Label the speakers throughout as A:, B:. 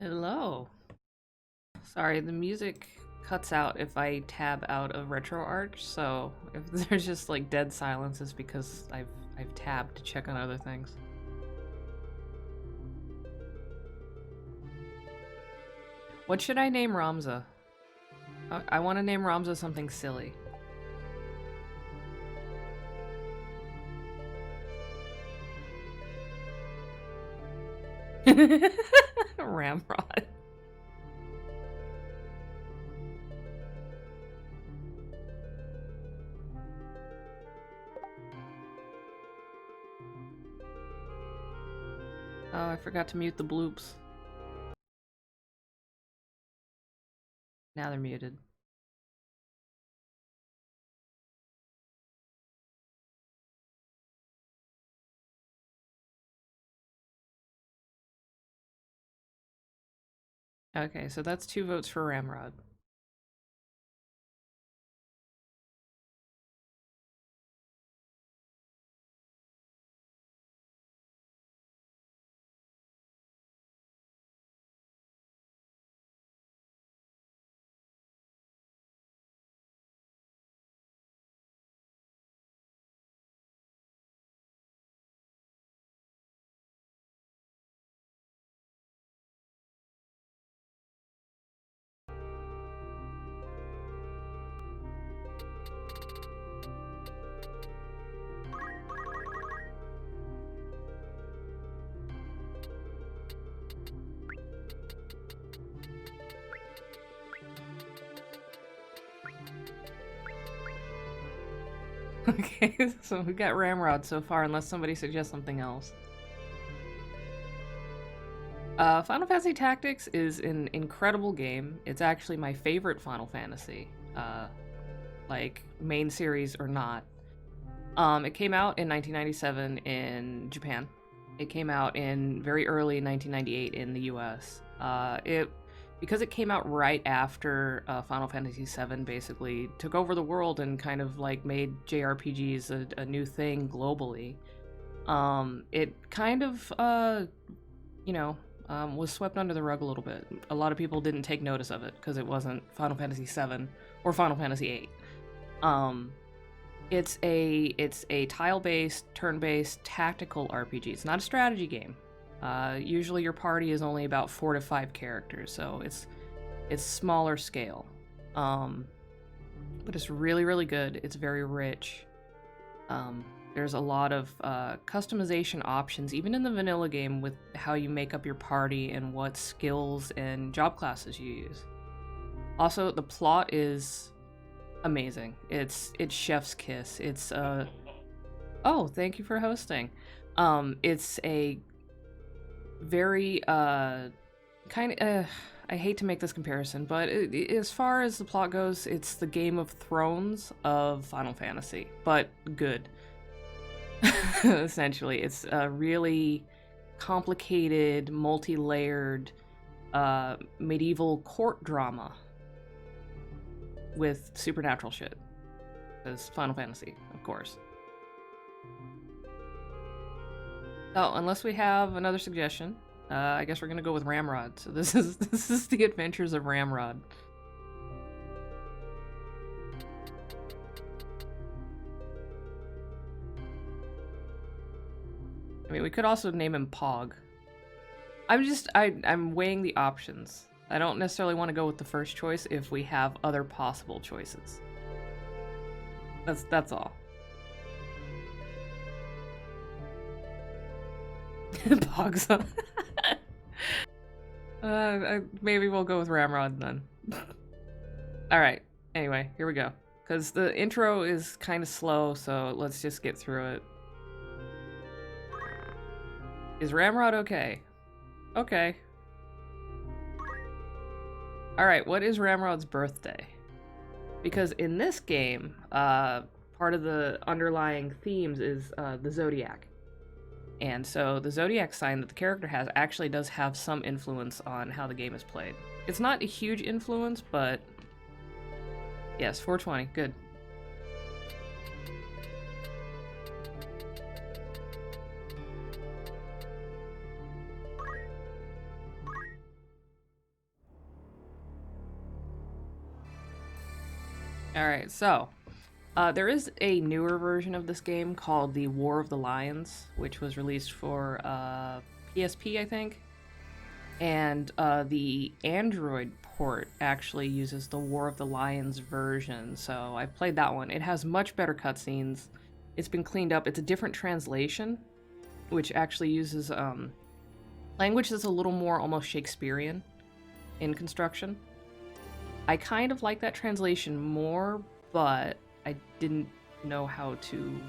A: Hello. Sorry, the music cuts out if I tab out of RetroArch, so if there's just like dead silence, it's because I've tabbed to check on other things. What should I name Ramza? I want to name Ramza something silly. Ramrod. Oh, I forgot to mute the bloops. Now they're muted. Okay, so that's 2 votes for Ramrod. Okay, so we got Ramrod so far, unless somebody suggests something else. Final Fantasy Tactics is an incredible game. It's actually my favorite Final Fantasy, like main series or not. It came out in 1997 in Japan. It came out in very early 1998 in the US. Because it came out right after Final Fantasy VII basically took over the world and kind of like made JRPGs a new thing globally. It kind of, was swept under the rug a little bit. A lot of people didn't take notice of it because it wasn't Final Fantasy VII or Final Fantasy VIII. It's a tile-based, turn-based tactical RPG. It's not a strategy game. Usually your party is only about 4 to 5 characters, so it's smaller scale. But it's really, really good. It's very rich. There's a lot of customization options, even in the vanilla game, with how you make up your party and what skills and job classes you use. Also, the plot is amazing. It's chef's kiss. It's oh, thank you for hosting. It's a very kind of I hate to make this comparison, but as far as the plot goes, it's the Game of Thrones of Final Fantasy, but good. Essentially, it's a really complicated, multi-layered medieval court drama with supernatural shit. Because Final Fantasy, of course. Oh, unless we have another suggestion, I guess we're gonna go with Ramrod. So this is the Adventures of Ramrod. I mean, we could also name him Pog. I'm weighing the options. I don't necessarily want to go with the first choice if we have other possible choices. That's all. Pog's on. Maybe we'll go with Ramrod then. Alright, anyway, here we go. Because the intro is kind of slow, so let's just get through it. Is Ramrod okay? Okay. Alright, what is Ramrod's birthday? Because in this game, part of the underlying themes is the Zodiac. And so the Zodiac sign that the character has actually does have some influence on how the game is played. It's not a huge influence, but yes, 420, good. Alright, so there is a newer version of this game called the War of the Lions, which was released for PSP, I think. And the Android port actually uses the War of the Lions version, so I played that one. It has much better cutscenes. It's been cleaned up. It's a different translation, which actually uses language that's a little more almost Shakespearean in construction. I kind of like that translation more, but I didn't know how to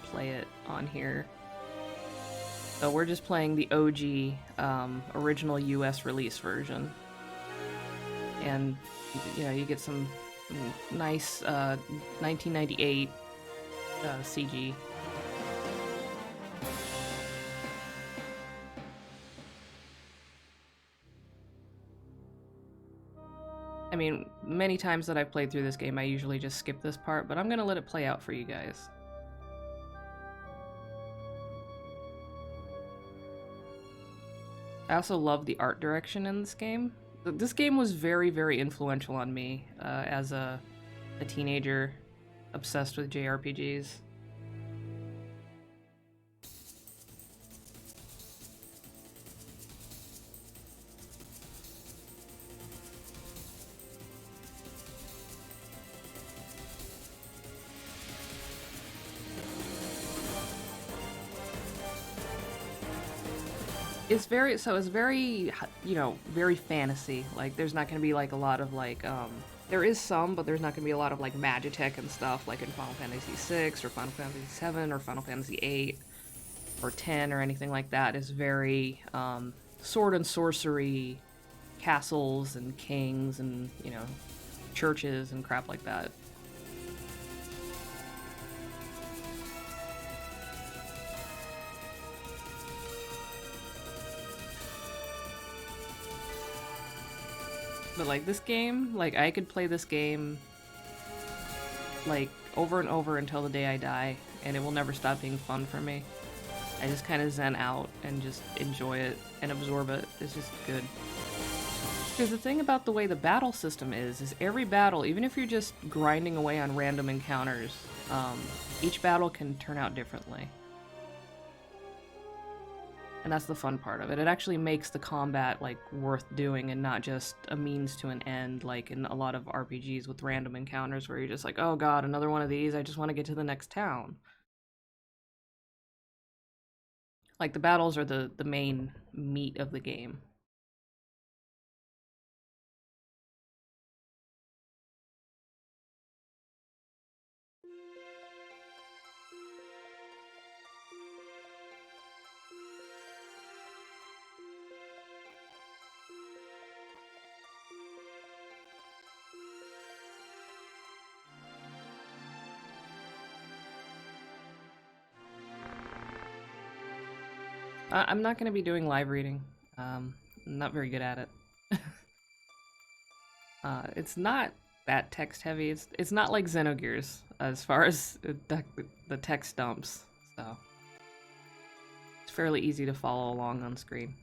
A: play it on here. So we're just playing the OG original US release version. And you know, you get some nice 1998 CG. I mean, many times that I've played through this game, I usually just skip this part, but I'm gonna let it play out for you guys. I also love the art direction in this game. This game was very, very influential on me as a teenager obsessed with JRPGs. It's very, you know, very fantasy. Like, there's not gonna be like a lot of like, there is some, but there's not gonna be a lot of like Magitech and stuff like in Final Fantasy VI or Final Fantasy VII or Final Fantasy VIII or 10 or anything like that. It's very sword and sorcery, castles and kings and, you know, churches and crap like that. But like this game, like I could play this game like over and over until the day I die, and it will never stop being fun for me. I just kind of zen out and just enjoy it and absorb it. It's just good. Because the thing about the way the battle system is every battle, even if you're just grinding away on random encounters, each battle can turn out differently. And that's the fun part of it. It actually makes the combat like worth doing and not just a means to an end like in a lot of RPGs with random encounters where you're just like, oh god, another one of these, I just want to get to the next town. Like the battles are the main meat of the game. I'm not going to be doing live reading. I'm not very good at it. It's not that text heavy. It's not like Xenogears as far as the text dumps. So it's fairly easy to follow along on screen.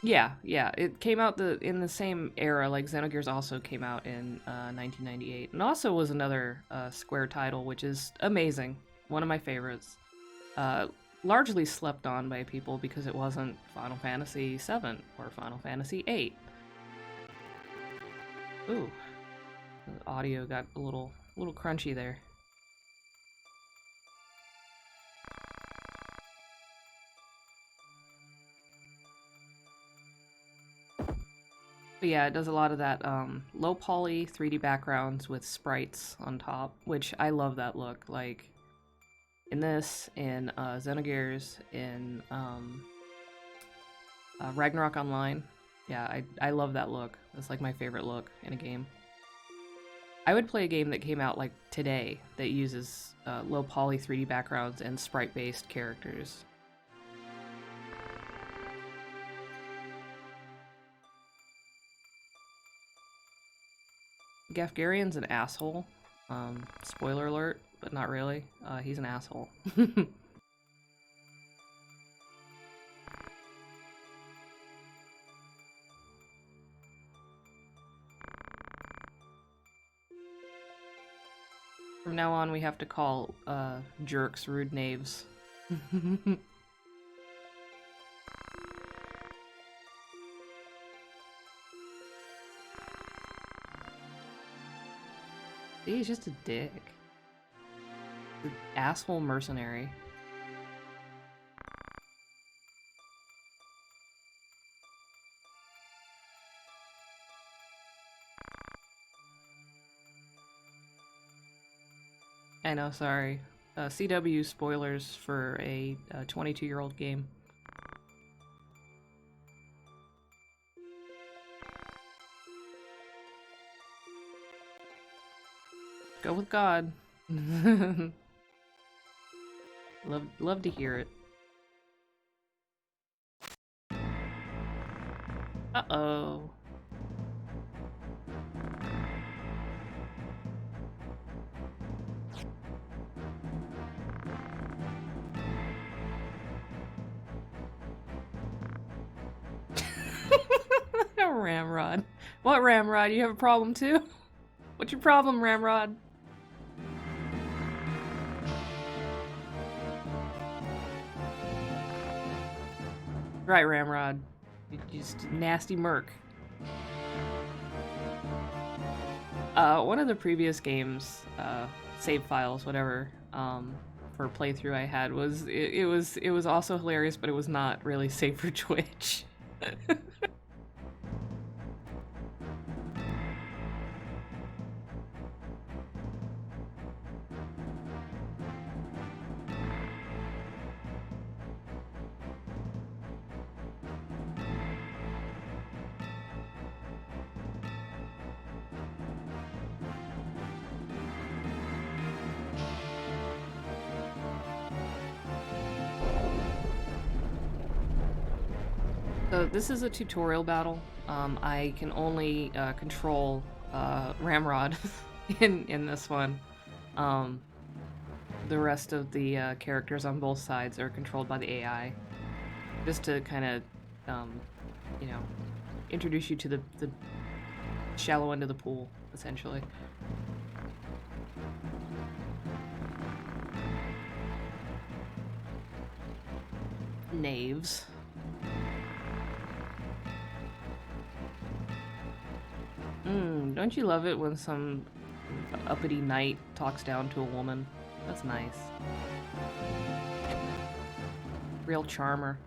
A: Yeah, yeah. It came out in the same era. Like Xenogears also came out in 1998, and also was another Square title, which is amazing. One of my favorites. Largely slept on by people because it wasn't Final Fantasy VII or Final Fantasy VIII. Ooh, the audio got a little crunchy there. But yeah, it does a lot of that low poly 3D backgrounds with sprites on top, which I love that look. Like in this, in Xenogears, in Ragnarok Online. Yeah, I love that look. That's like my favorite look in a game. I would play a game that came out like today that uses low poly 3D backgrounds and sprite based characters. Gafgarian's an asshole. Spoiler alert, but not really. He's an asshole. From now on, we have to call jerks rude knaves. He's just a dick. An asshole mercenary. I know, sorry. CW spoilers for a 22-year-old game. Go with God. love to hear it. Uh-oh. Ramrod. What, Ramrod? You have a problem too? What's your problem, Ramrod? Right, Ramrod. You're just a nasty merc. One of the previous games, save files, whatever, for a playthrough I had was it was also hilarious, but it was not really safe for Twitch. So this is a tutorial battle. I can only control Ramrod in this one. The rest of the characters on both sides are controlled by the AI. Just to kind of, you know, introduce you to the shallow end of the pool, essentially. Knaves. Don't you love it when some uppity knight talks down to a woman? That's nice. Real charmer.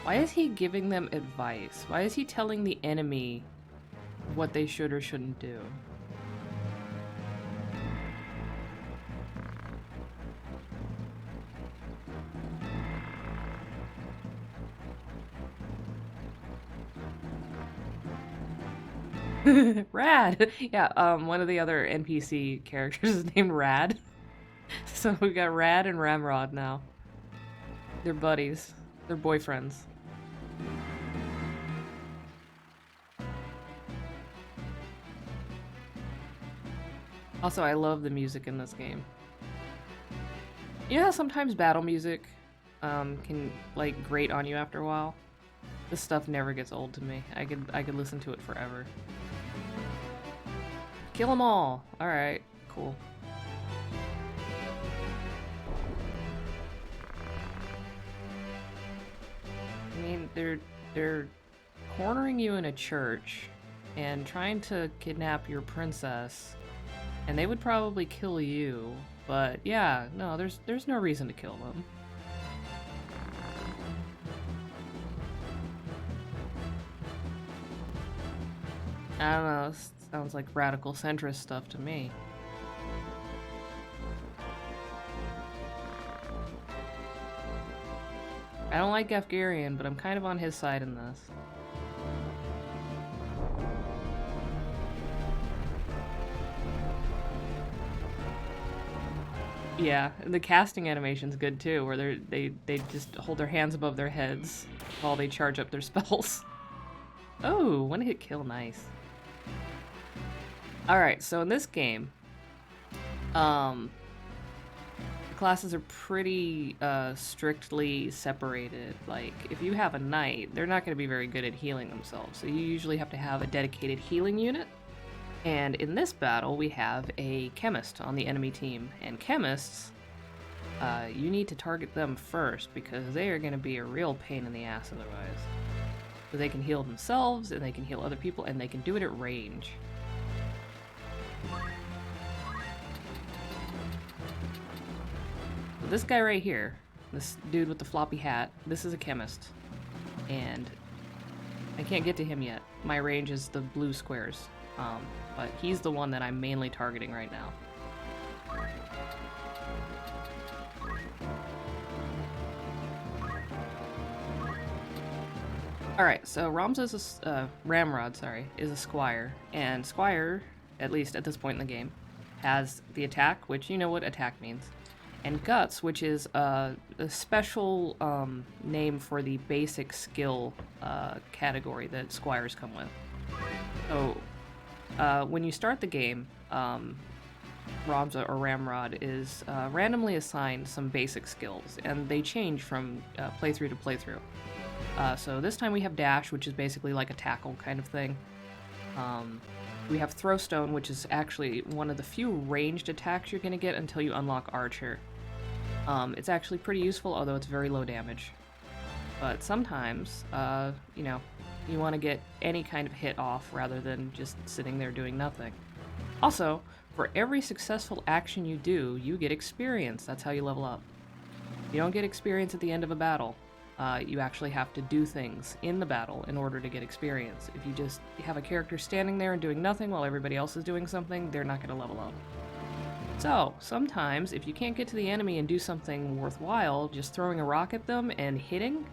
A: Why is he giving them advice? Why is he telling the enemy what they should or shouldn't do? Rad! Yeah, one of the other NPC characters is named Rad. So we got Rad and Ramrod now. They're buddies. They're boyfriends. Also, I love the music in this game. You know how sometimes battle music can, like, grate on you after a while? This stuff never gets old to me. I could listen to it forever. Kill them all! Alright, cool. I mean, they're cornering you in a church and trying to kidnap your princess, and they would probably kill you, but yeah, no, there's no reason to kill them. I don't know, this sounds like radical centrist stuff to me. I don't like Afgharian, but I'm kind of on his side in this. Yeah, and the casting animation's good too, where they just hold their hands above their heads while they charge up their spells. Oh, one hit kill, nice. Alright, so in this game, classes are pretty strictly separated. Like, if you have a knight, they're not going to be very good at healing themselves, so you usually have to have a dedicated healing unit. And in this battle, we have a chemist on the enemy team, and chemists, you need to target them first because they are going to be a real pain in the ass otherwise. So they can heal themselves, and they can heal other people, and they can do it at range. This guy right here, this dude with the floppy hat, this is a chemist. And I can't get to him yet. My range is the blue squares. But he's the one that I'm mainly targeting right now. Alright, so Ramrod, is a squire. And squire, at least at this point in the game, has the attack, which you know what attack means. And guts, which is a special name for the basic skill category that squires come with. So, when you start the game, Ramrod is randomly assigned some basic skills, and they change from playthrough to playthrough. So this time we have dash, which is basically like a tackle kind of thing. We have throwstone, which is actually one of the few ranged attacks you're going to get until you unlock archer. It's actually pretty useful, although it's very low damage. But sometimes, you know, you want to get any kind of hit off rather than just sitting there doing nothing. Also, for every successful action you do, you get experience. That's how you level up. You don't get experience at the end of a battle. You actually have to do things in the battle in order to get experience. If you just have a character standing there and doing nothing while everybody else is doing something, they're not going to level up. So, sometimes, if you can't get to the enemy and do something worthwhile, just throwing a rock at them and hitting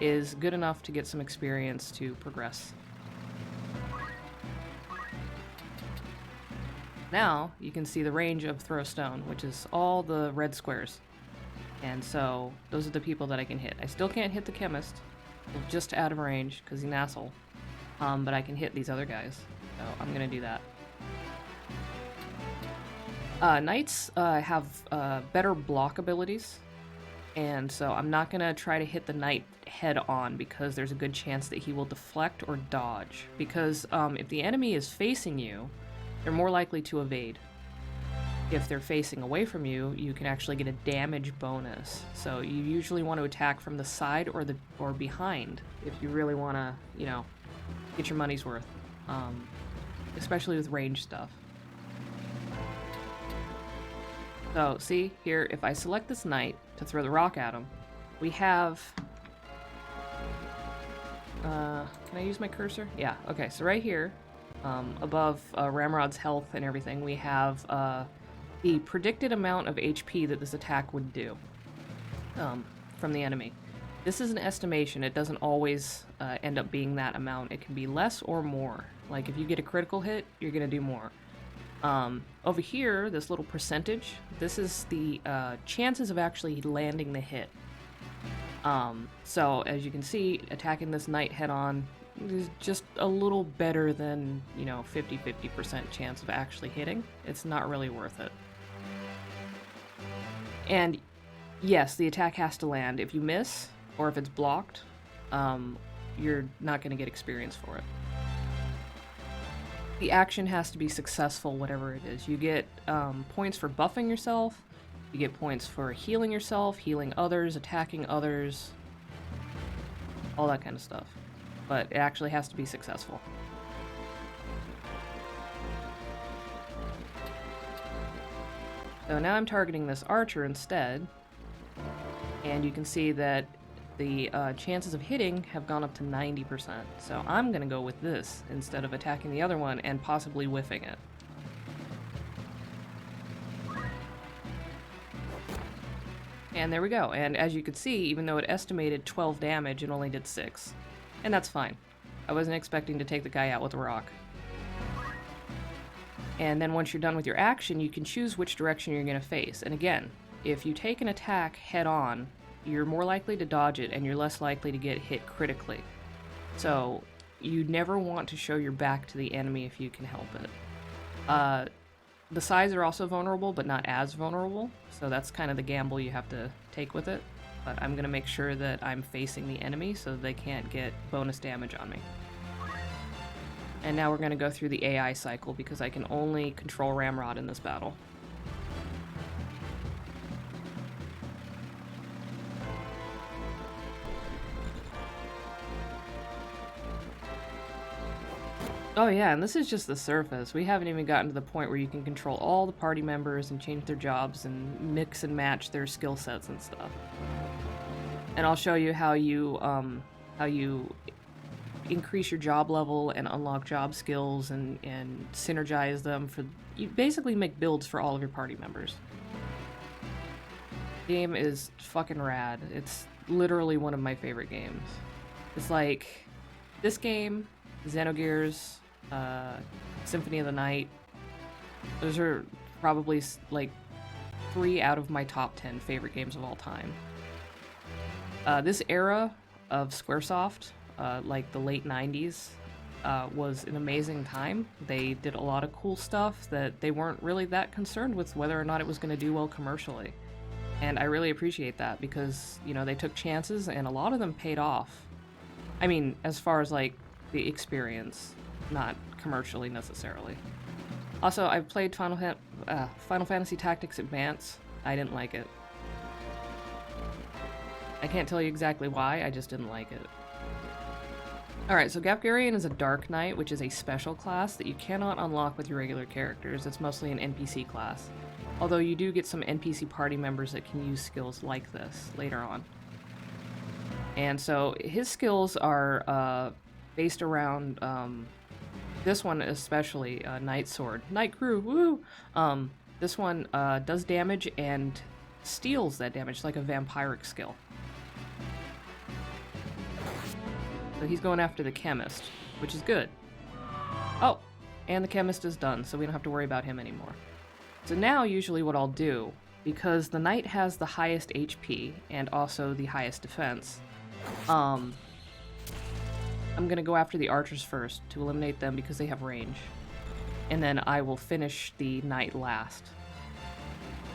A: is good enough to get some experience to progress. Now, you can see the range of throwstone, which is all the red squares. And so, those are the people that I can hit. I still can't hit the chemist, just out of range, because he's an asshole. But I can hit these other guys, so I'm gonna do that. Knights have better block abilities, and so I'm not going to try to hit the knight head on because there's a good chance that he will deflect or dodge. Because if the enemy is facing you, they're more likely to evade. If they're facing away from you, you can actually get a damage bonus. So you usually want to attack from the side or behind if you really want to, you know, get your money's worth, especially with range stuff. So, see, here, if I select this knight to throw the rock at him, we have... can I use my cursor? Yeah, okay, so right here, above Ramrod's health and everything, we have the predicted amount of HP that this attack would do from the enemy. This is an estimation. It doesn't always end up being that amount. It can be less or more. Like, if you get a critical hit, you're going to do more. Over here, this little percentage, this is the chances of actually landing the hit. So as you can see, attacking this knight head-on is just a little better than, you know, 50% chance of actually hitting. It's not really worth it. And yes, the attack has to land. If you miss, or if it's blocked, you're not going to get experience for it. The action has to be successful, whatever it is. You get points for buffing yourself, you get points for healing yourself, healing others, attacking others, all that kind of stuff. But it actually has to be successful. So now I'm targeting this archer instead, and you can see that the chances of hitting have gone up to 90%. So I'm going to go with this instead of attacking the other one and possibly whiffing it. And there we go. And as you could see, even though it estimated 12 damage, it only did 6. And that's fine. I wasn't expecting to take the guy out with a rock. And then once you're done with your action, you can choose which direction you're going to face. And again, if you take an attack head on, you're more likely to dodge it and you're less likely to get hit critically. So you never want to show your back to the enemy if you can help it. The sides are also vulnerable, but not as vulnerable, so that's kind of the gamble you have to take with it. But I'm gonna make sure that I'm facing the enemy so they can't get bonus damage on me. And now we're gonna go through the AI cycle because I can only control Ramrod in this battle. Oh yeah, and this is just the surface. We haven't even gotten to the point where you can control all the party members and change their jobs and mix and match their skill sets and stuff. And I'll show you how you increase your job level and unlock job skills and synergize them for... You basically make builds for all of your party members. The game is fucking rad. It's literally one of my favorite games. It's like this game, Xenogears, Symphony of the Night. Those are probably like 3 out of my top 10 favorite games of all time. This era of Squaresoft, like the late 90s, was an amazing time. They did a lot of cool stuff that they weren't really that concerned with whether or not it was going to do well commercially. And I really appreciate that because, you know, they took chances and a lot of them paid off. I mean, as far as like the experience, not commercially necessarily. Also, I've played Final Fantasy Tactics Advance. I didn't like it. I can't tell you exactly why, I just didn't like it. Alright, so Gapgarian is a Dark Knight, which is a special class that you cannot unlock with your regular characters. It's mostly an NPC class. Although you do get some NPC party members that can use skills like this later on. And so his skills are based around this one especially, Night Sword. Night Crew, woo! This one does damage and steals that damage like a vampiric skill. So he's going after the chemist, which is good. Oh, and the chemist is done, so we don't have to worry about him anymore. So now usually what I'll do, because the knight has the highest HP and also the highest defense, I'm gonna go after the archers first to eliminate them because they have range. And then I will finish the knight last.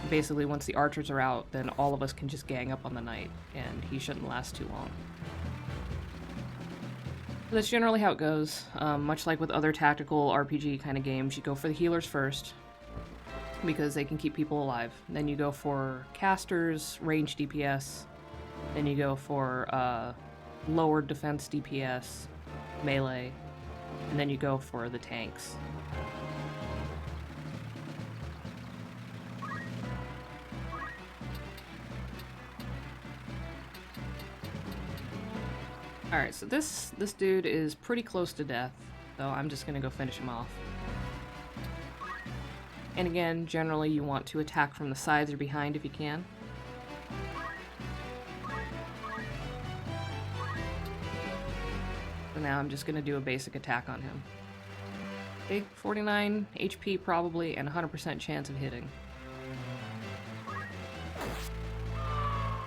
A: Basically, once the archers are out, then all of us can just gang up on the knight, and he shouldn't last too long. So that's generally how it goes. Much like with other tactical RPG kind of games, you go for the healers first, because they can keep people alive. Then you go for casters, range DPS. Then you go for lower defense DPS, melee, and then you go for the tanks. Alright, so this dude is pretty close to death, so I'm just gonna go finish him off. And again, generally you want to attack from the sides or behind if you can. So now I'm just gonna do a basic attack on him. Okay, 49 HP probably, and 100% chance of hitting.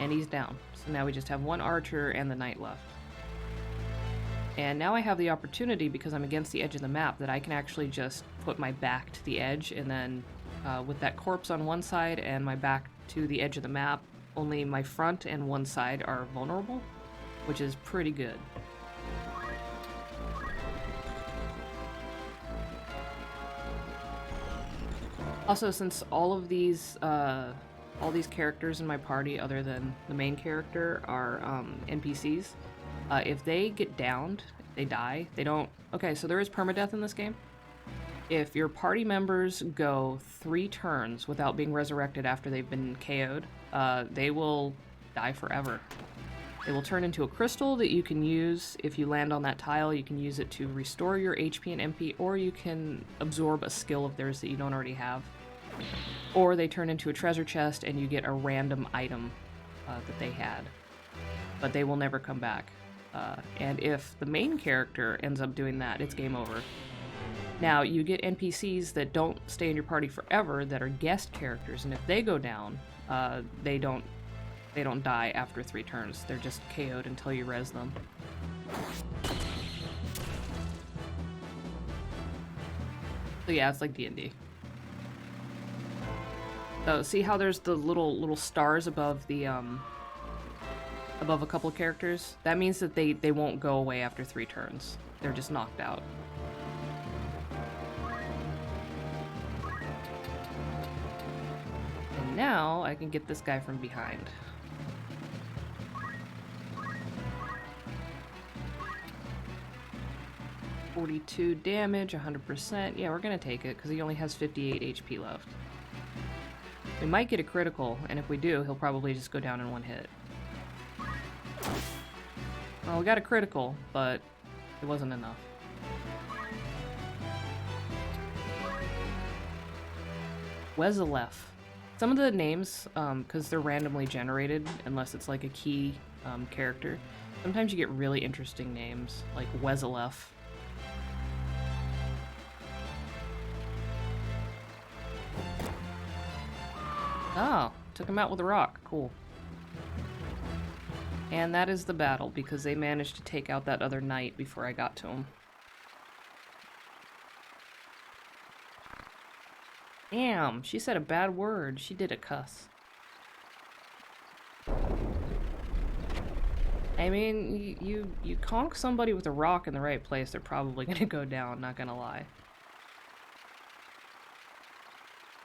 A: And he's down. So now we just have one archer and the knight left. And now I have the opportunity, because I'm against the edge of the map, that I can actually just put my back to the edge, and then with that corpse on one side and my back to the edge of the map, only my front and one side are vulnerable, which is pretty good. Also, since all these characters in my party, other than the main character, are NPCs, if they get downed, they die, they don't... Okay, so there is permadeath in this game. If your party members go 3 turns without being resurrected after they've been KO'd, they will die forever. They will turn into a crystal that you can use. If you land on that tile, you can use it to restore your HP and MP, or you can absorb a skill of theirs that you don't already have. Or they turn into a treasure chest and you get a random item that they had. But they will never come back. And if the main character ends up doing that, it's game over. Now, you get NPCs that don't stay in your party forever, that are guest characters, and if they go down, they don't die after 3 turns. They're just KO'd until you res them. So yeah, it's like D&D. So see how there's the little stars above the above a couple of characters? That means that they won't go away after 3 turns. They're just knocked out. And now I can get this guy from behind. $42 damage, 100%. Yeah, we're gonna take it because he only has 58 HP left. We might get a critical, and if we do, he'll probably just go down in 1 hit. Well, we got a critical, but it wasn't enough. Wezalef. Some of the names, because they're randomly generated, unless it's like a key character, sometimes you get really interesting names, like Wezalef. Oh, took him out with a rock. Cool. And that is the battle, because they managed to take out that other knight before I got to him. Damn, she said a bad word. She did a cuss. I mean, you conk somebody with a rock in the right place, they're probably gonna go down, not gonna lie.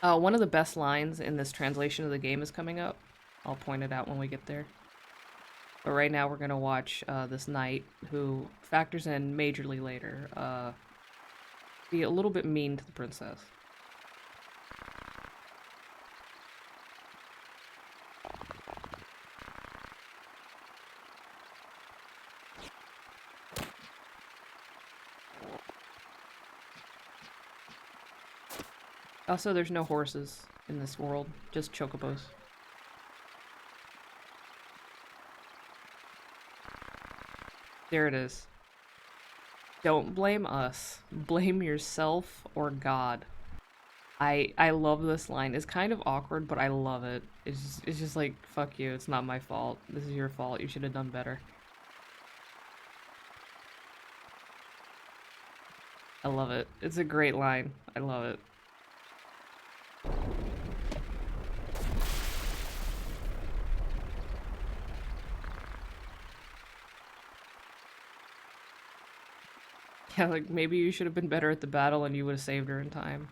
A: One of the best lines in this translation of the game is coming up. I'll point it out when we get there. But right now we're gonna watch this knight, who factors in majorly later, be a little bit mean to the princess. Also, there's no horses in this world, just chocobos. There it is. Don't blame us. Blame yourself or God. I love this line. It's kind of awkward, but I love it. It's just like, fuck you, it's not my fault. This is your fault. You should have done better. I love it. It's a great line. I love it. Yeah, like, maybe you should have been better at the battle and you would have saved her in time.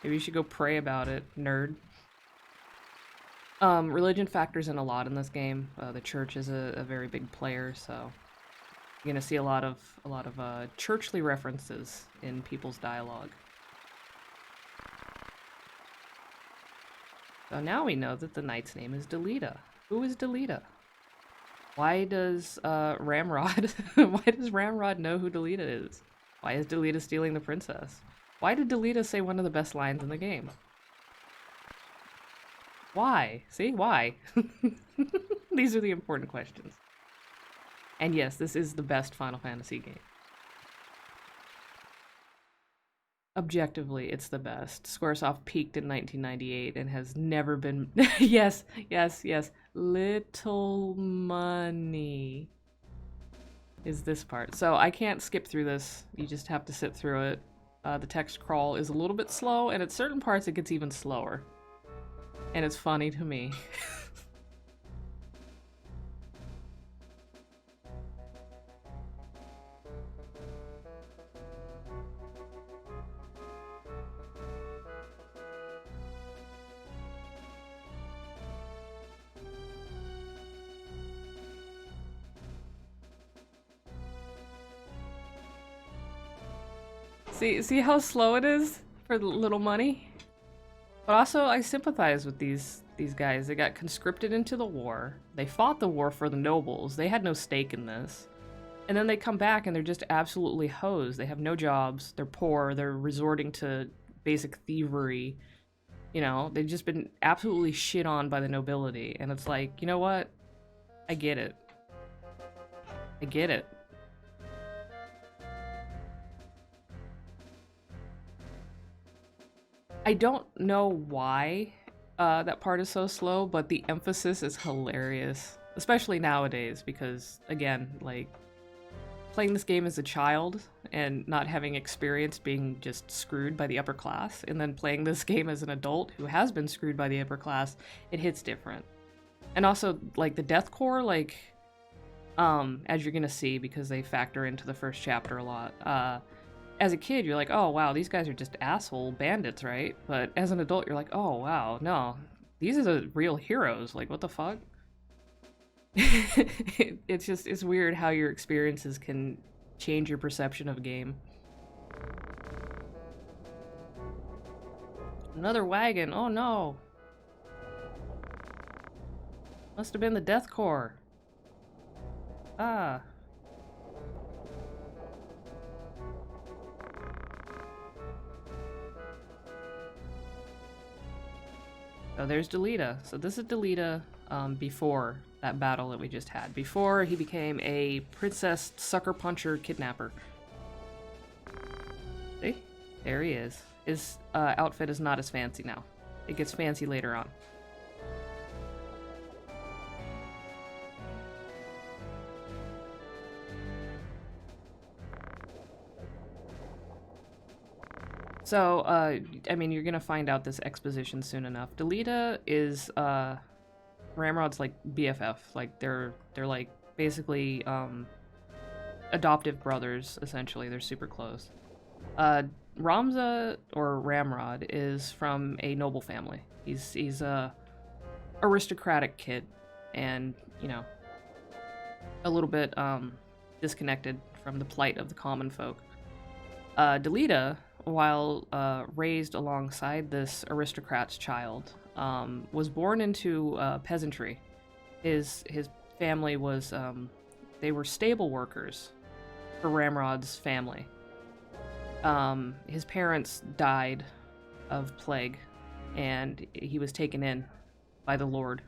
A: Maybe you should go pray about it, nerd. Religion factors in a lot in this game. The church is a very big player, so you're gonna see a lot of churchly references in people's dialogue. So now we know that the knight's name is Delita. Who is Delita? Why does Ramrod why does Ramrod know who Delita is? Why is Delita stealing the princess? Why did Delita say one of the best lines in the game? Why? See? Why? These are the important questions. And yes, this is the best Final Fantasy game. Objectively, it's the best. Squaresoft peaked in 1998 and has never been... yes, yes, yes. Little money is this part. So I can't skip through this. You just have to sit through it. The text crawl is a little bit slow, and at certain parts it gets even slower. And it's funny to me. See how slow it is for the little money? But also, I sympathize with these guys. They got conscripted into the war. They fought the war for the nobles. They had no stake in this. And then they come back and they're just absolutely hosed. They have no jobs. They're poor. They're resorting to basic thievery. You know, they've just been absolutely shit on by the nobility. And it's like, you know what? I get it. I get it. I don't know why that part is so slow, but the emphasis is hilarious. Especially nowadays, because, again, like, playing this game as a child and not having experience being just screwed by the upper class, and then playing this game as an adult who has been screwed by the upper class, it hits different. And also, like, the deathcore, like, as you're gonna see because they factor into the first chapter a lot, as a kid, you're like, oh, wow, these guys are just asshole bandits, right? But as an adult, you're like, oh, wow, no, these are the real heroes. Like, what the fuck? It's weird how your experiences can change your perception of a game. Another wagon. Oh no. Must have been the Death Corps. Ah. Oh, there's Delita. So this is Delita before that battle that we just had. Before he became a princess sucker puncher kidnapper. See? There he is. His outfit is not as fancy now. It gets fancy later on. So, I mean, you're gonna find out this exposition soon enough. Delita is, Ramrod's, like, BFF. Like, they're like, basically, adoptive brothers, essentially. They're super close. Ramza, or Ramrod, is from a noble family. He's a aristocratic kid, and, you know, a little bit, disconnected from the plight of the common folk. Delita, while raised alongside this aristocrat's child, was born into peasantry. His family was, they were stable workers for Ramrod's family. His parents died of plague, and he was taken in by the Lord.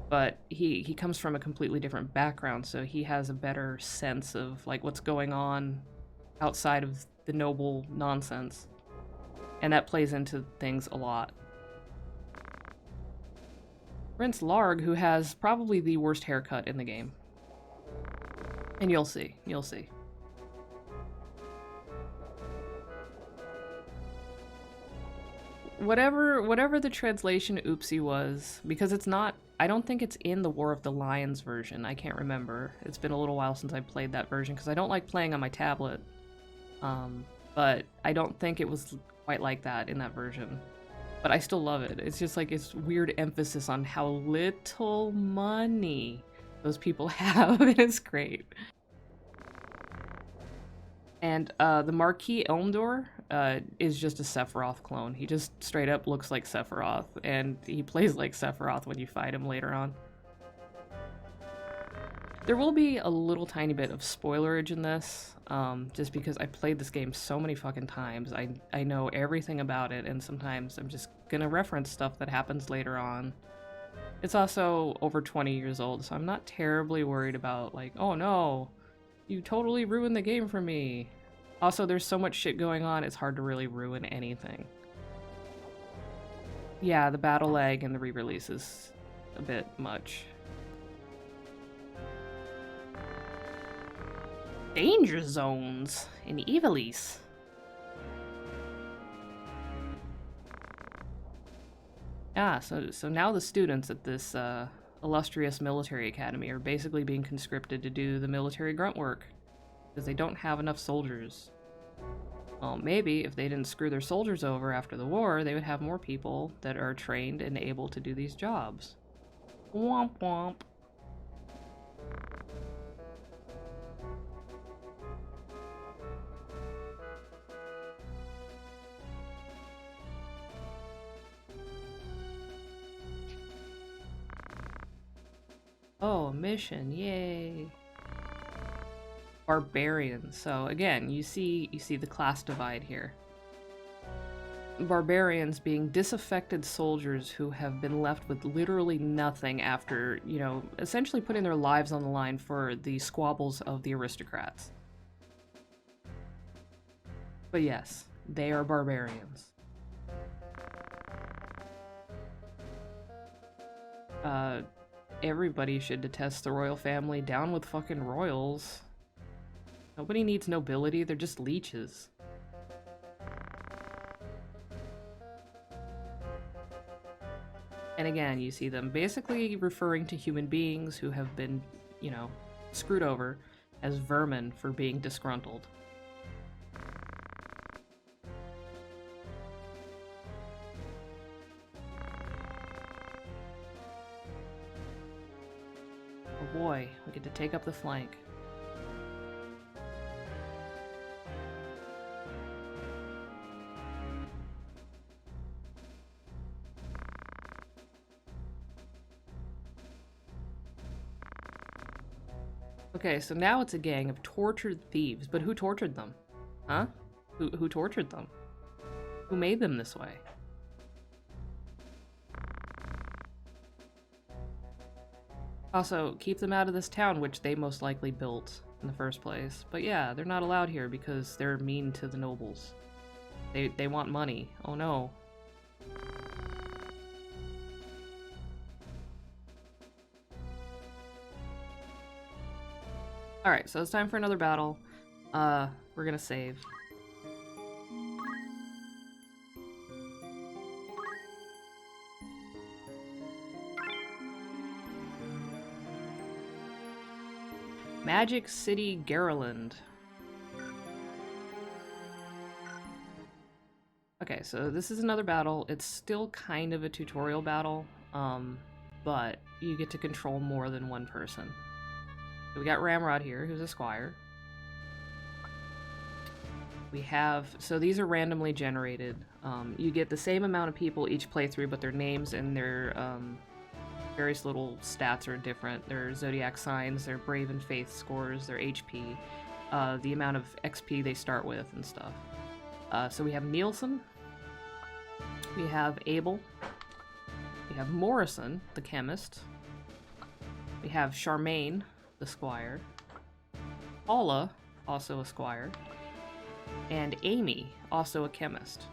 A: But he comes from a completely different background, so he has a better sense of, like, what's going on outside of the noble nonsense. And that plays into things a lot. Prince Larg, who has probably the worst haircut in the game. And you'll see. You'll see. Whatever the translation oopsie was, because it's not, I don't think it's in the War of the Lions version. I can't remember. It's been a little while since I played that version, because I don't like playing on my tablet. But I don't think it was quite like that in that version. But I still love it. It's just like, it's weird emphasis on how little money those people have, and it's great. And the Marquis Elmdor is just a Sephiroth clone. He just straight up looks like Sephiroth, and he plays like Sephiroth when you fight him later on. There will be a little tiny bit of spoilerage in this, just because I played this game so many fucking times. I know everything about it, and sometimes I'm just gonna reference stuff that happens later on. It's also over 20 years old, so I'm not terribly worried about, like, oh no, you totally ruined the game for me. Also, there's so much shit going on, it's hard to really ruin anything. Yeah, the battle lag and the re-release is a bit much. Danger zones in Ivalice. Ah, so now the students at this illustrious military academy are basically being conscripted to do the military grunt work, because they don't have enough soldiers. Well, maybe if they didn't screw their soldiers over after the war, they would have more people that are trained and able to do these jobs. Womp womp. Oh, mission, yay. Barbarians. So again, you see the class divide here. Barbarians being disaffected soldiers who have been left with literally nothing after, you know, essentially putting their lives on the line for the squabbles of the aristocrats. But yes, they are barbarians. Everybody should detest the royal family. Down with fucking royals. Nobody needs nobility, they're just leeches. And again, you see them basically referring to human beings who have been, you know, screwed over as vermin for being disgruntled. Oh boy, we get to take up the flank. Okay, so now it's a gang of tortured thieves, but who tortured them? Huh? Who tortured them? Who made them this way? Also, keep them out of this town, which they most likely built in the first place. But yeah, they're not allowed here because they're mean to the nobles. They want money. Oh no. Alright, so it's time for another battle. We're gonna save. Magic City Garland. Okay, so this is another battle. It's still kind of a tutorial battle, but you get to control more than one person. So we got Ramrod here, who's a squire. We have, so these are randomly generated. You get the same amount of people each playthrough, but their names and their various little stats are different. Their zodiac signs, their brave and faith scores, their HP, the amount of XP they start with and stuff. So we have Nielsen, we have Abel, we have Morrison, the chemist, we have Charmaine, the squire, Paula, also a squire, and Amy, also a chemist.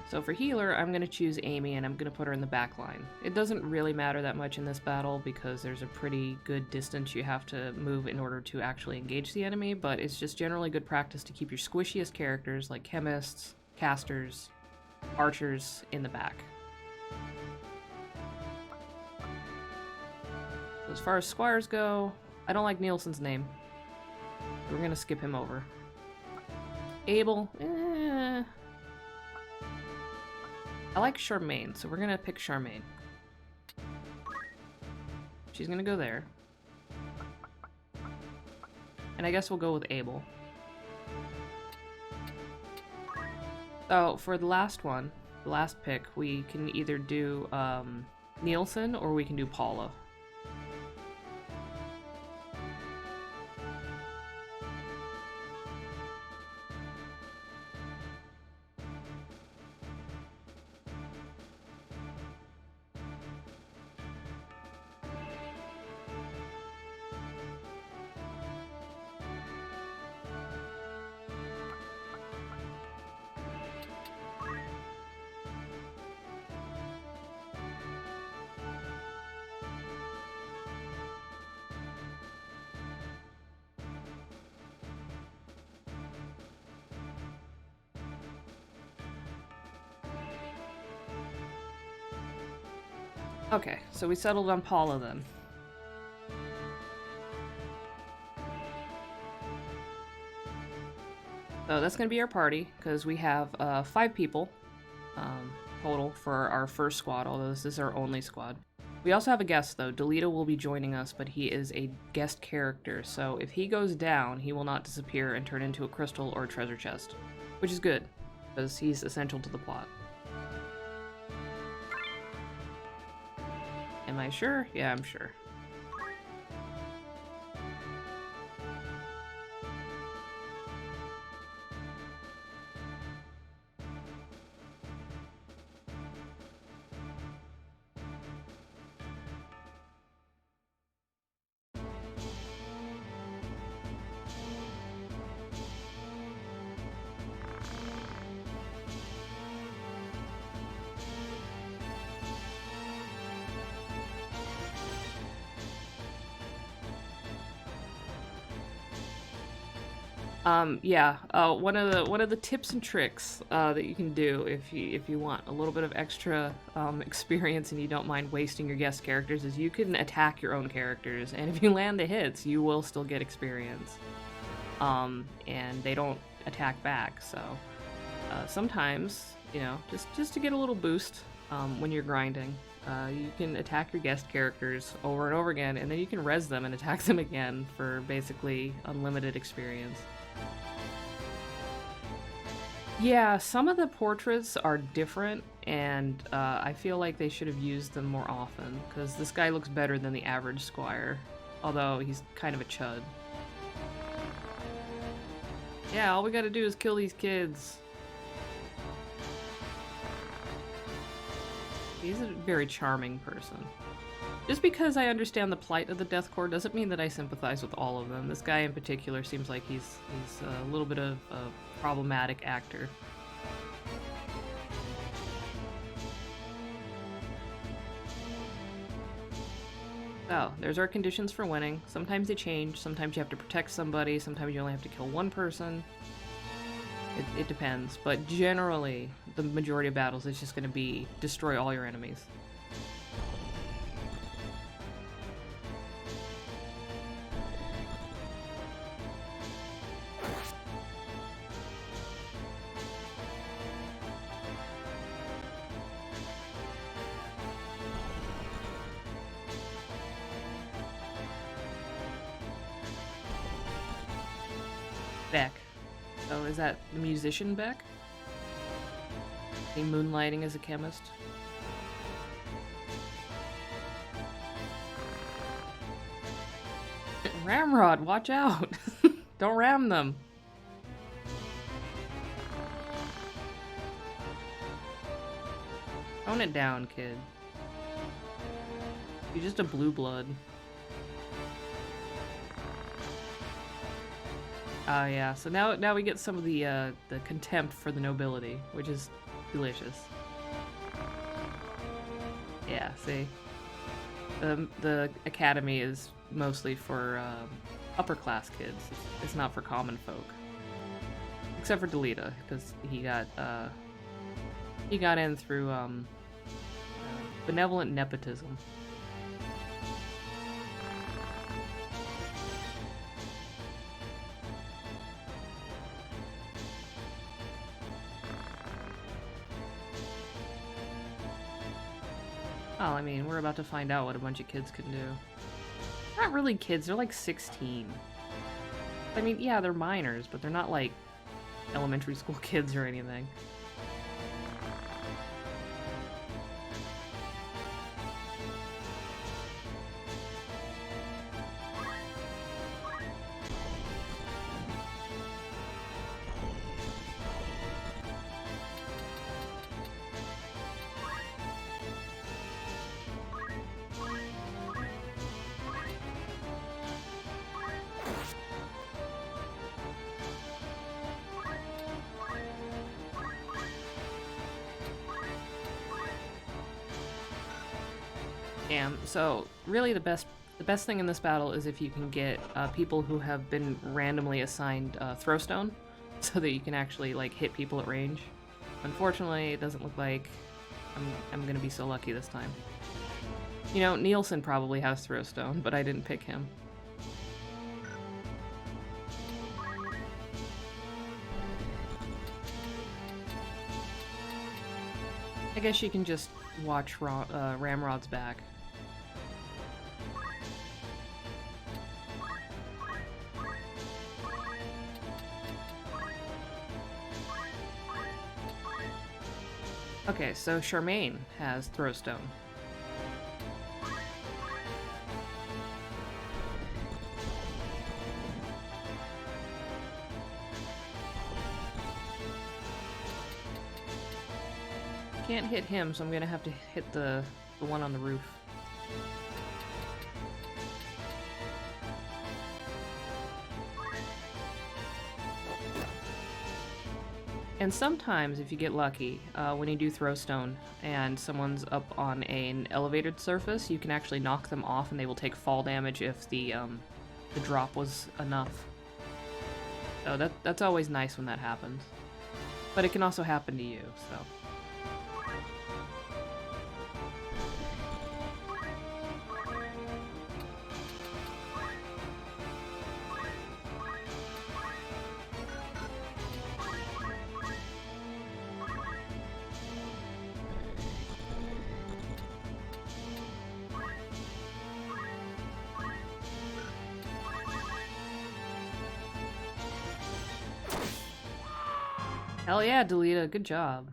A: So for healer, I'm going to choose Amy and I'm going to put her in the back line. It doesn't really matter that much in this battle because there's a pretty good distance you have to move in order to actually engage the enemy, but it's just generally good practice to keep your squishiest characters like chemists, casters, archers in the back. So as far as squires go, I don't like Nielsen's name. We're going to skip him over. Abel, I like Charmaine, so we're gonna pick Charmaine. She's gonna go there. And I guess we'll go with Abel. So, for the last one, the last pick, we can either do Nielsen or we can do Paula. Okay, so we settled on Paula then. So that's going to be our party, because we have 5 people total for our first squad, although this is our only squad. We also have a guest, though. Delito will be joining us, but he is a guest character, so if he goes down, he will not disappear and turn into a crystal or a treasure chest, which is good, because he's essential to the plot. Am I sure? Yeah, I'm sure. Yeah. One of the tips and tricks that you can do if you want a little bit of extra experience and you don't mind wasting your guest characters is you can attack your own characters, and if you land the hits, you will still get experience. And they don't attack back, so sometimes, you know, just to get a little boost when you're grinding, you can attack your guest characters over and over again, and then you can res them and attack them again for basically unlimited experience. Yeah, some of the portraits are different, and I feel like they should have used them more often, because this guy looks better than the average squire, although he's kind of a chud. Yeah, all we gotta do is kill these kids. He's a very charming person. Just because I understand the plight of the Death Corps doesn't mean that I sympathize with all of them. This guy in particular seems like he's a little bit of a problematic actor. Oh, there's our conditions for winning. Sometimes they change, sometimes you have to protect somebody, sometimes you only have to kill one person. It depends, but generally, the majority of battles is just going to be destroy all your enemies. Beck. Oh, is that the musician Beck? He moonlighting as a chemist? Ramrod, watch out! Don't ram them! Tone it down, kid. You're just a blue blood. Oh yeah, so now we get some of the contempt for the nobility, which is delicious. Yeah, see? The academy is mostly for upper class kids. It's not for common folk. Except for Delita, because he got in through benevolent nepotism. Well, I mean, we're about to find out what a bunch of kids can do. Not really kids, they're like 16. I mean, yeah, they're minors, but they're not like elementary school kids or anything. Damn, so really the best thing in this battle is if you can get people who have been randomly assigned Throwstone, so that you can actually like hit people at range. Unfortunately, it doesn't look like I'm gonna be so lucky this time. You know, Nielsen probably has Throwstone, but I didn't pick him. I guess you can just watch Ramrod's back. Okay, so Charmaine has Throwstone. Can't hit him, so I'm gonna have to hit the one on the roof. And sometimes, if you get lucky, when you do Throwstone and someone's up on an elevated surface, you can actually knock them off and they will take fall damage if the drop was enough. So that's always nice when that happens. But it can also happen to you, so. Hell yeah, Delita, good job.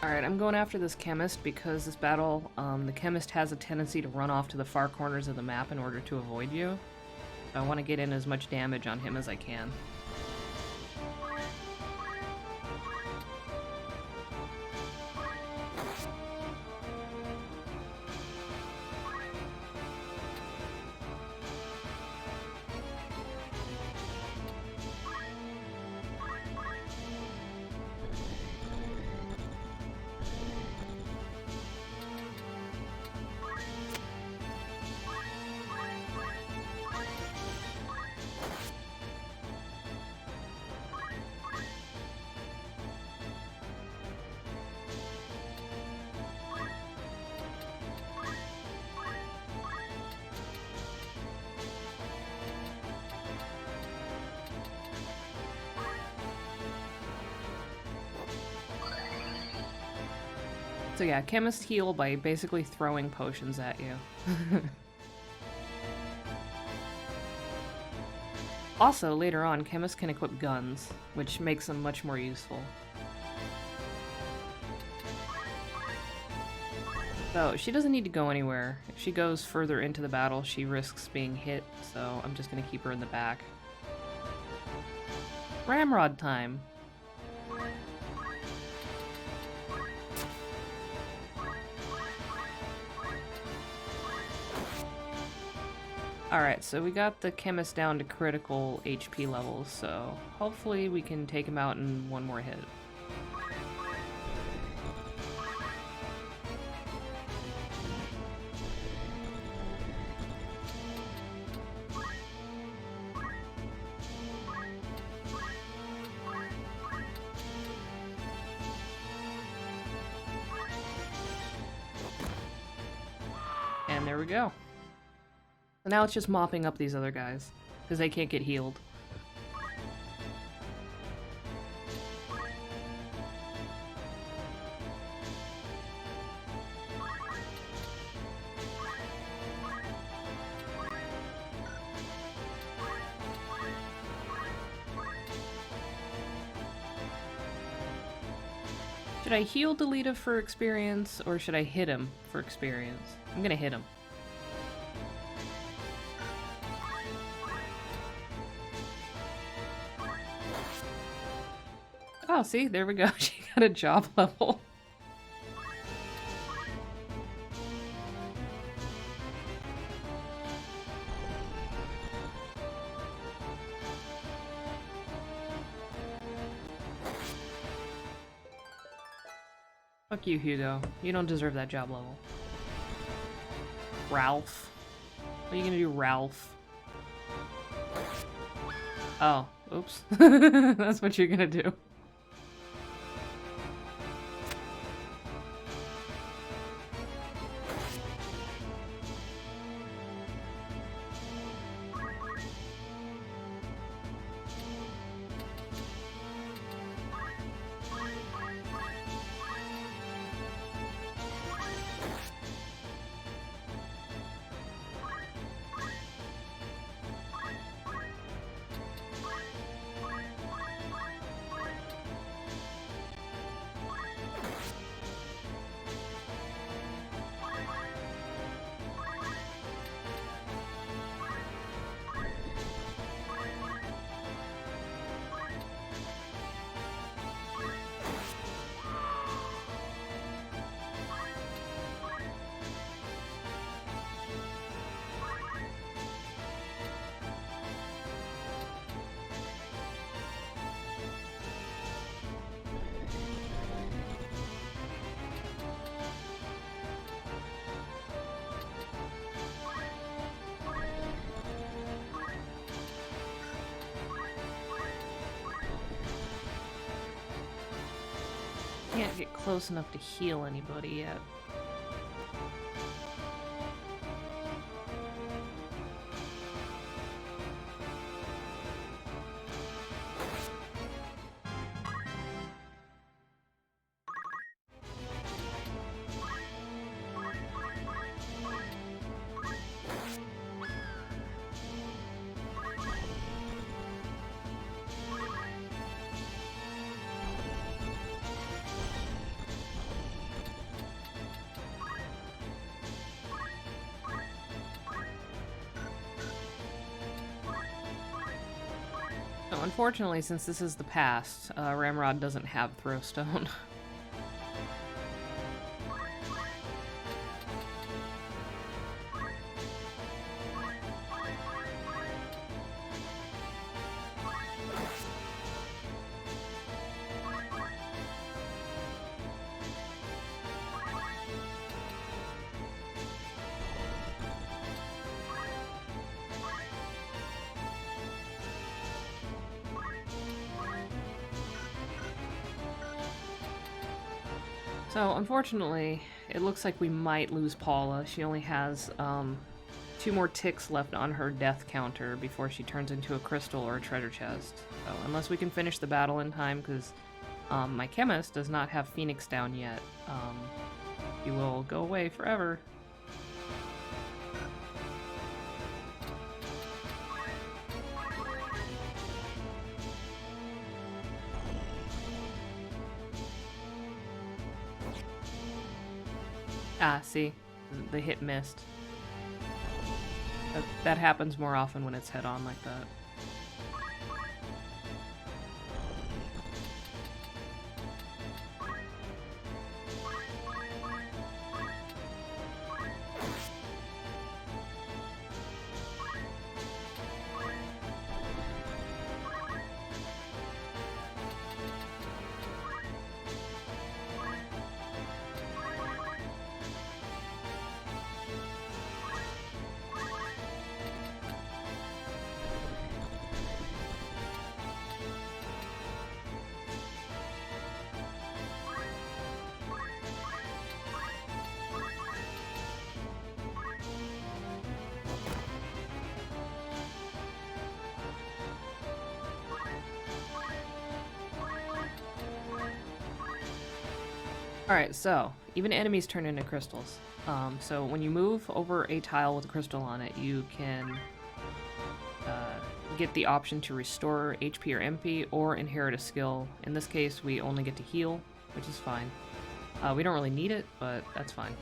A: Alright, I'm going after this chemist because this battle, the chemist has a tendency to run off to the far corners of the map in order to avoid you. I want to get in as much damage on him as I can. So yeah, chemists heal by basically throwing potions at you. Also, later on, chemists can equip guns, which makes them much more useful. So, she doesn't need to go anywhere. If she goes further into the battle, she risks being hit, so I'm just gonna keep her in the back. Ramrod time! Alright, so we got the chemist down to critical HP levels, so hopefully we can take him out in one more hit. And there we go. So now it's just mopping up these other guys, because they can't get healed. Should I heal Delita for experience, or should I hit him for experience? I'm gonna hit him. Oh, see? There we go. She got a job level. Fuck you, Hugo. You don't deserve that job level. Ralph. What are you gonna do, Ralph? Oh, oops. That's what you're gonna do. can't get close enough to heal anybody yet. So unfortunately, since this is the past, Ramrod doesn't have Throwstone. So, unfortunately, it looks like we might lose Paula. She only has 2 more ticks left on her death counter before she turns into a crystal or a treasure chest. So, unless we can finish the battle in time, because my chemist does not have Phoenix down yet, he will go away forever. Ah, see? The hit missed. That happens more often when it's head-on like that. Alright, so, even enemies turn into crystals. So when you move over a tile with a crystal on it, you can get the option to restore HP or MP, or inherit a skill. In this case, we only get to heal, which is fine. We don't really need it, but that's fine.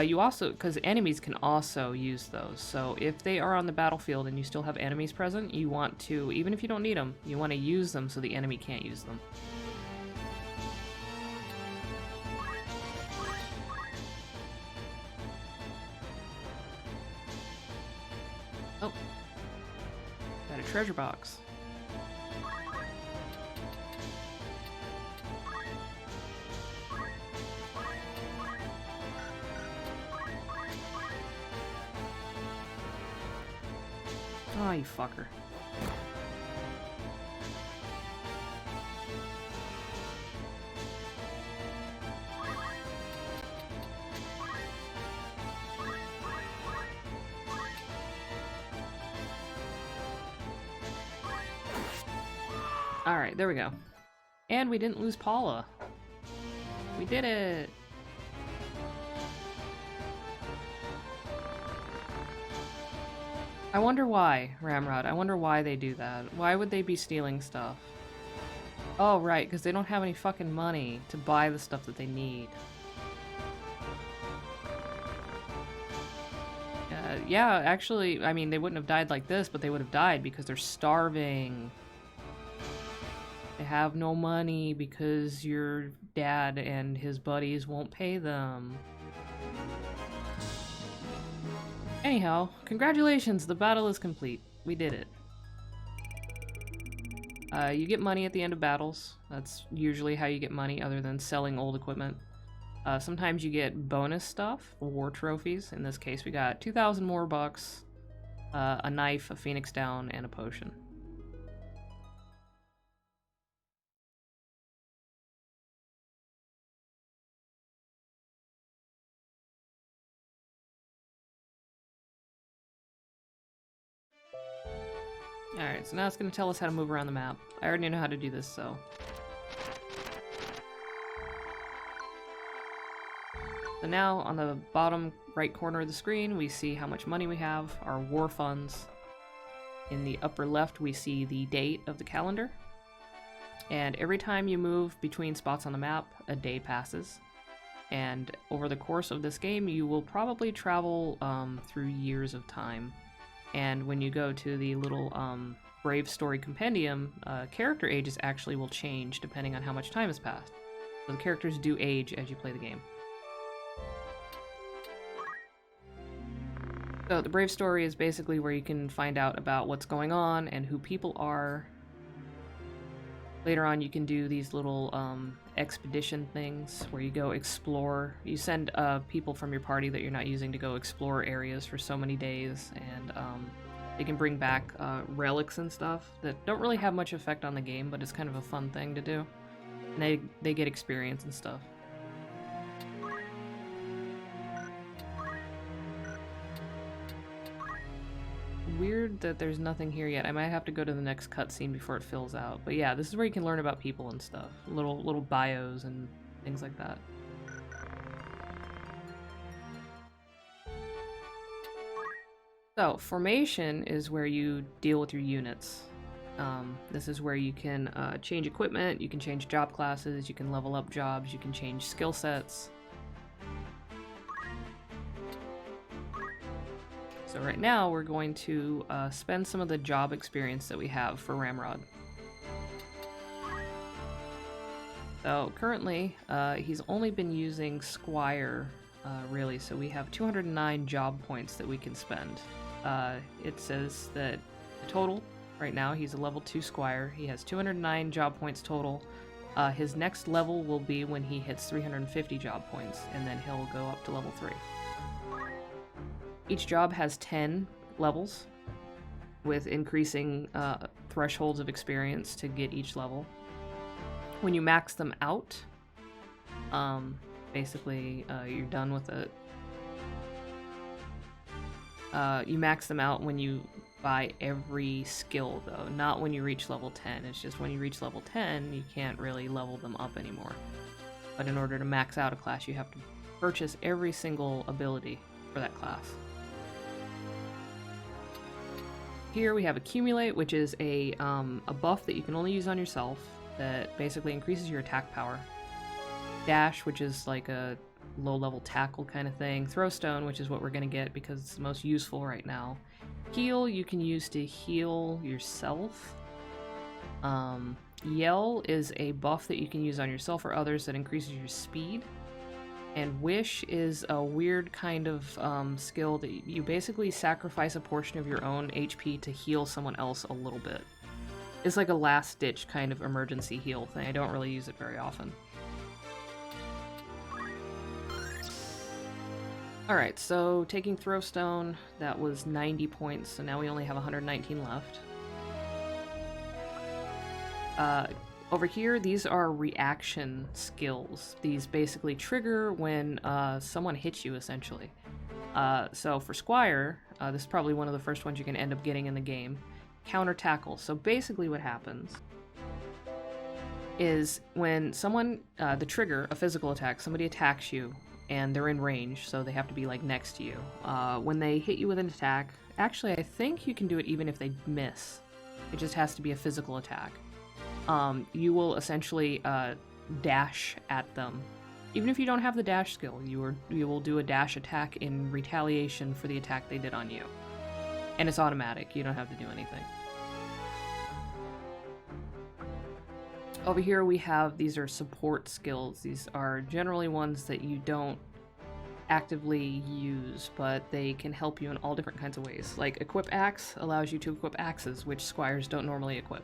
A: You also, because enemies can also use those, so if they are on the battlefield and you still have enemies present, you want to, even if you don't need them, you want to use them so the enemy can't use them. Oh. Got a treasure box. Oh, you fucker. Alright, there we go. And we didn't lose Paula. We did it! I wonder why, Ramrod. I wonder why they do that. Why would they be stealing stuff? Oh, right, because they don't have any fucking money to buy the stuff that they need. Yeah, actually, I mean, they wouldn't have died like this, but they would have died because they're starving. They have no money because your dad and his buddies won't pay them. Anyhow, congratulations, the battle is complete. We did it. You get money at the end of battles. That's usually how you get money, other than selling old equipment. Sometimes you get bonus stuff, war trophies. In this case, we got 2,000 more bucks, a knife, a phoenix down, and a potion. Alright, so now it's going to tell us how to move around the map. I already know how to do this, so... So now, on the bottom right corner of the screen, we see how much money we have, our war funds. In the upper left, we see the date of the calendar. And every time you move between spots on the map, a day passes. And over the course of this game, you will probably travel through years of time. And when you go to the little Brave Story Compendium, character ages actually will change depending on how much time has passed. So the characters do age as you play the game. So the Brave Story is basically where you can find out about what's going on and who people are. Later on, you can do these little expedition things where you go explore. You send people from your party that you're not using to go explore areas for so many days, and they can bring back relics and stuff that don't really have much effect on the game, but it's kind of a fun thing to do. And they get experience and stuff. Weird that there's nothing here yet. I might have to go to the next cutscene before it fills out. But yeah, this is where you can learn about people and stuff. Little bios and things like that. So, formation is where you deal with your units. This is where you can change equipment, you can change job classes, you can level up jobs, you can change skill sets. So right now we're going to spend some of the job experience that we have for Ramrod. So currently he's only been using Squire really, so we have 209 job points that we can spend. It says that the total right now, he's a level 2 Squire. He has 209 job points total. His next level will be when he hits 350 job points, and then he'll go up to level 3. Each job has 10 levels, with increasing thresholds of experience to get each level. When you max them out, basically you're done with it. You max them out when you buy every skill, though, not when you reach level 10. It's just when you reach level 10, you can't really level them up anymore. But in order to max out a class, you have to purchase every single ability for that class. Here we have Accumulate, which is a buff that you can only use on yourself that basically increases your attack power. Dash, which is like a low-level tackle kind of thing. Throwstone, which is what we're going to get because it's the most useful right now. Heal, you can use to heal yourself. Yell is a buff that you can use on yourself or others that increases your speed. And Wish is a weird kind of skill that you basically sacrifice a portion of your own HP to heal someone else a little bit. It's like a last-ditch kind of emergency heal thing. I don't really use it very often. Alright, so taking Throwstone, that was 90 points, so now we only have 119 left. Over here, these are reaction skills. These basically trigger when someone hits you, essentially. So for Squire, this is probably one of the first ones you can end up getting in the game. Counter Tackle. So basically what happens is when someone, the trigger, a physical attack, somebody attacks you, and they're in range, so they have to be like next to you. When they hit you with an attack, actually I think you can do it even if they miss. It just has to be a physical attack. You will essentially dash at them. Even if you don't have the dash skill, you will do a dash attack in retaliation for the attack they did on you. And it's automatic, you don't have to do anything. Over here we have, these are support skills. These are generally ones that you don't actively use, but they can help you in all different kinds of ways. Like Equip Axe allows you to equip axes, which Squires don't normally equip.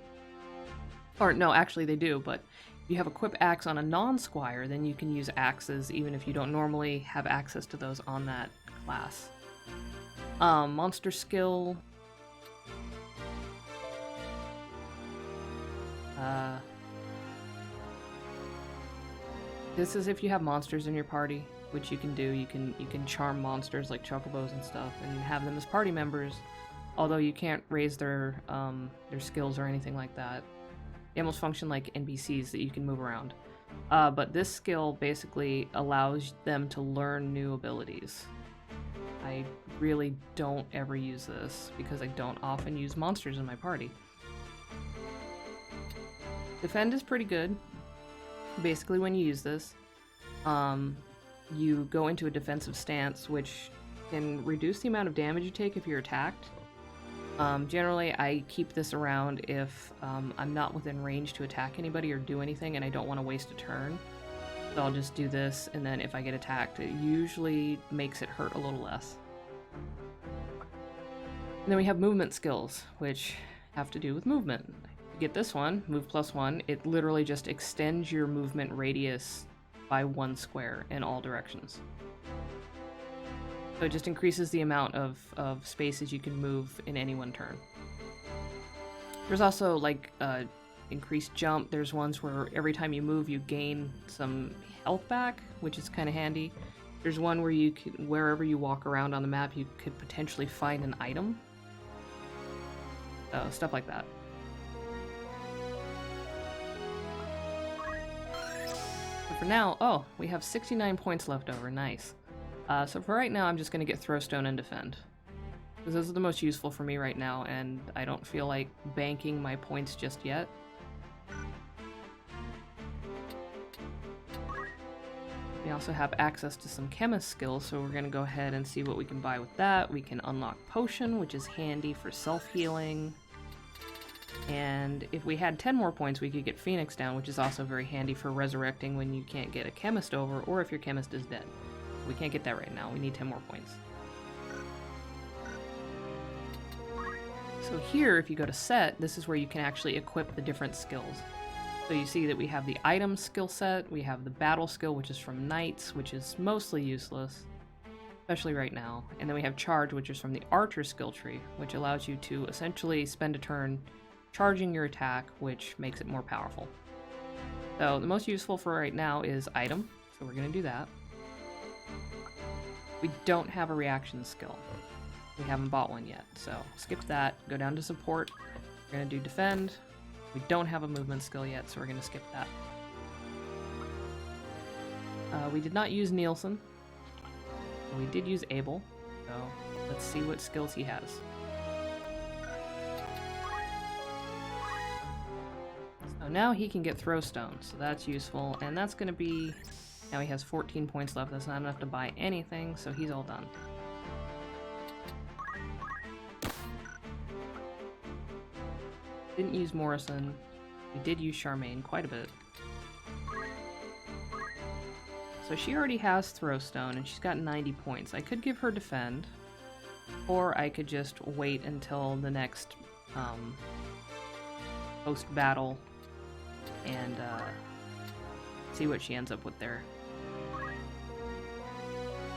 A: Or no, actually they do, but if you have Equip Axe on a non-Squire, then you can use axes even if you don't normally have access to those on that class. Monster skill. This is if you have monsters in your party, which you can do. You can charm monsters like chocobos and stuff and have them as party members. although you can't raise their skills or anything like that. They almost function like NPCs that you can move around. But this skill basically allows them to learn new abilities. I really don't ever use this because I don't often use monsters in my party. Defend is pretty good. Basically, when you use this, you go into a defensive stance, which can reduce the amount of damage you take if you're attacked. Generally, I keep this around if I'm not within range to attack anybody or do anything and I don't want to waste a turn. So I'll just do this, and then if I get attacked, it usually makes it hurt a little less. And then we have movement skills, which have to do with movement. You get this one, move +1, it literally just extends your movement radius by 1 square in all directions. So it just increases the amount of spaces you can move in any one turn. There's also like increased jump. There's ones where every time you move you gain some health back, which is kind of handy. There's one where you can, wherever you walk around on the map, you could potentially find an item. Stuff like that. But for now, we have 69 points left over. Nice. So for right now, I'm just going to get Throwstone and Defend. Because those are the most useful for me right now, and I don't feel like banking my points just yet. We also have access to some chemist skills, so we're going to go ahead and see what we can buy with that. We can unlock Potion, which is handy for self-healing. And if we had 10 more points, we could get Phoenix down, which is also very handy for resurrecting when you can't get a chemist over, or if your chemist is dead. We can't get that right now. We need 10 more points. So here, if you go to set, this is where you can actually equip the different skills. So you see that we have the item skill set, we have the battle skill, which is from knights, which is mostly useless, especially right now. And then we have charge, which is from the archer skill tree, which allows you to essentially spend a turn charging your attack, which makes it more powerful. So the most useful for right now is item, so we're going to do that. We don't have a reaction skill. We haven't bought one yet, so skip that, go down to support. We're going to do defend. We don't have a movement skill yet, so we're going to skip that. We did not use Nielsen. We did use Abel, so let's see what skills he has. So now he can get Throwstone, so that's useful, and that's going to be... Now he has 14 points left, that's not enough to buy anything, so he's all done. Didn't use Morrison. We did use Charmaine quite a bit. So she already has Throwstone, and she's got 90 points. I could give her Defend, or I could just wait until the next post-battle and see what she ends up with there.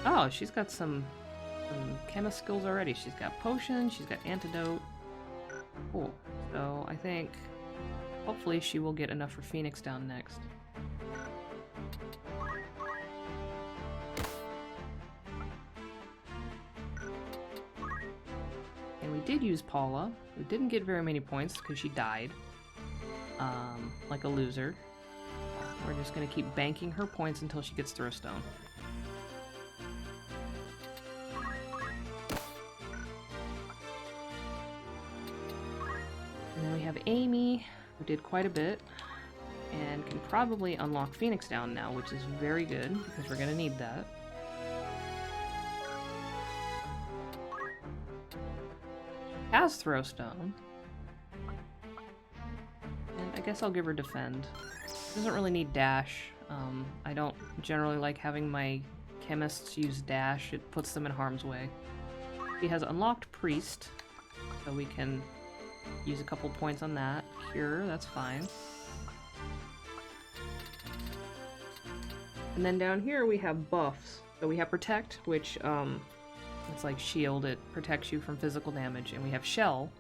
A: Oh, she's got some chemist skills already. She's got Potion, she's got Antidote. Cool. So I think hopefully she will get enough for Phoenix down next. And we did use Paula. We didn't get very many points because she died. Like a loser. We're just going to keep banking her points until she gets Throwstone. And then we have Amy, who did quite a bit, and can probably unlock Phoenix down now, which is very good, because we're going to need that. She has Throwstone. And I guess I'll give her Defend. She doesn't really need Dash. I don't generally like having my chemists use Dash. It puts them in harm's way. She has unlocked Priest, so we can use a couple points on that. Cure, that's fine. And then down here we have buffs. So we have Protect, which it's like Shield, it protects you from physical damage. And we have Shell,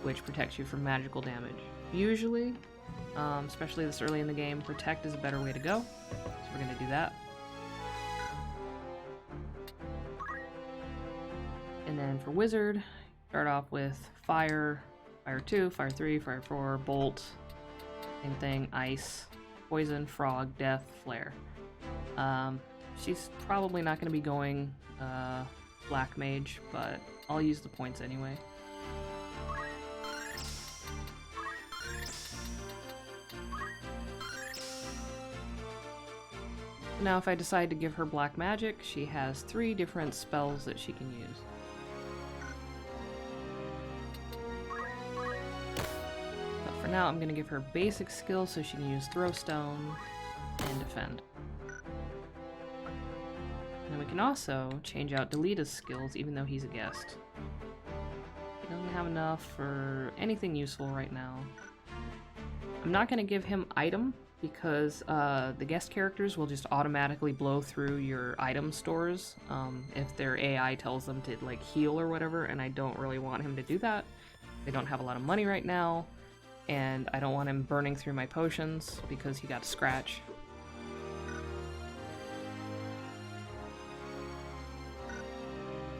A: which protects you from magical damage. Usually, especially this early in the game, Protect is a better way to go. So we're going to do that. And then for Wizard, Start off with fire, fire 2, fire 3, fire 4, bolt, same thing, ice, poison, frog, death, flare. She's probably not going to be going black mage, but I'll use the points anyway. Now if I decide to give her black magic, she has 3 different spells that she can use. But for now I'm going to give her basic skills so she can use throw stone and defend. And we can also change out Delita's skills even though he's a guest. He doesn't have enough for anything useful right now. I'm not going to give him item because the guest characters will just automatically blow through your item stores if their AI tells them to like heal or whatever, and I don't really want him to do that. They don't have a lot of money right now, and I don't want him burning through my potions because he got a scratch.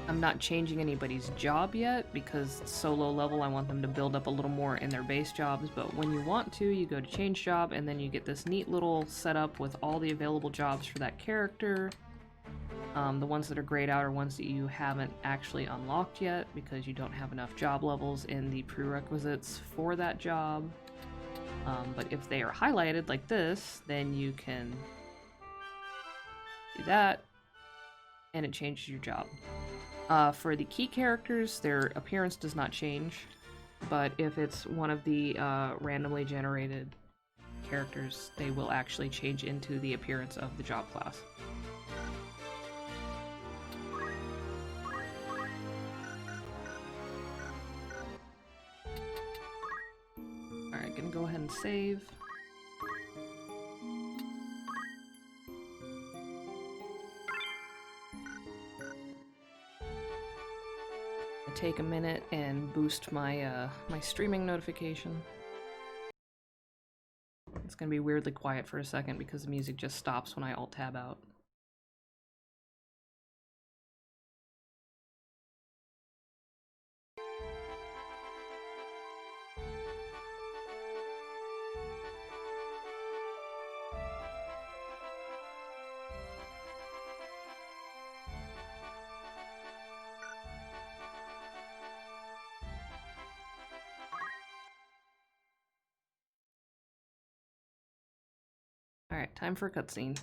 A: I'm not changing anybody's job yet because it's so low level. I want them to build up a little more in their base jobs, but when you want to, you go to change job and then you get this neat little setup with all the available jobs for that character. The ones that are grayed out are ones that you haven't actually unlocked yet because you don't have enough job levels in the prerequisites for that job. But if they are highlighted like this, then you can do that and it changes your job. For the key characters, their appearance does not change, but if it's one of the randomly generated characters, they will actually change into the appearance of the job class. Alright, gonna go ahead and save. Take a minute and boost my my streaming notification. It's gonna be weirdly quiet for a second because the music just stops when I alt-tab out. Alright, time for a cutscene.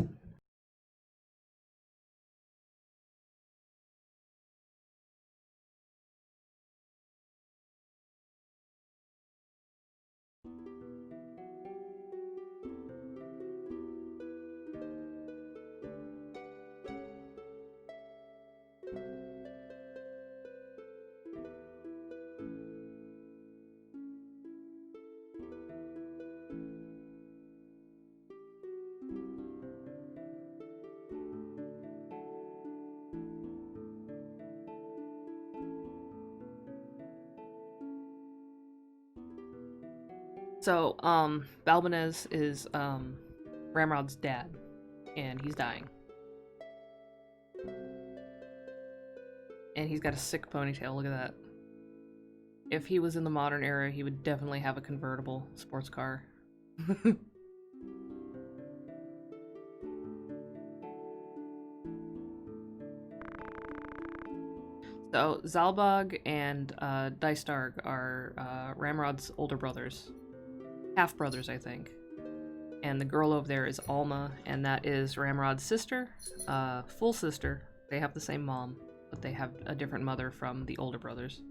A: So, Balbanez is, Ramrod's dad, and he's dying. And he's got a sick ponytail, look at that. If he was in the modern era, he would definitely have a convertible sports car. So, Zalbag and Dystarg are Ramrod's older brothers. Half-brothers, I think. And the girl over there is Alma, and that is Ramrod's sister. Full sister. They have the same mom, but they have a different mother from the older brothers.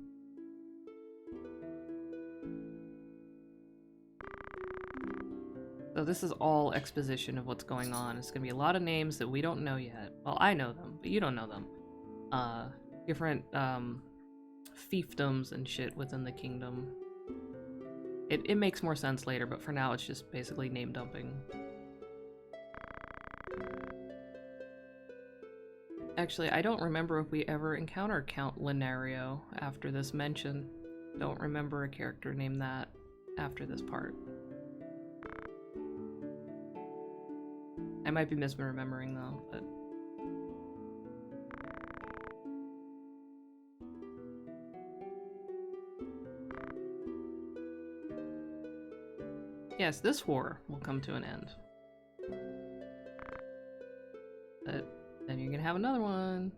A: So this is all exposition of what's going on. It's gonna be a lot of names that we don't know yet. Well, I know them, but you don't know them. Different fiefdoms and shit within the kingdom. It makes more sense later, but for now it's just basically name dumping. Actually, I don't remember if we ever encountered Count Linario after this mention. Don't remember a character named that after this part. I might be misremembering though, but... Yes, this war will come to an end. But then you're gonna have another one.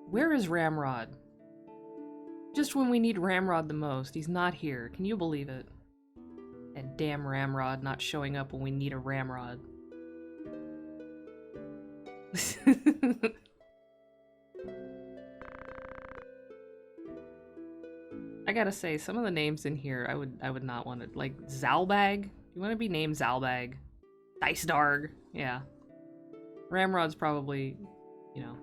A: Where is Ramrod? Just when we need Ramrod the most, he's not here. Can you believe it? And damn Ramrod not showing up when we need a Ramrod. I gotta say, some of the names in here, I would not want to, like Zalbag. You want to be named Zalbag? Dice Darg. Yeah. Ramrod's probably, you know,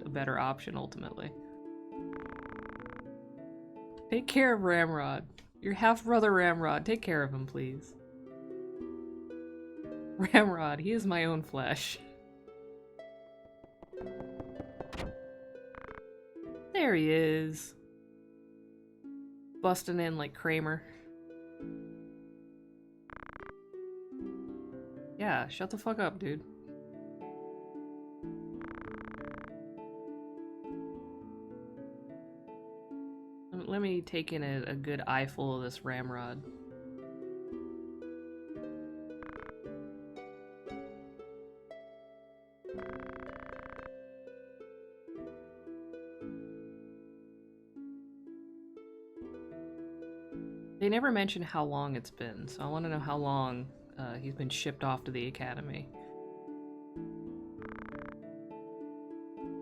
A: a better option ultimately. Take care of Ramrod. Your half-brother Ramrod. Take care of him, please. Ramrod, he is my own flesh. There he is. Busting in like Kramer. Yeah, shut the fuck up, dude. Let me take in a good eyeful of this Ramrod. They never mention how long it's been, so I want to know how long he's been shipped off to the academy.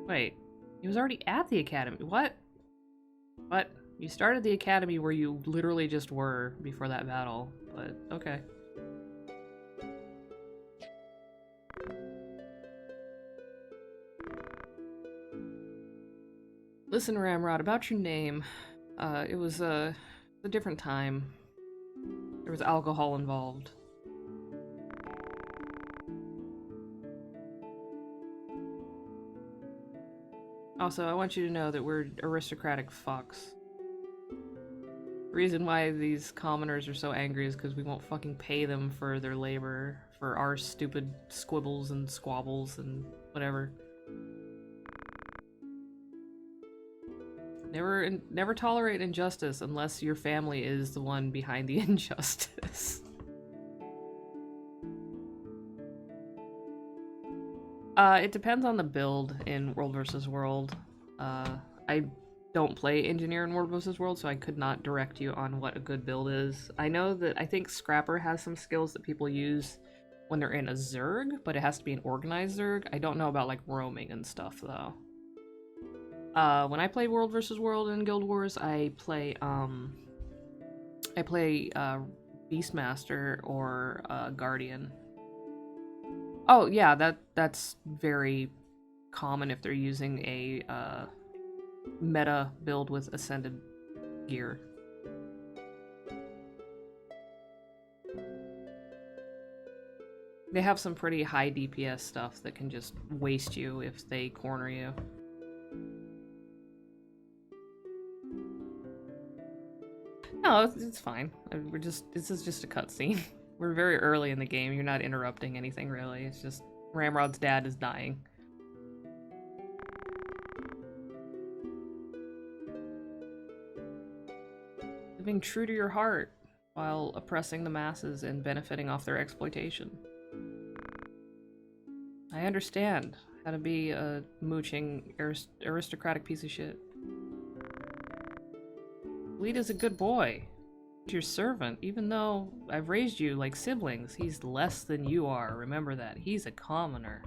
A: Wait, he was already at the academy. What? What? You started the academy where you literally just were before that battle, but okay. Listen, Ramrod, about your name. It was a different time. There was alcohol involved. Also, I want you to know that we're aristocratic fucks. The reason why these commoners are so angry is because we won't fucking pay them for their labor, for our stupid squibbles and squabbles and whatever. Never tolerate injustice unless your family is the one behind the injustice. It depends on the build in World vs. World. I don't play engineer in World vs. World, so I could not direct you on what a good build is. I know that I think Scrapper has some skills that people use when they're in a Zerg, but it has to be an organized Zerg. I don't know about like roaming and stuff though. When I play World vs. World in Guild Wars, I play Beastmaster or Guardian. Oh yeah, that's very common if they're using a meta build with Ascended gear. They have some pretty high DPS stuff that can just waste you if they corner you. No, it's fine. This is just a cutscene. We're very early in the game. You're not interrupting anything really. It's just Ramrod's dad is dying. Living true to your heart while oppressing the masses and benefiting off their exploitation. I understand how to be a mooching aristocratic piece of shit. Lead is a good boy. Your servant, even though I've raised you like siblings, he's less than you are. Remember that. He's a commoner.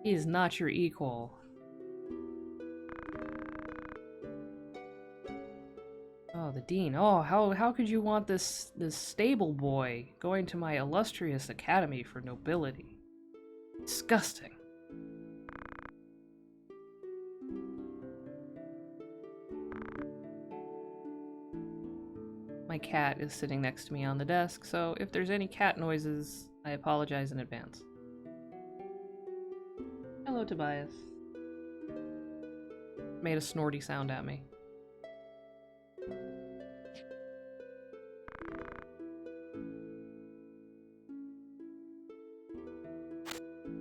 A: He is not your equal. Oh, the dean. Oh, how could you want this stable boy going to my illustrious academy for nobility? Disgusting. My cat is sitting next to me on the desk, so if there's any cat noises, I apologize in advance. Hello, Tobias. Made a snorty sound at me.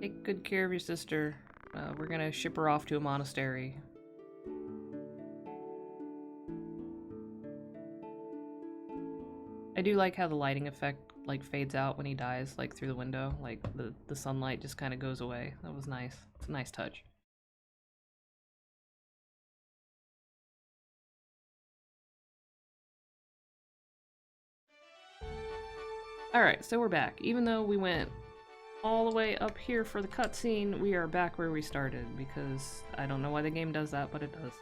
A: Take good care of your sister. We're gonna ship her off to a monastery. I do like how the lighting effect like fades out when he dies, like through the window. Like the sunlight just kind of goes away. That was nice. It's a nice touch. Alright, so we're back. Even though we went all the way up here for the cutscene, we are back where we started, because I don't know why the game does that, but it does.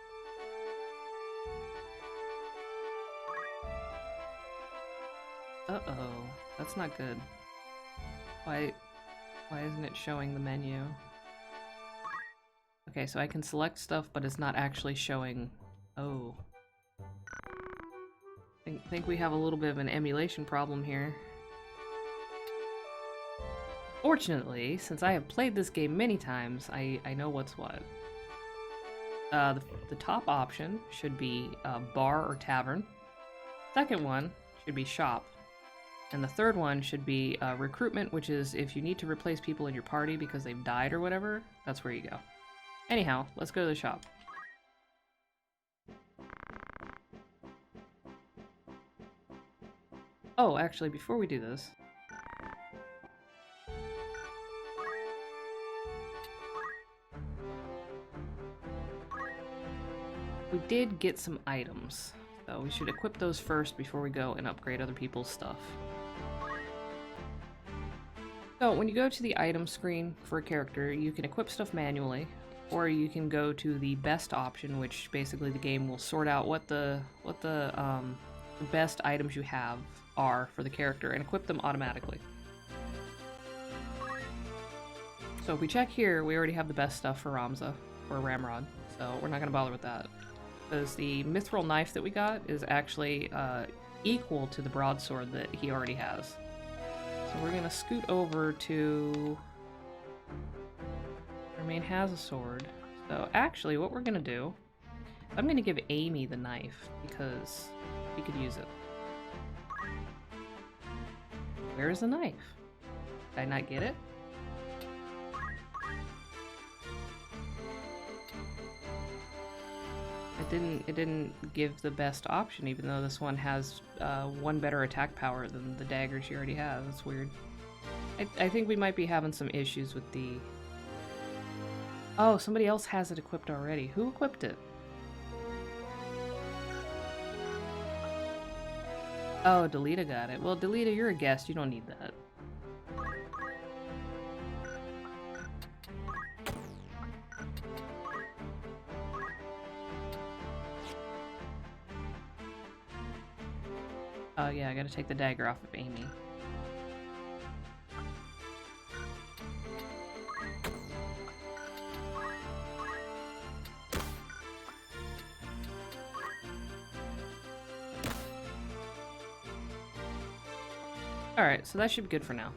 A: Uh-oh, that's not good. Why isn't it showing the menu? Okay, so I can select stuff, but it's not actually showing... Oh. I think we have a little bit of an emulation problem here. Fortunately, since I have played this game many times, I know what's what. The top option should be bar or tavern. Second one should be shop. And the third one should be recruitment, which is if you need to replace people in your party because they've died or whatever, that's where you go. Anyhow, let's go to the shop. Oh, actually, before we do this... we did get some items, so we should equip those first before we go and upgrade other people's stuff. So when you go to the item screen for a character, you can equip stuff manually, or you can go to the best option, which basically the game will sort out what the best items you have are for the character and equip them automatically. So if we check here, we already have the best stuff for Ramza, or Ramrod, so we're not going to bother with that. Because the mithril knife that we got is actually equal to the broadsword that he already has. So we're gonna scoot over to... Jermaine has a sword. So actually what we're gonna do, I'm gonna give Amy the knife, because we could use it. Where is the knife? Did I not get it? It didn't give the best option, even though this one has one better attack power than the dagger she already has. That's weird. I think we might be having some issues with the... Oh, somebody else has it equipped already. Who equipped it? Oh, Delita got it. Well, Delita, you're a guest. You don't need that. Oh yeah, I gotta take the dagger off of Amy. Alright, so that should be good for now.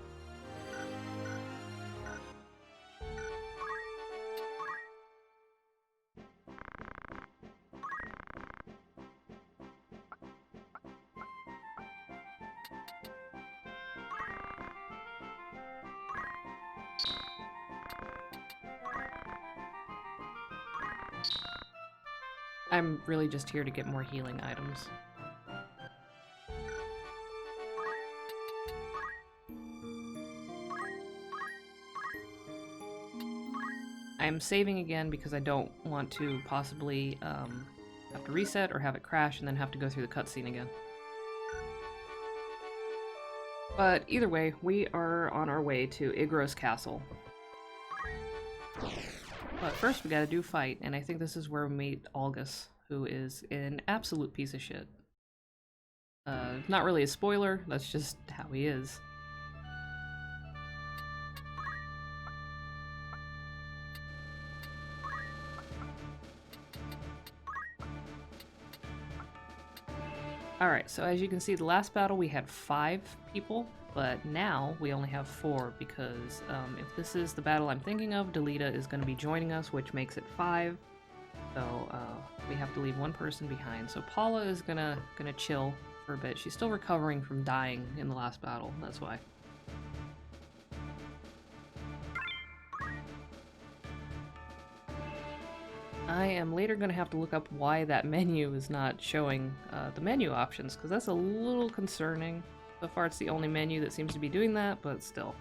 A: I'm really just here to get more healing items. I'm saving again because I don't want to possibly have to reset or have it crash and then have to go through the cutscene again. But either way, we are on our way to Igros Castle. But first we gotta do fight, and I think this is where we meet Algus, who is an absolute piece of shit. Not really a spoiler, that's just how he is. Alright, so as you can see, the last battle we had 5 people, but now we only have 4 because if this is the battle I'm thinking of, Delita is going to be joining us, which makes it 5. So we have to leave one person behind. So Paula is gonna chill for a bit. She's still recovering from dying in the last battle, that's why. I am later going to have to look up why that menu is not showing the menu options, because that's a little concerning. So far it's the only menu that seems to be doing that, but still.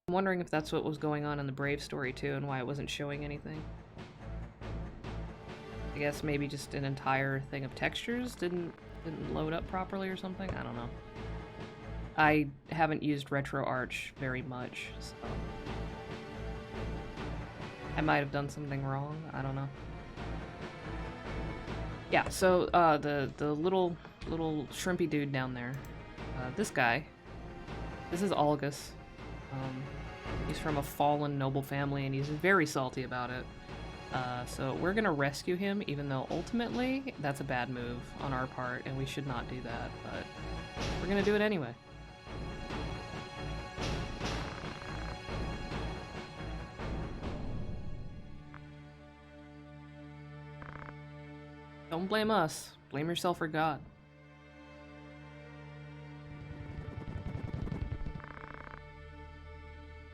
A: I'm wondering if that's what was going on in the Brave story too, and why it wasn't showing anything. I guess maybe just an entire thing of textures didn't load up properly or something? I don't know. I haven't used RetroArch very much, so I might have done something wrong. I don't know. Yeah, so the little shrimpy dude down there, this guy, this is Algus. He's from a fallen noble family, and he's very salty about it. So we're gonna rescue him, even though ultimately that's a bad move on our part, and we should not do that, but we're gonna do it anyway. Don't blame us. Blame yourself or God.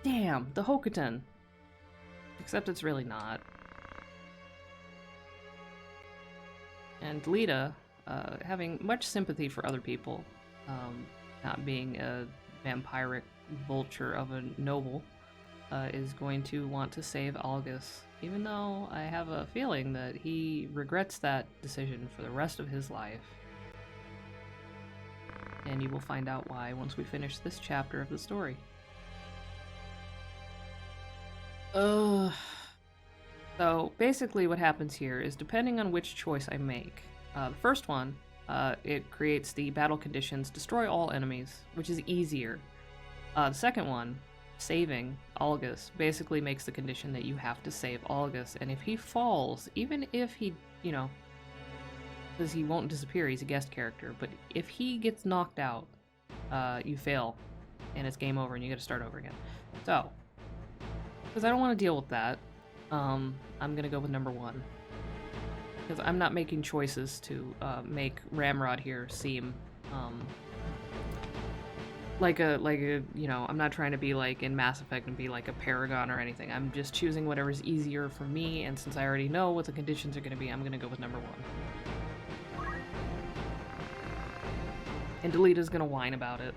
A: Damn, the Hokuton. Except it's really not. And Lita, having much sympathy for other people, not being a vampiric vulture of a noble, is going to want to save Algus, even though I have a feeling that he regrets that decision for the rest of his life. And you will find out why once we finish this chapter of the story. So basically what happens here is, depending on which choice I make, the first one, it creates the battle conditions, destroy all enemies, which is easier. The second one, saving Algus, basically makes the condition that you have to save Algus, and if he falls, even if he, you know, because he won't disappear, he's a guest character, but if he gets knocked out, you fail, and it's game over, and you gotta start over again. So, because I don't want to deal with that, I'm gonna go with number one. Because I'm not making choices to make Ramrod here seem like a, you know, I'm not trying to be like in Mass Effect and be like a paragon or anything. I'm just choosing whatever's easier for me, and since I already know what the conditions are gonna be, I'm gonna go with number one. And Delita's gonna whine about it.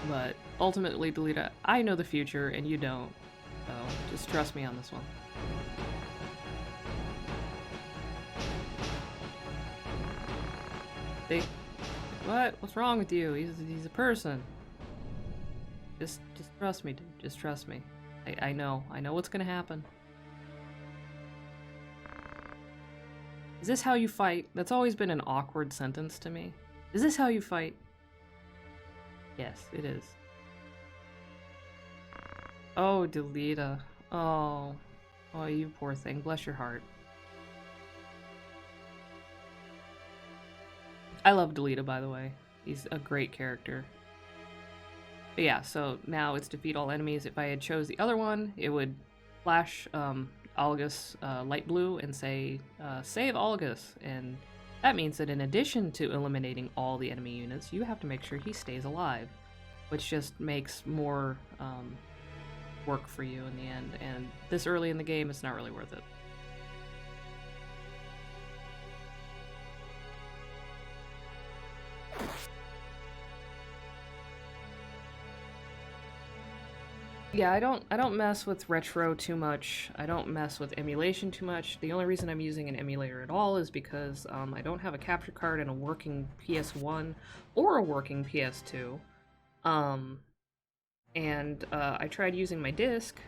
A: But ultimately, Delita, I know the future and you don't. So just trust me on this one. See? What? What's wrong with you? He's a person. Just trust me, dude. Just trust me. I know what's gonna happen. Is this how you fight? That's always been an awkward sentence to me. Is this how you fight? Yes, it is. Oh, Delita. Oh. Oh, you poor thing. Bless your heart. I love Delita, by the way. He's a great character. But yeah, so now it's defeat all enemies. If I had chose the other one, it would flash Algus light blue and say, save Algus. And that means that in addition to eliminating all the enemy units, you have to make sure he stays alive. Which just makes more work for you in the end. And this early in the game, it's not really worth it. Yeah, I don't mess with retro too much. I don't mess with emulation too much. The only reason I'm using an emulator at all is because I don't have a capture card and a working PS1 or a working PS2. I tried using my disc,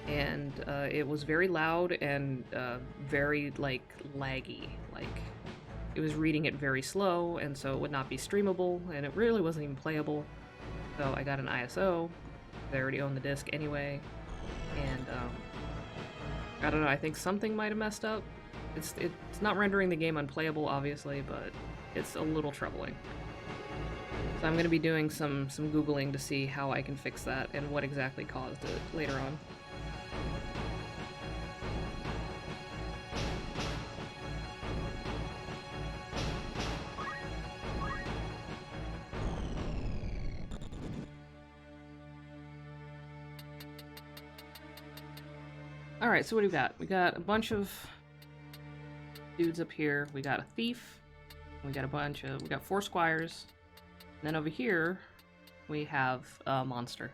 A: and it was very loud and very, like, laggy. Like, it was reading it very slow, and so it would not be streamable, and it really wasn't even playable. So I got an ISO. I already own the disc anyway, and I don't know, I think something might have messed up. It's not rendering the game unplayable, obviously, but it's a little troubling. So I'm going to be doing some Googling to see how I can fix that and what exactly caused it later on. Alright, so what do we got? We got a bunch of dudes up here. We got a thief. We got we got 4 squires. And then over here, we have a monster.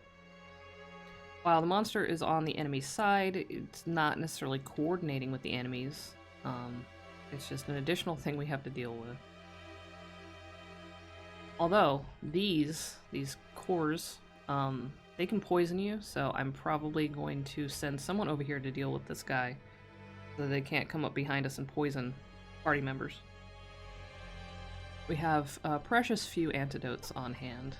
A: While the monster is on the enemy's side, it's not necessarily coordinating with the enemies. It's just an additional thing we have to deal with. Although, these cores, they can poison you, so I'm probably going to send someone over here to deal with this guy so they can't come up behind us and poison party members. We have a precious few antidotes on hand.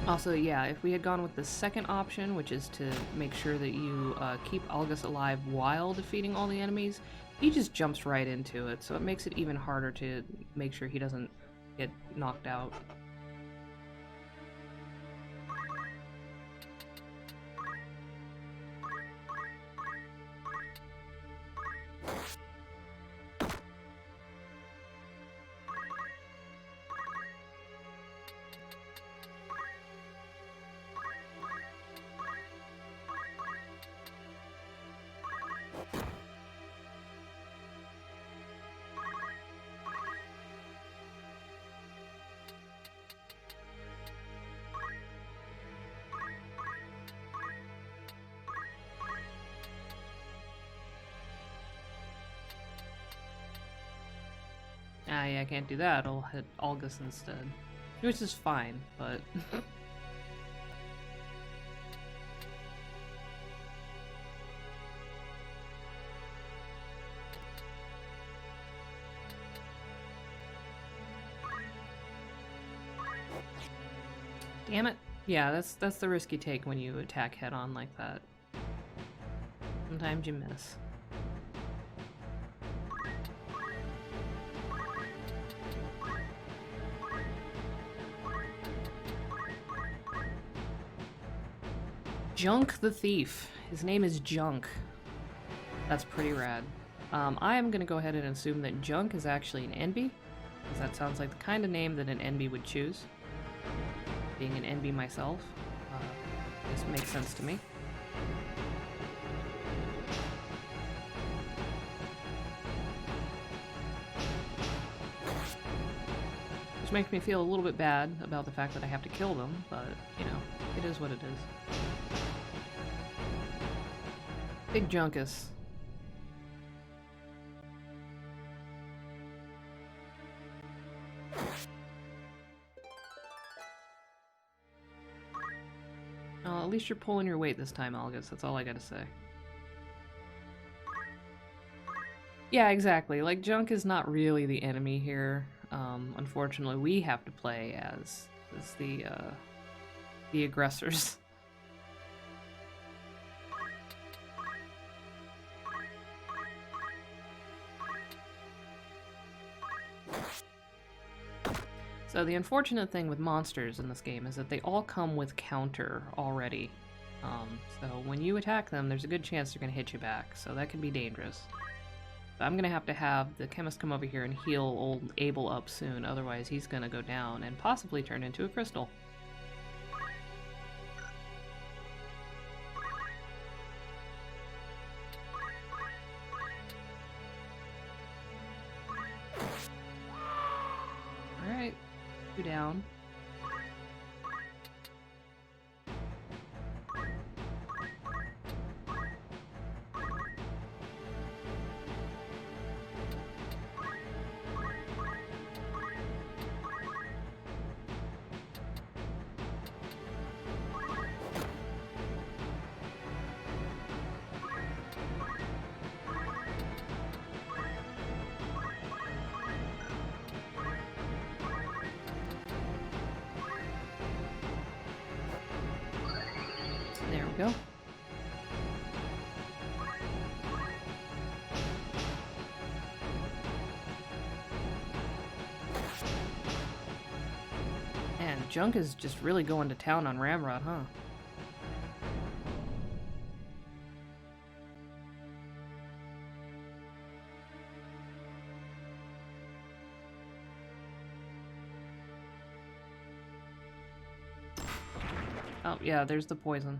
A: Also, yeah, if we had gone with the second option, which is to make sure that you keep Algus alive while defeating all the enemies, he just jumps right into it, so it makes it even harder to make sure he doesn't get knocked out. Ah, yeah, I can't do that. I'll hit Algus instead. Which is fine, but... Damn it. Yeah, that's the risk you take when you attack head-on like that. Sometimes you miss. Junk the Thief. His name is Junk. That's pretty rad. I am gonna go ahead and assume that Junk is actually an NB, because that sounds like the kind of name that an NB would choose. Being an NB myself, this makes sense to me. Which makes me feel a little bit bad about the fact that I have to kill them, but, you know, it is what it is. Big Junkus. At least you're pulling your weight this time, Algus. That's all I gotta say. Yeah, exactly. Like, Junk is not really the enemy here. Unfortunately, we have to play as the aggressors. So the unfortunate thing with monsters in this game is that they all come with counter already. So when you attack them, there's a good chance they're going to hit you back, so that can be dangerous. But I'm going to have the chemist come over here and heal old Abel up soon, otherwise he's going to go down and possibly turn into a crystal. Alright. Down. we go. Man, Junk is just really going to town on Ramrod, huh? Oh, yeah, there's the poison.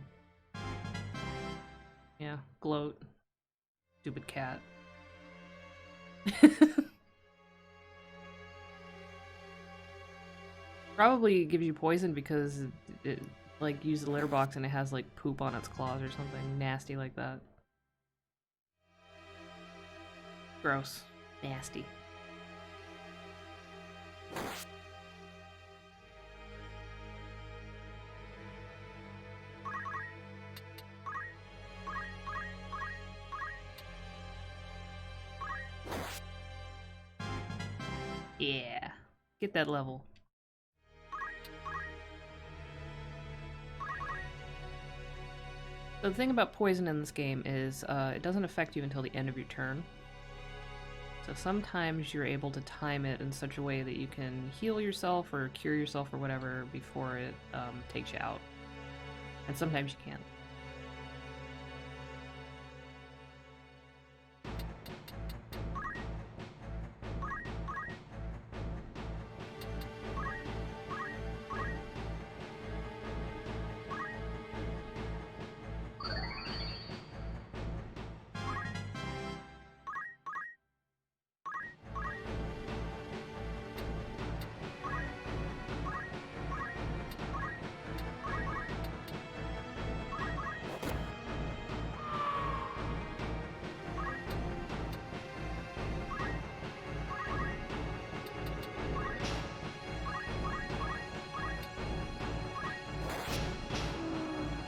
A: Yeah, gloat. Stupid cat. Probably gives you poison because it like used the litter box and it has like poop on its claws or something nasty like that. Gross. Nasty. Yeah. Get that level. So the thing about poison in this game is it doesn't affect you until the end of your turn. So sometimes you're able to time it in such a way that you can heal yourself or cure yourself or whatever before it takes you out. And sometimes you can't.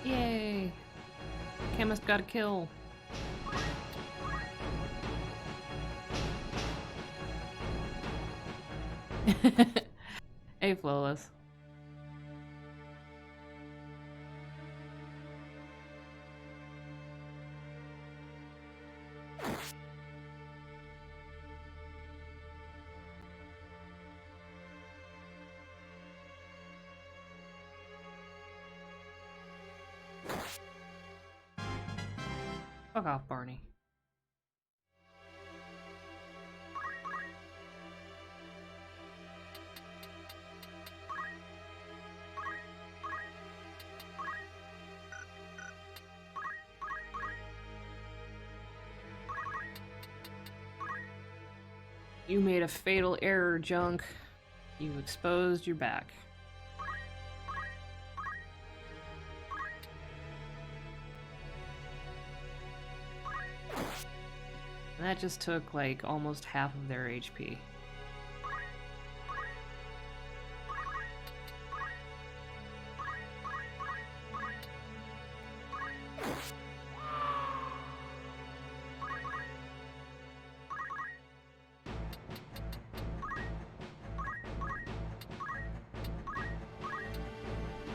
A: Yay! Chemist got a kill. Hey, Flawless. Fuck off, Barney. You made a fatal error, Junk. You exposed your back. And that just took, like, almost half of their HP.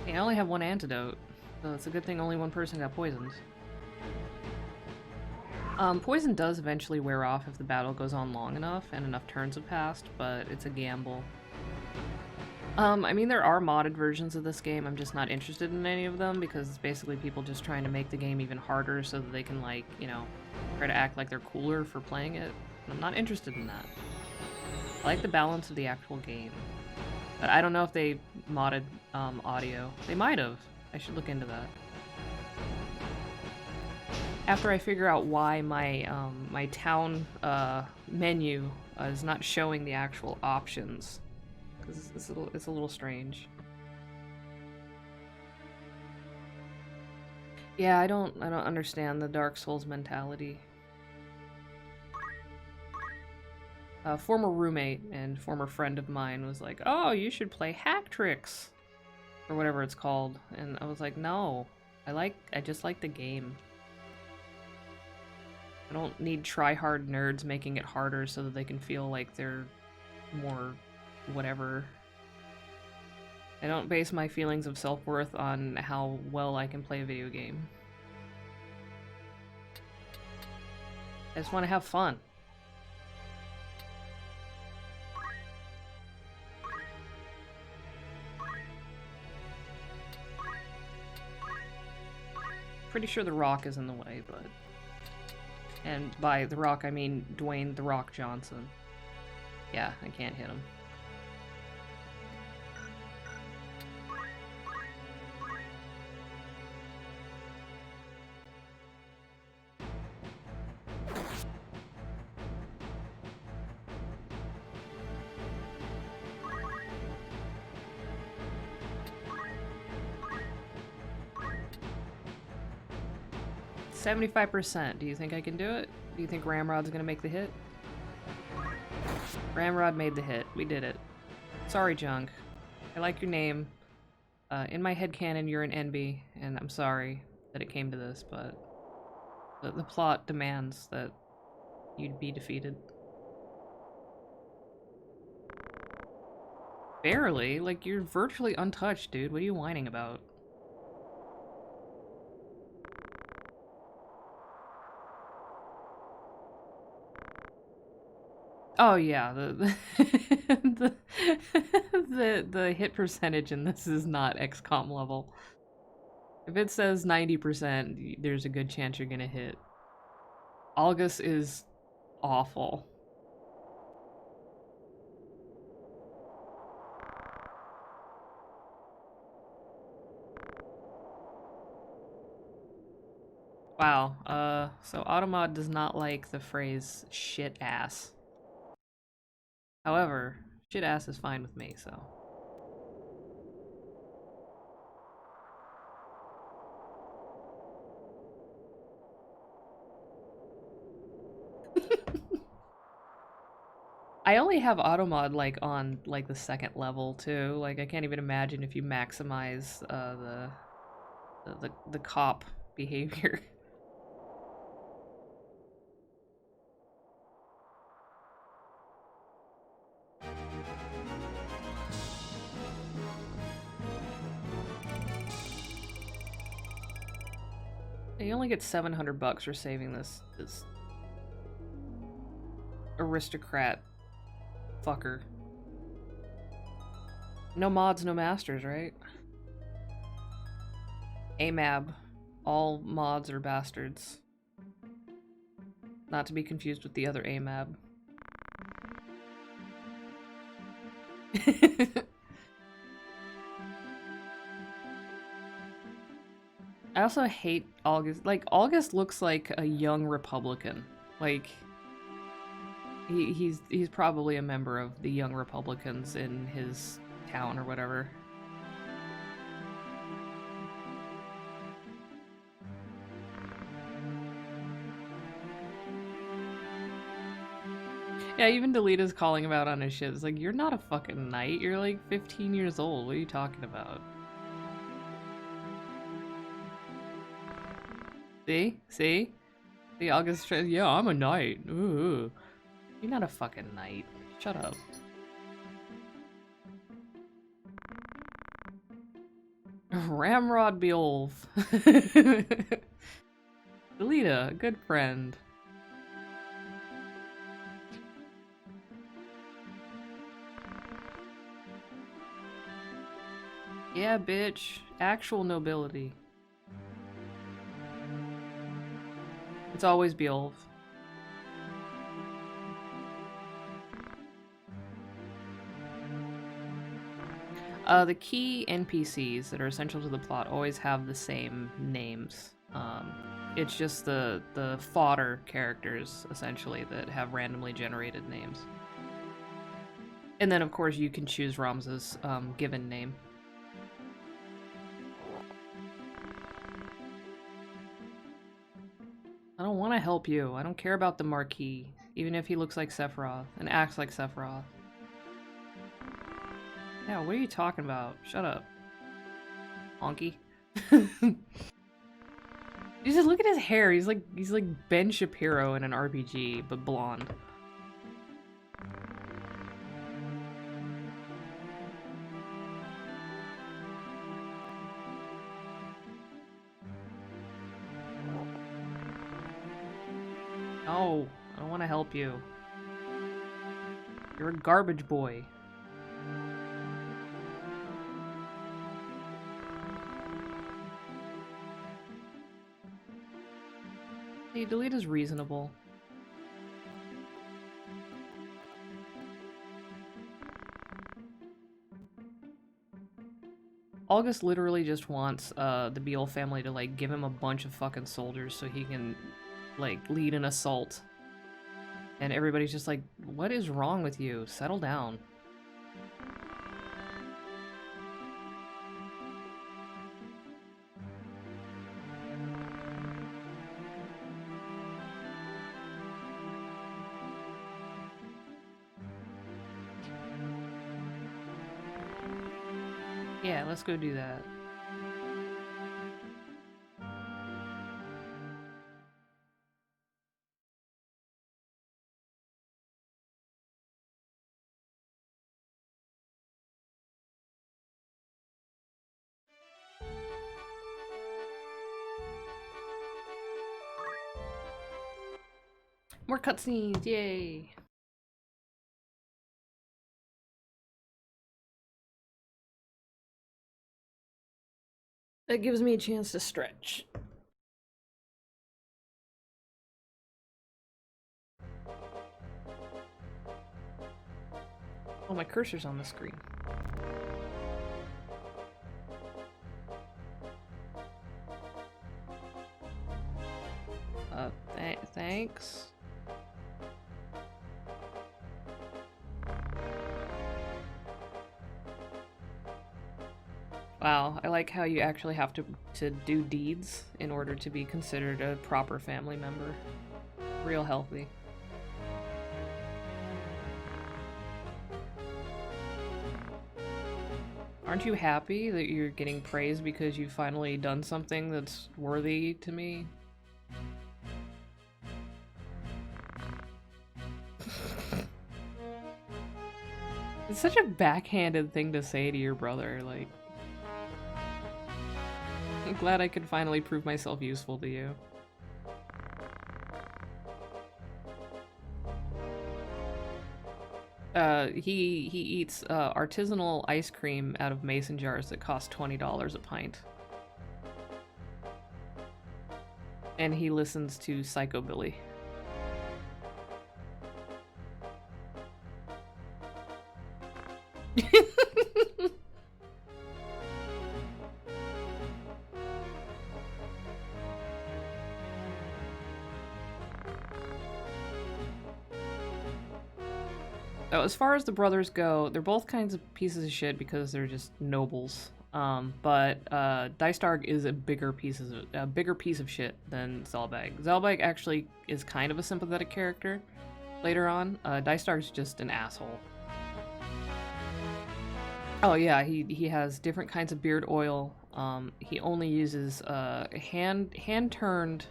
A: I only have one antidote, so it's a good thing only one person got poisoned. Poison does eventually wear off if the battle goes on long enough and enough turns have passed, but it's a gamble. I mean, there are modded versions of this game, I'm just not interested in any of them because it's basically people just trying to make the game even harder so that they can, like, you know, try to act like they're cooler for playing it. And I'm not interested in that. I like the balance of the actual game. But I don't know if they modded audio. They might have. I should look into that. After I figure out why my my town menu is not showing the actual options, because it's a little strange. Yeah, I don't understand the Dark Souls mentality. A former roommate and former friend of mine was like, "Oh, you should play Hack Tricks," or whatever it's called, and I was like, "No, I just like the game. I don't need try-hard nerds making it harder so that they can feel like they're more whatever. I don't base my feelings of self-worth on how well I can play a video game." I just want to have fun. Pretty sure the Rock is in the way, but... And by the Rock, I mean Dwayne "The Rock" Johnson. Yeah, I can't hit him. %75%. Do you think I can do it? Do you think Ramrod's gonna make the hit? Ramrod made the hit. We did it. Sorry, Junk. I like your name. In my headcanon, you're an NB, and I'm sorry that it came to this, but the plot demands that you'd be defeated. Barely? Like, you're virtually untouched, dude. What are you whining about? Oh yeah, the the hit percentage in this is not XCOM level. If it says 90%, there's a good chance you're gonna hit. August is awful. Wow, so Automod does not like the phrase shit ass. However, shit ass is fine with me, so. I only have Automod, like, on, like, the second level, too. Like, I can't even imagine if you maximize, the cop behavior. You only get 700 bucks for saving this aristocrat fucker. No mods, no masters, right? AMAB. All mods are bastards. Not to be confused with the other AMAB. I also hate August. Like, August looks like a young Republican. Like, he's probably a member of the Young Republicans in his town or whatever. Yeah, even Delita's calling him out on his shit. It's like, you're not a fucking knight. You're like 15 years old. What are you talking about? See? See? See, August says, yeah, I'm a knight. Ooh. You're not a fucking knight. Shut up. Ramrod Beolf. Delita, good friend. Yeah, bitch. Actual nobility. It's always Beolf. The key NPCs that are essential to the plot always have the same names. It's just the fodder characters, essentially, that have randomly generated names. And then, of course, you can choose Ramza's given name. I don't want to help you. I don't care about the Marquis, even if he looks like Sephiroth and acts like Sephiroth. Yeah, what are you talking about? Shut up. Honky. You just look at his hair. He's like Ben Shapiro in an RPG, but blonde. No, I don't want to help you. You're a garbage boy. Hey, delete is reasonable. August literally just wants the Beale family to like give him a bunch of fucking soldiers so he can like lead an assault. And everybody's just like, what is wrong with you? Settle down. Yeah, let's go do that. More cutscenes, yay! That gives me a chance to stretch. Oh, my cursor's on the screen. Thanks. Wow, I like how you actually have to do deeds in order to be considered a proper family member. Real healthy. Aren't you happy that you're getting praise because you've finally done something that's worthy to me? It's such a backhanded thing to say to your brother, like... I'm glad I could finally prove myself useful to you. He eats artisanal ice cream out of mason jars that cost $20 a pint. And he listens to Psychobilly. Oh, as far as the brothers go, they're both kinds of pieces of shit because they're just nobles. But Dystarg is a bigger piece of shit than Zelbag. Zelbag actually is kind of a sympathetic character later on. Dystarg's just an asshole. Oh yeah, he has different kinds of beard oil. He only uses hand-turned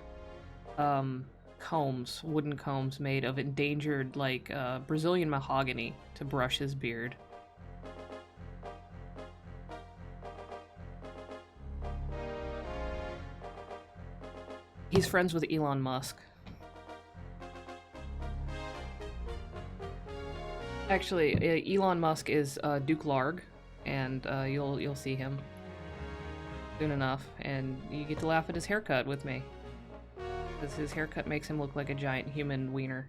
A: combs, wooden combs made of endangered, like, Brazilian mahogany to brush his beard. He's friends with Elon Musk. Actually, Elon Musk is Duke Larg, and you'll see him soon enough, and you get to laugh at his haircut with me. Because his haircut makes him look like a giant human wiener.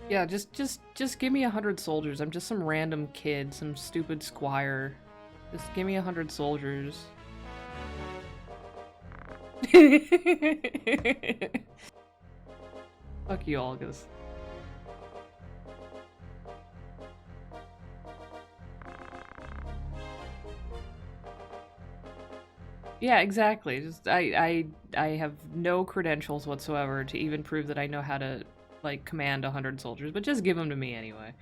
A: Yeah, just give me 100 soldiers. I'm just some random kid, some stupid squire. Just give me 100 soldiers. Fuck you, August. Yeah, exactly. Just I have no credentials whatsoever to even prove that I know how to, like, command 100 soldiers, but just give them to me anyway.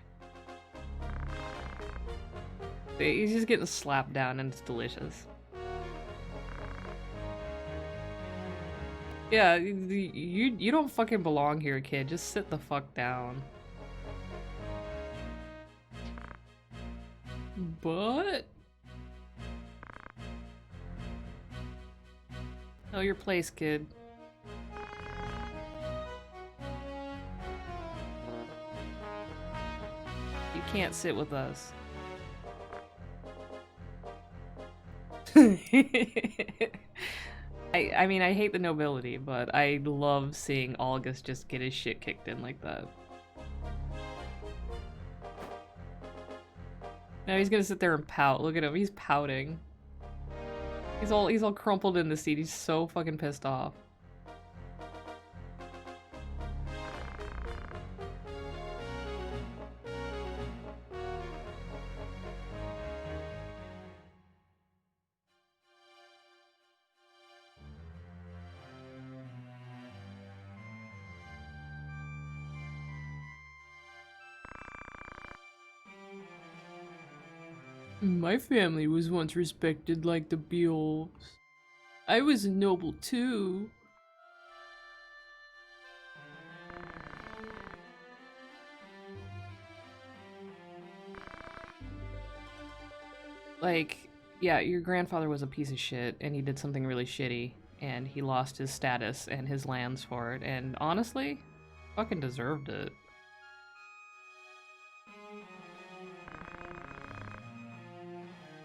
A: He's just getting slapped down and it's delicious. Yeah, you don't fucking belong here, kid. Just sit the fuck down. But Know your place, kid. You can't sit with us. I mean, I hate the nobility, but I love seeing August just get his shit kicked in like that. Now he's gonna sit there and pout. Look at him, he's pouting. He's all crumpled in the seat. He's so fucking pissed off. My family was once respected like the Beals. I was a noble too. Like, yeah, your grandfather was a piece of shit and he did something really shitty and he lost his status and his lands for it, and honestly, fucking deserved it.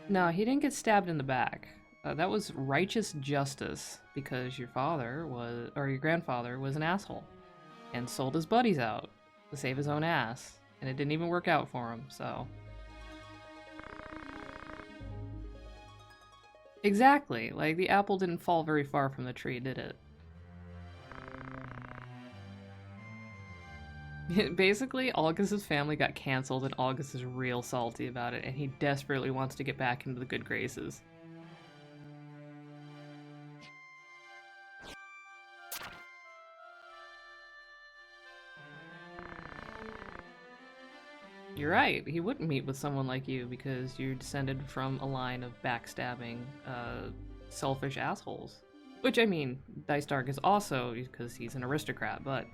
A: No, he didn't get stabbed in the back. That was righteous justice because your father was, or your grandfather was an asshole and sold his buddies out to save his own ass, and it didn't even work out for him, so. Exactly, like the apple didn't fall very far from the tree, did it? Basically, August's family got canceled and August is real salty about it and he desperately wants to get back into the good graces. You're right, he wouldn't meet with someone like you because you're descended from a line of backstabbing, selfish assholes. Which, I mean, Dice Dark is also because he's an aristocrat, but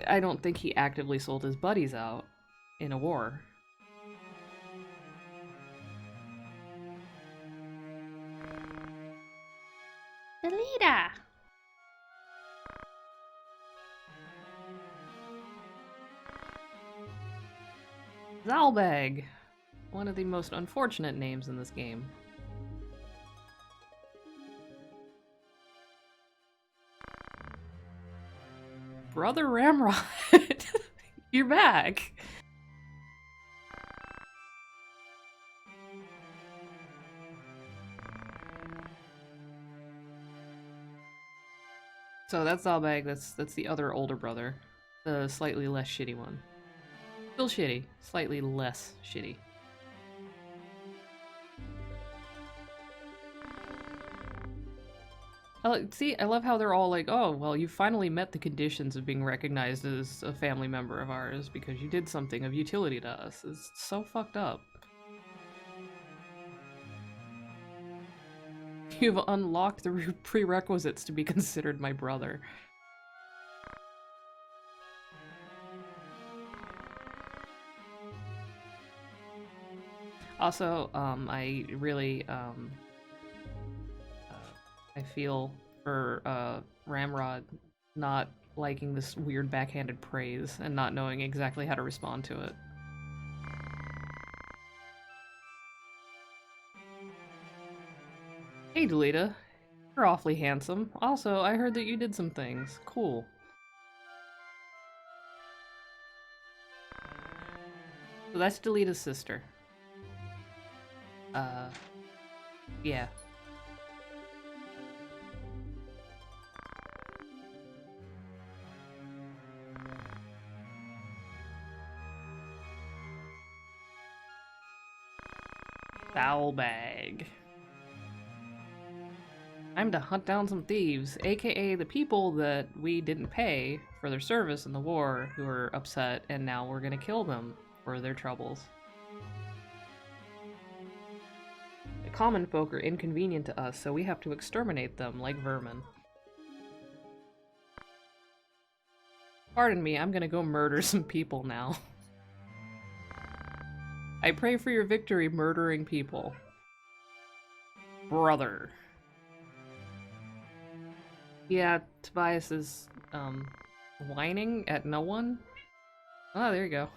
A: I don't think he actively sold his buddies out in a war. Delita! Zalbag! One of the most unfortunate names in this game. Brother Ramrod! You're back! So that's Zalbag, that's the other older brother. The slightly less shitty one. Still shitty, slightly less shitty. See, I love how they're all like, oh, well, you finally met the conditions of being recognized as a family member of ours because you did something of utility to us. It's so fucked up. You've unlocked the prerequisites to be considered my brother. Also, I really, I feel for, Ramrod not liking this weird backhanded praise and not knowing exactly how to respond to it. Hey, Delita. You're awfully handsome. Also, I heard that you did some things. Cool. So that's Delita's sister. Yeah. Foul bag. Time to hunt down some thieves, aka the people that we didn't pay for their service in the war who are upset, and now we're gonna kill them for their troubles. The common folk are inconvenient to us, so we have to exterminate them like vermin. Pardon me, I'm gonna go murder some people now. I pray for your victory, murdering people. Brother. Yeah, Tobias is, whining at no one. Oh, there you go.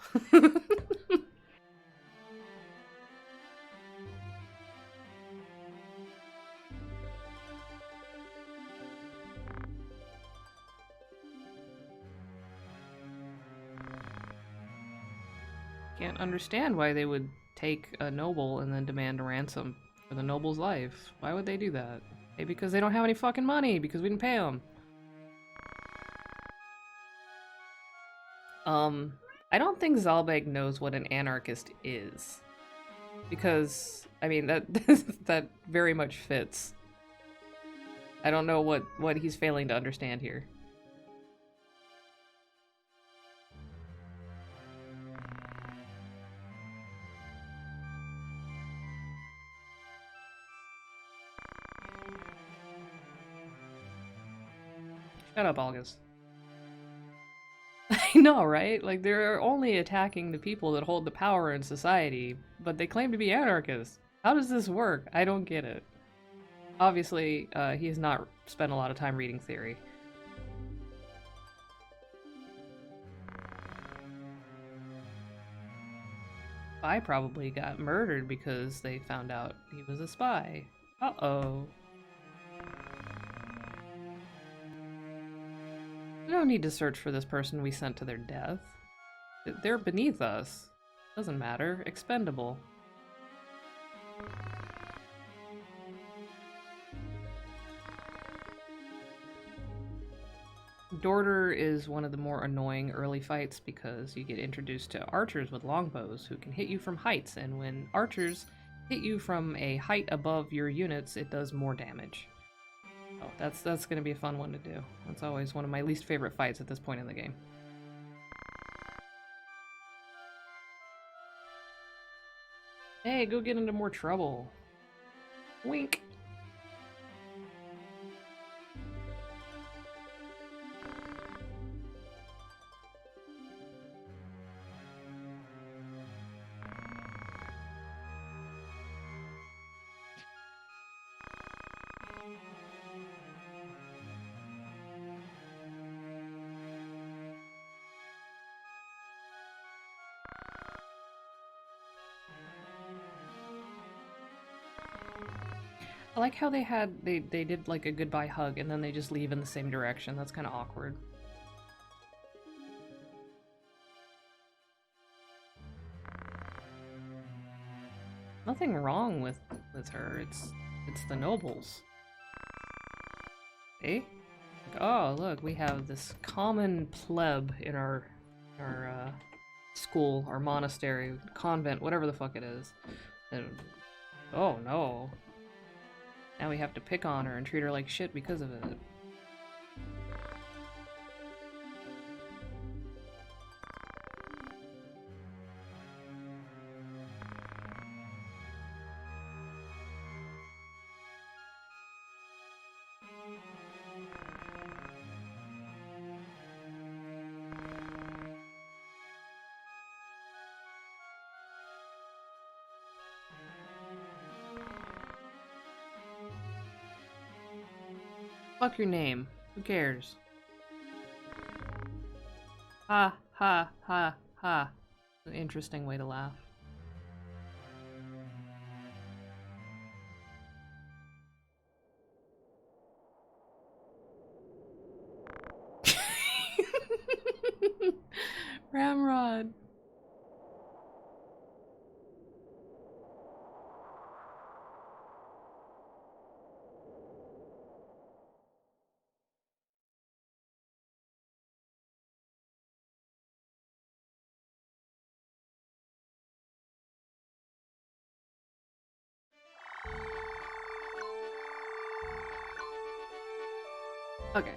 A: Can't understand why they would take a noble and then demand a ransom for the noble's life. Why would they do that? Maybe because they don't have any fucking money, because we didn't pay them. I don't think Zalbeg knows what an anarchist is. Because, I mean, that that very much fits. I don't know what he's failing to understand here. Shut up, August. I know, right? Like, they're only attacking the people that hold the power in society, but they claim to be anarchists. How does this work? I don't get it. Obviously, he has not spent a lot of time reading theory. I probably got murdered because they found out he was a spy. Uh-oh. We don't need to search for this person we sent to their death. They're beneath us. Doesn't matter. Expendable. Dorter is one of the more annoying early fights because you get introduced to archers with longbows who can hit you from heights, and when archers hit you from a height above your units, it does more damage. Oh, that's gonna be a fun one to do. That's always one of my least favorite fights at this point in the game. Hey, go get into more trouble. Wink. I like how they did like a goodbye hug and then they just leave in the same direction. That's kind of awkward. Nothing wrong with her. It's the nobles. Eh? Like, oh, look, we have this common pleb in our school, our monastery, convent, whatever the fuck it is. And oh no. Now we have to pick on her and treat her like shit because of it. Fuck your name. Who cares? Ha ha ha ha. An interesting way to laugh. Ramrod. Okay.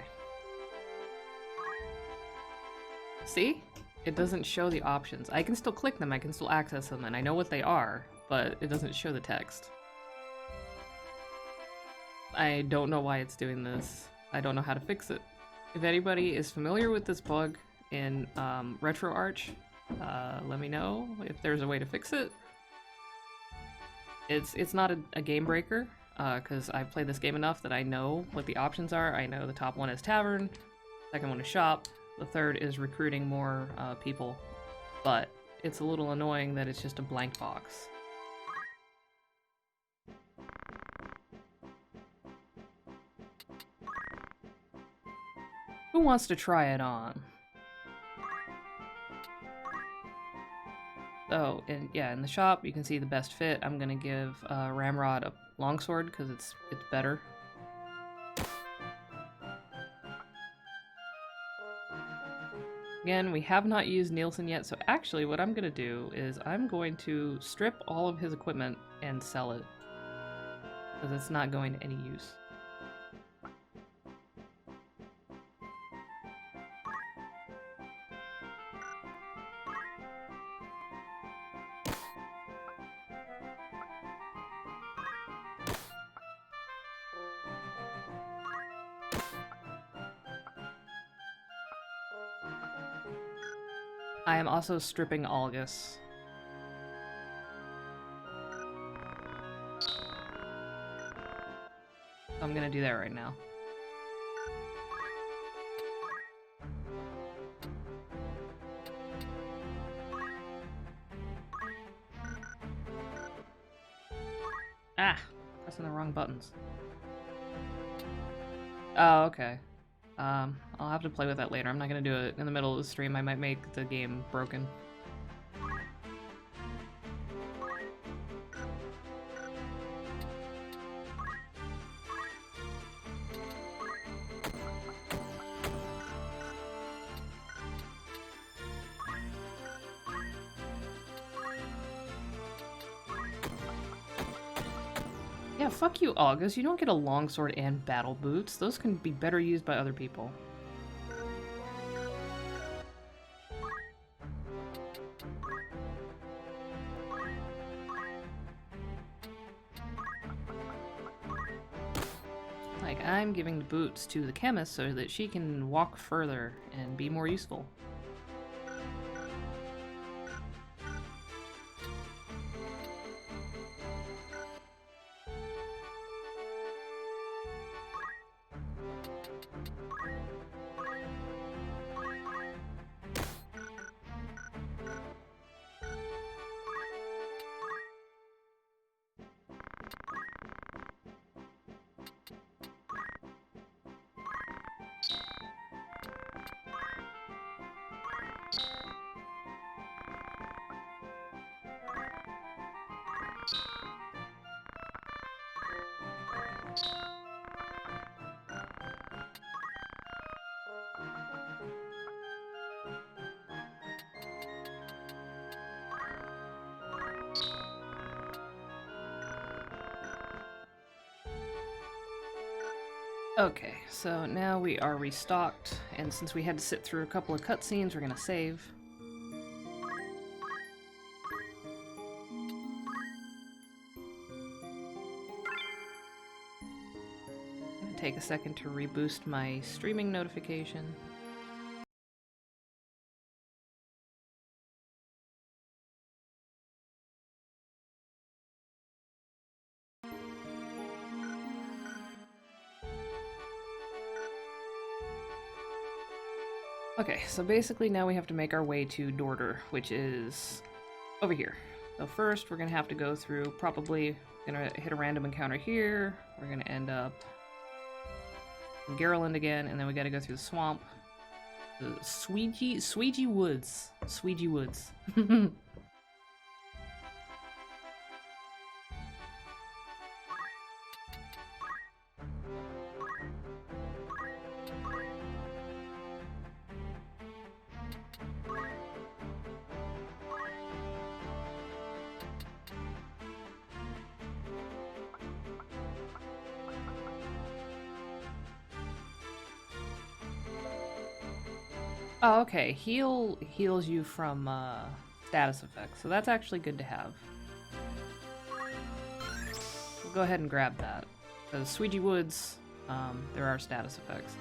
A: See? It doesn't show the options. I can still click them, I can still access them, and I know what they are, but it doesn't show the text. I don't know why it's doing this. I don't know how to fix it. If anybody is familiar with this bug in RetroArch, let me know if there's a way to fix it. It's not a game breaker. because I've played this game enough that I know what the options are. I know the top one is Tavern, second one is Shop, the third is recruiting more people, but it's a little annoying that it's just a blank box. Who wants to try it on? So, in the shop, you can see the best fit. I'm gonna give Ramrod a longsword because it's better. Again, we have not used Nielsen yet, so actually what I'm gonna do is I'm going to strip all of his equipment and sell it because it's not going to any use. I am also stripping Algus. I'm gonna do that right now. Ah! Pressing the wrong buttons. Oh, okay. I'll have to play with that later. I'm not gonna do it in the middle of the stream. I might make the game broken. Yeah, fuck you, August. You don't get a longsword and battle boots. Those can be better used by other people. Like, I'm giving the boots to the chemist so that she can walk further and be more useful. Okay, so now we are restocked, and since we had to sit through a couple of cutscenes, we're gonna save. I'm gonna take a second to reboost my streaming notification. Okay, so basically now we have to make our way to Dorder, which is over here. So first we're gonna have to go through, probably gonna hit a random encounter here, we're gonna end up in Garland again, and then we gotta go through the swamp. The Sweegie Woods. Sweegie Woods. Oh, okay. Heals you from status effects, so that's actually good to have. We'll go ahead and grab that. Because Sweegie Woods, there are status effects.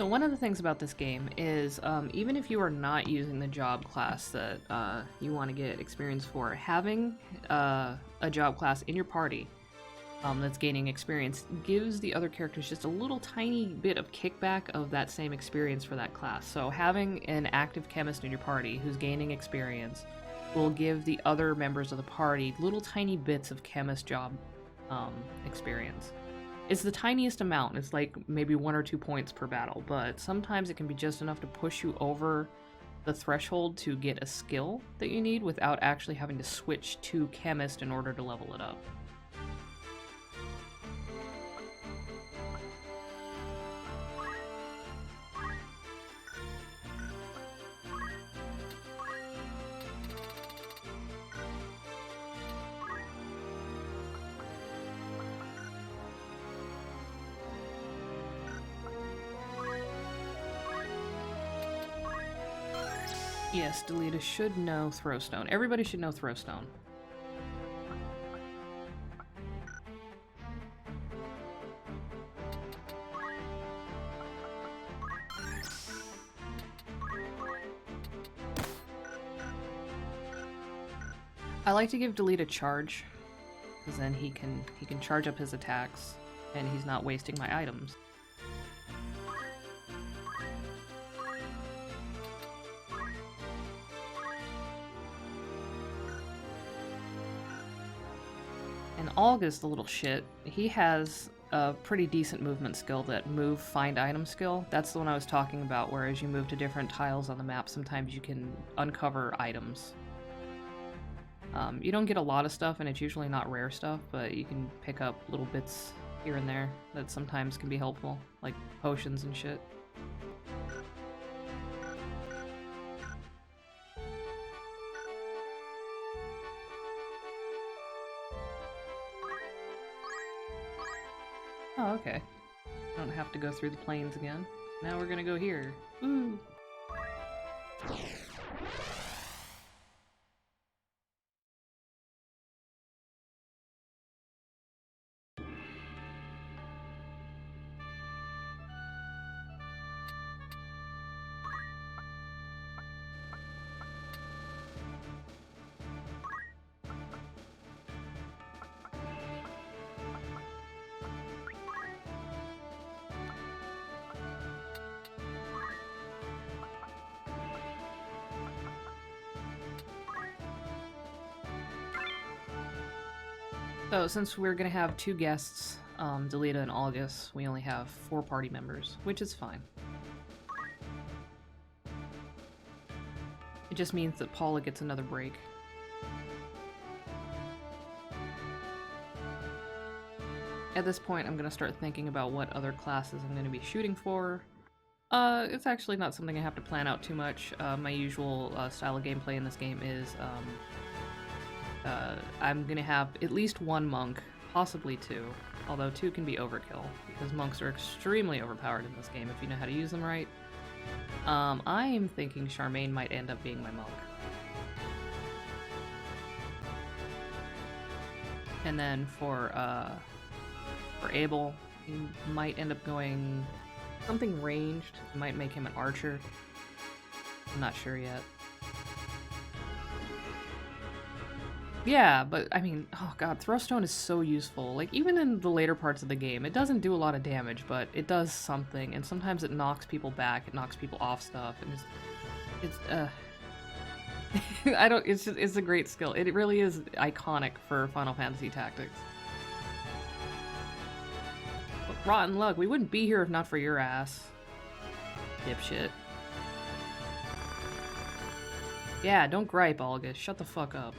A: So one of the things about this game is, even if you are not using the job class that you want to get experience for, having a job class in your party that's gaining experience gives the other characters just a little tiny bit of kickback of that same experience for that class. So having an active chemist in your party who's gaining experience will give the other members of the party little tiny bits of chemist job experience. It's the tiniest amount. It's like maybe 1 or 2 points per battle, but sometimes it can be just enough to push you over the threshold to get a skill that you need without actually having to switch to chemist in order to level it up. Yes, Delita should know Throwstone. Everybody should know Throwstone. I like to give Delita charge, because then he can charge up his attacks, and he's not wasting my items. And August, the little shit, he has a pretty decent movement skill, that move find item skill. That's the one I was talking about, where as you move to different tiles on the map, sometimes you can uncover items. You don't get a lot of stuff, and it's usually not rare stuff, but you can pick up little bits here and there that sometimes can be helpful, like potions and shit. Oh, okay. Don't have to go through the plains again. Now we're gonna go here. Woo! So, since we're gonna have 2 guests, Delita and August, we only have 4 party members, which is fine. It just means that Paula gets another break. At this point, I'm gonna start thinking about what other classes I'm gonna be shooting for. It's actually not something I have to plan out too much. My usual style of gameplay in this game is, I'm gonna have at least 1 monk, possibly 2, although 2 can be overkill, because monks are extremely overpowered in this game if you know how to use them right. I am thinking Charmaine might end up being my monk. And then for Abel, he might end up going something ranged. It might make him an archer. I'm not sure yet. Yeah, but I mean, oh god, Throwstone is so useful. Like, even in the later parts of the game, it doesn't do a lot of damage, but it does something, and sometimes it knocks people back, it knocks people off stuff, and I don't, it's a great skill. It really is iconic for Final Fantasy Tactics. But rotten luck, we wouldn't be here if not for your ass. Dipshit. Yeah, don't gripe, August. Shut the fuck up.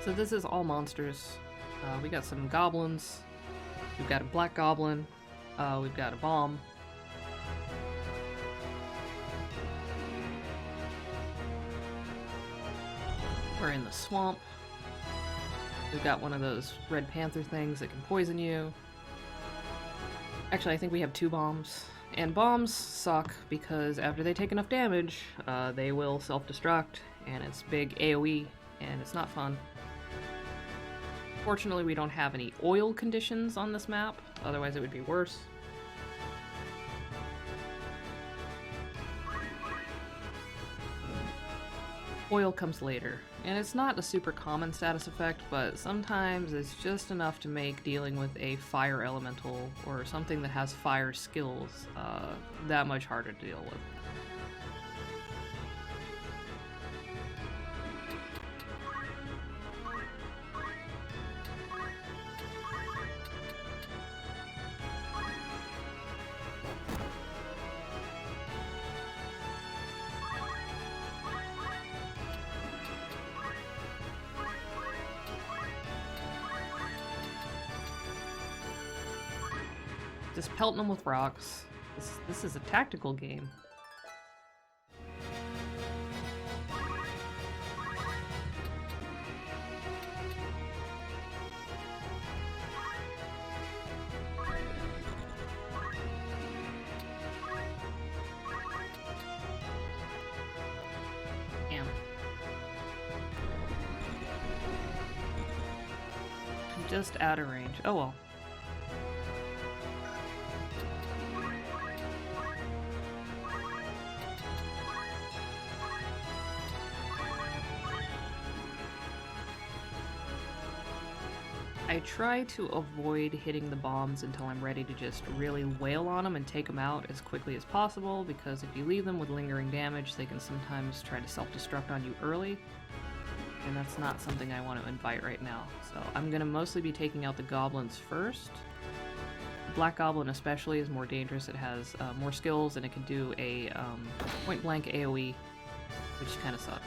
A: So this is all monsters. We got some goblins. We've got a black goblin. We've got a bomb. We're in the swamp. We've got one of those red panther things that can poison you. Actually, I think we have 2 bombs. And bombs suck because after they take enough damage, they will self-destruct, and it's big AoE, and it's not fun. Fortunately, we don't have any oil conditions on this map, otherwise it would be worse. Oil comes later, and it's not a super common status effect, but sometimes it's just enough to make dealing with a fire elemental or something that has fire skills that much harder to deal with. Just pelting them with rocks. This is a tactical game. Damn. I'm just out of range. Oh well. I try to avoid hitting the bombs until I'm ready to just really wail on them and take them out as quickly as possible, because if you leave them with lingering damage, they can sometimes try to self-destruct on you early, and that's not something I want to invite right now. So I'm going to mostly be taking out the goblins first. The Black Goblin especially is more dangerous. It has more skills, and it can do a point-blank AoE, which kind of sucks.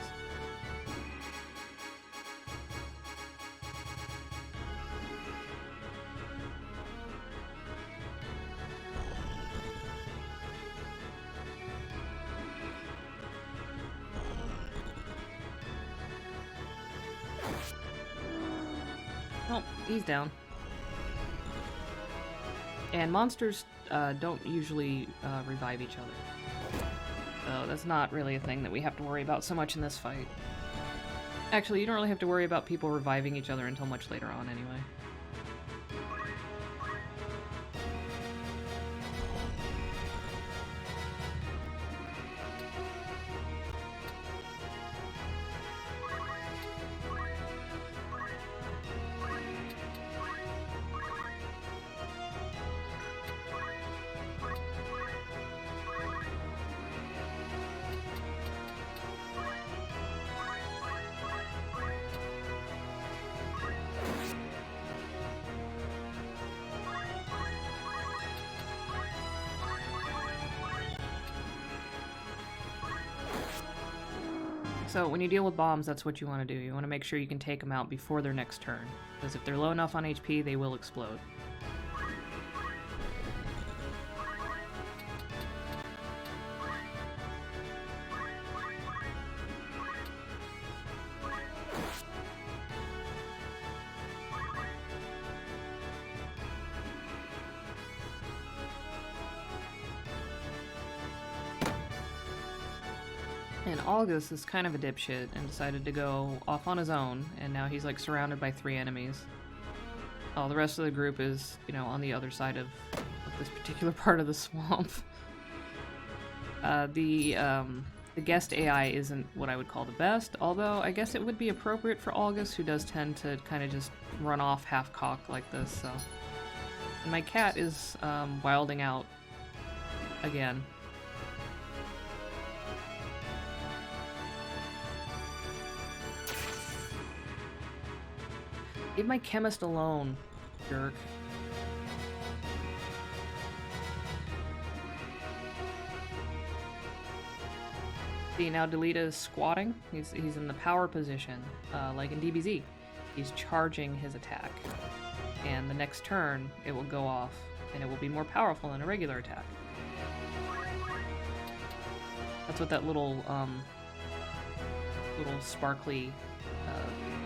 A: Oh, he's down. And monsters don't usually revive each other. So that's not really a thing that we have to worry about so much in this fight. Actually, you don't really have to worry about people reviving each other until much later on anyway. So when you deal with bombs, that's what you want to do. You want to make sure you can take them out before their next turn, because if they're low enough on HP, they will explode. And August is kind of a dipshit and decided to go off on his own, and now he's like surrounded by 3 enemies. Oh, the rest of the group is, you know, on the other side of this particular part of the swamp. The guest AI isn't what I would call the best, although I guess it would be appropriate for August, who does tend to kind of just run off half-cock like this, so... And my cat is wilding out again. Leave my chemist alone, jerk. See, now Delita is squatting. He's in the power position, like in DBZ. He's charging his attack. And the next turn, it will go off, and it will be more powerful than a regular attack. That's what that little sparkly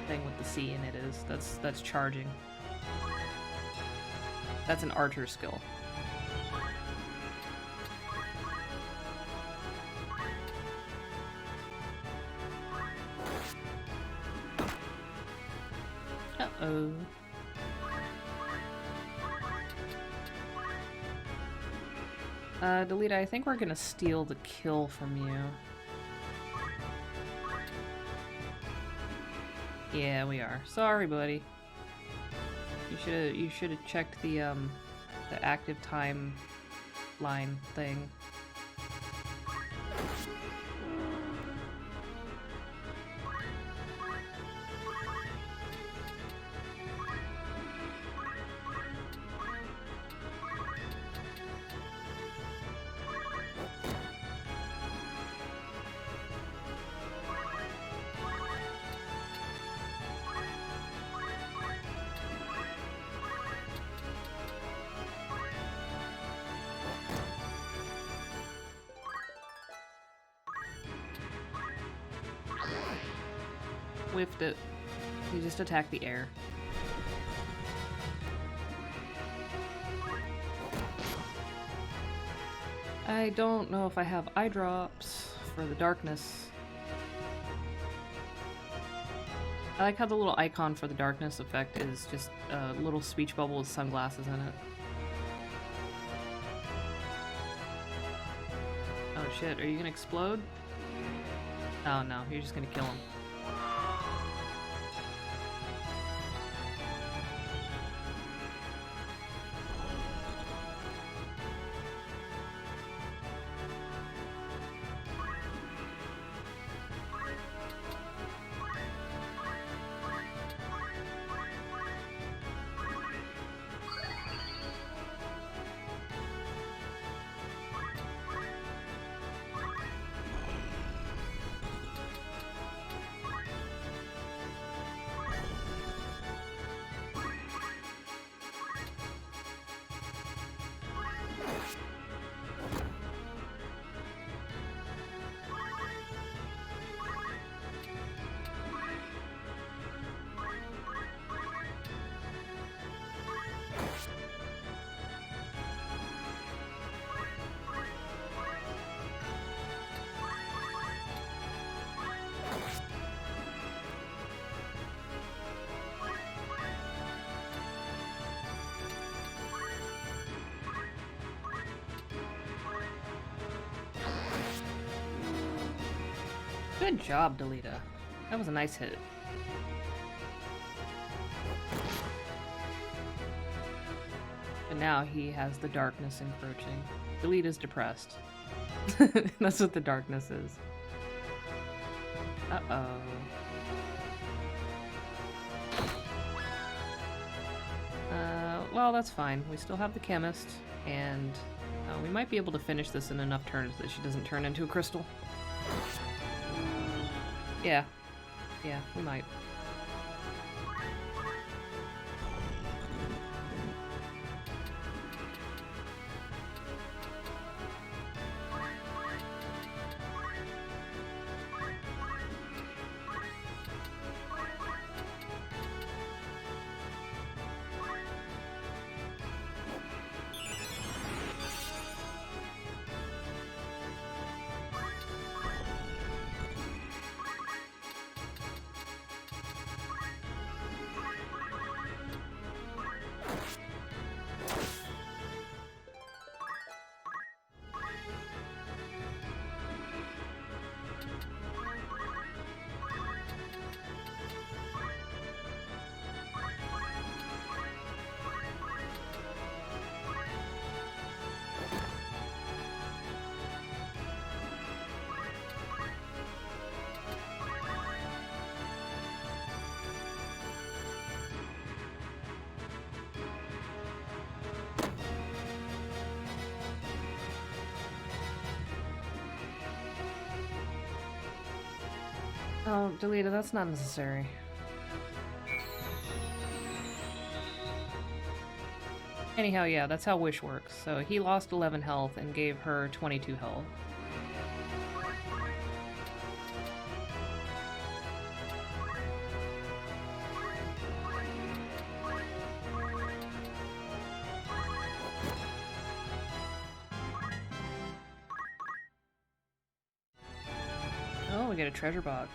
A: thing with the C in it is. That's charging. That's an archer skill. Uh-oh. Delita, I think we're gonna steal the kill from you. Yeah, we are. Sorry, buddy. You should have checked the active time line thing. Whiffed it. You just attack the air. I don't know if I have eye drops for the darkness. I like how the little icon for the darkness effect is just a little speech bubble with sunglasses in it. Oh shit, are you gonna explode? Oh no, you're just gonna kill him. Good job, Delita. That was a nice hit. And now he has the darkness encroaching. Delita's depressed. That's what the darkness is. Uh-oh. Well, that's fine. We still have the chemist, and we might be able to finish this in enough turns that she doesn't turn into a crystal. Yeah. Yeah, we might. Oh, Delita, that's not necessary. Anyhow, yeah, that's how Wish works. So he lost 11 health and gave her 22 health. We get a treasure box.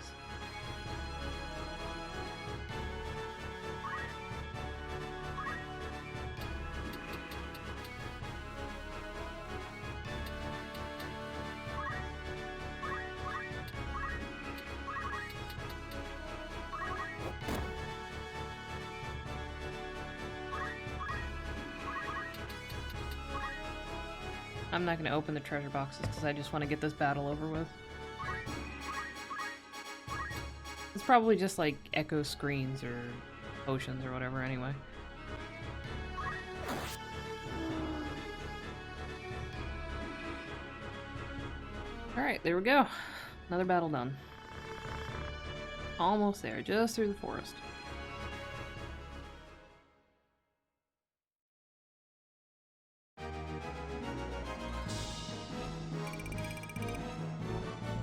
A: I'm not gonna open the treasure boxes because I just want to get this battle over with. It's probably just like echo screens or potions or whatever anyway. Alright, there we go. Another battle done. Almost there, just through the forest.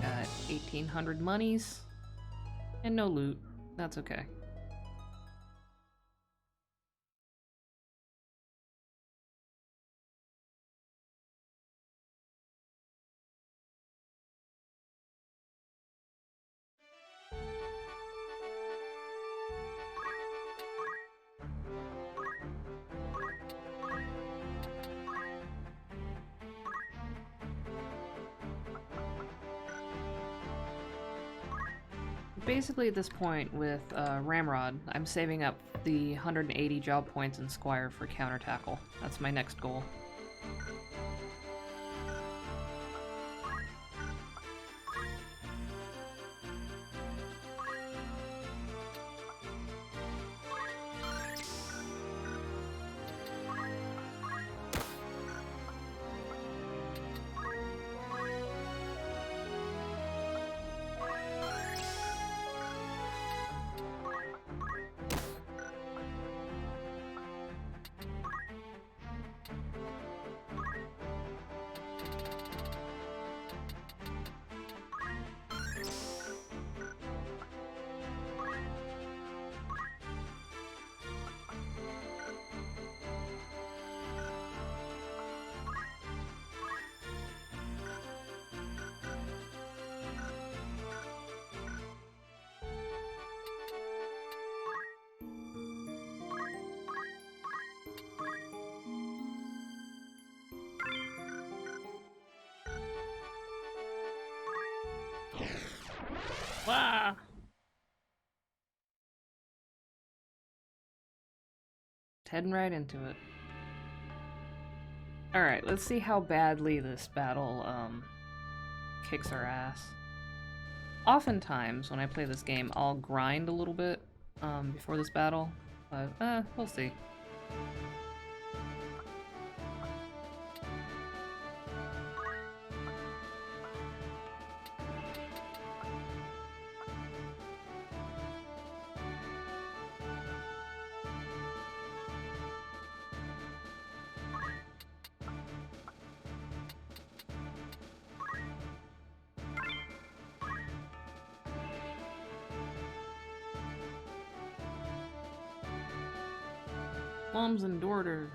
A: Got 1,800 monies. And no loot. That's okay. Basically, at this point with Ramrod, I'm saving up the 180 job points in Squire for counter tackle. That's my next goal. Wow. Heading right into it. Alright, let's see how badly this battle kicks our ass. Oftentimes, when I play this game, I'll grind a little bit before this battle, but we'll see. Plums and Dorter.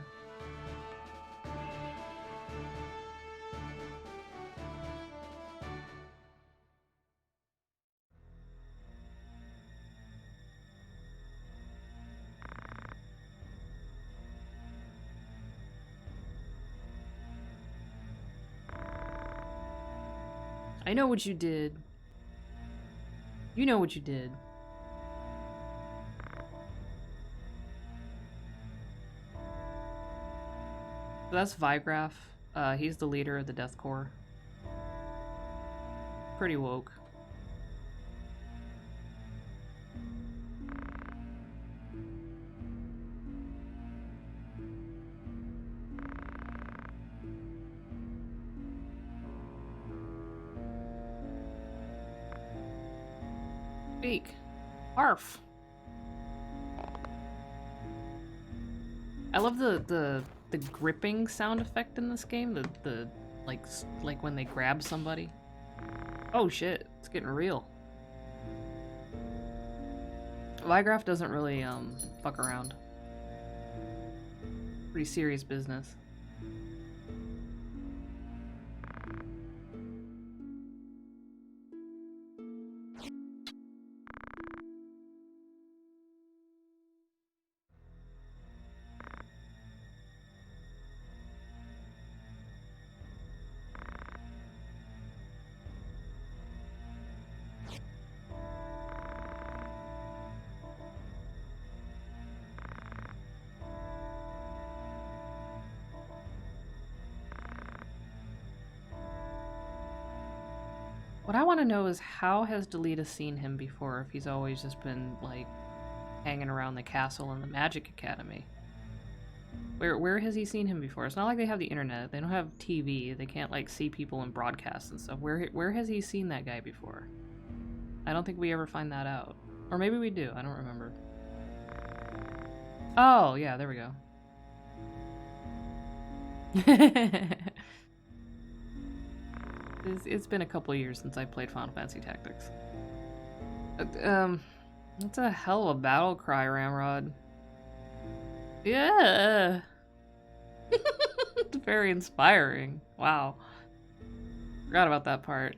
A: I know what you did. You know what you did. So that's Vigraph. He's the leader of the Death Corps. Pretty woke. Speak. Arf. I love the gripping sound effect in this game. The like when they grab somebody. Oh shit, it's getting real. Vigraph doesn't really fuck around. Pretty serious business. What I want to know is how has Delita seen him before if he's always just been, like, hanging around the castle and the Magic Academy? Where has he seen him before? It's not like they have the internet. They don't have TV. They can't, like, see people in broadcasts and stuff. Where has he seen that guy before? I don't think we ever find that out. Or maybe we do. I don't remember. Oh, yeah, there we go. It's been a couple of years since I played Final Fantasy Tactics. That's a hell of a battle cry, Ramrod. Yeah! It's very inspiring. Wow. Forgot about that part.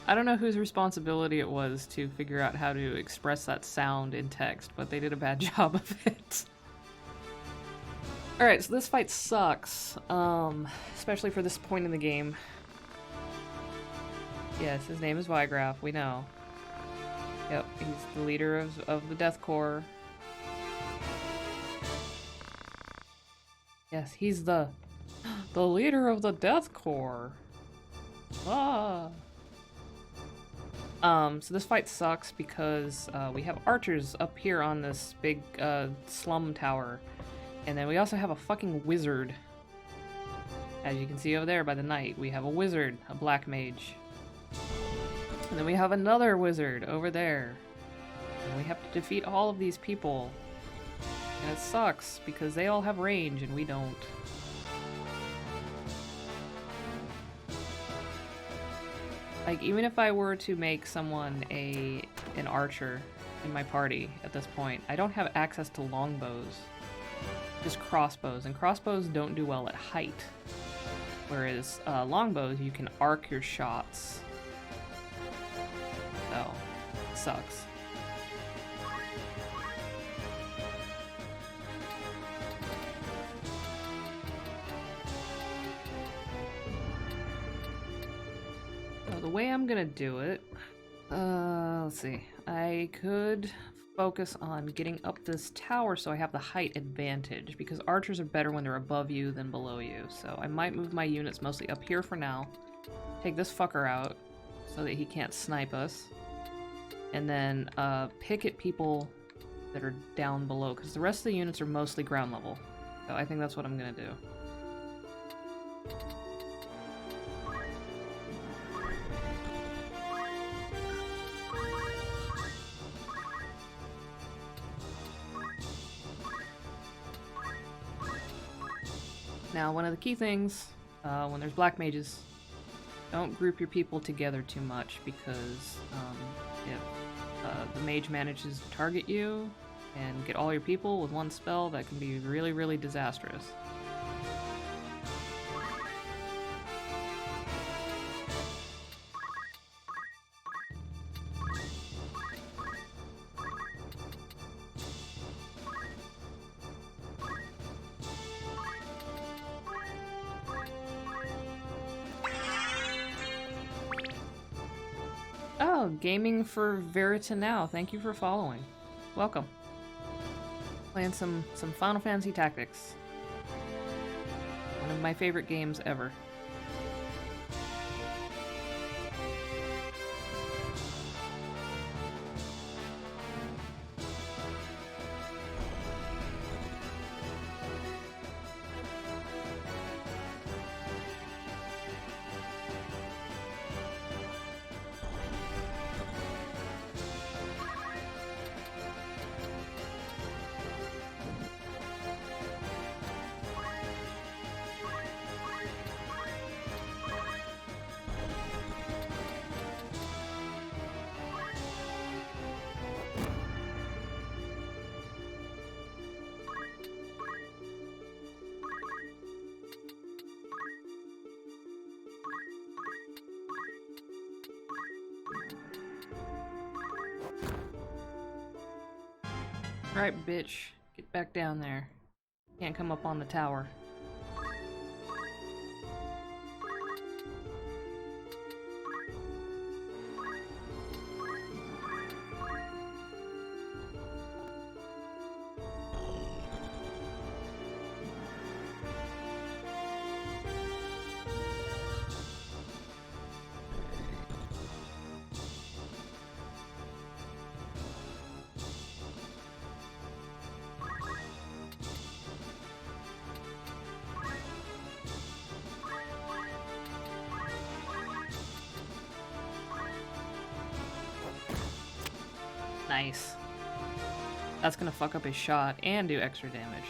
A: I don't know whose responsibility it was to figure out how to express that sound in text, but they did a bad job of it. Alright, so this fight sucks, especially for this point in the game. Yes, his name is Vigraph, we know. Yep, he's the leader of the Death Corps. Yes, he's the leader of the Death Corps. Ah. So this fight sucks because we have archers up here on this big slum tower, and then we also have a fucking wizard. As you can see over there by the knight, we have a wizard, a black mage. And then we have another wizard over there. And we have to defeat all of these people. And it sucks because they all have range and we don't. Like, even if I were to make someone an archer in my party at this point, I don't have access to longbows. Just crossbows, and crossbows don't do well at height. Whereas longbows, you can arc your shots. So, sucks. The way I'm gonna do it, let's see, I could focus on getting up this tower so I have the height advantage, because archers are better when they're above you than below you, so I might move my units mostly up here for now, take this fucker out so that he can't snipe us, and then pick at people that are down below, because the rest of the units are mostly ground level, so I think that's what I'm gonna do. Now, one of the key things, when there's black mages, don't group your people together too much, because if the mage manages to target you and get all your people with one spell, that can be really, really disastrous. Oh, gaming for Verita now. Thank you for following. Welcome. Playing some Final Fantasy Tactics. One of my favorite games ever. Right, bitch. Get back down there. Can't come up on the tower. Nice. That's gonna fuck up his shot and do extra damage.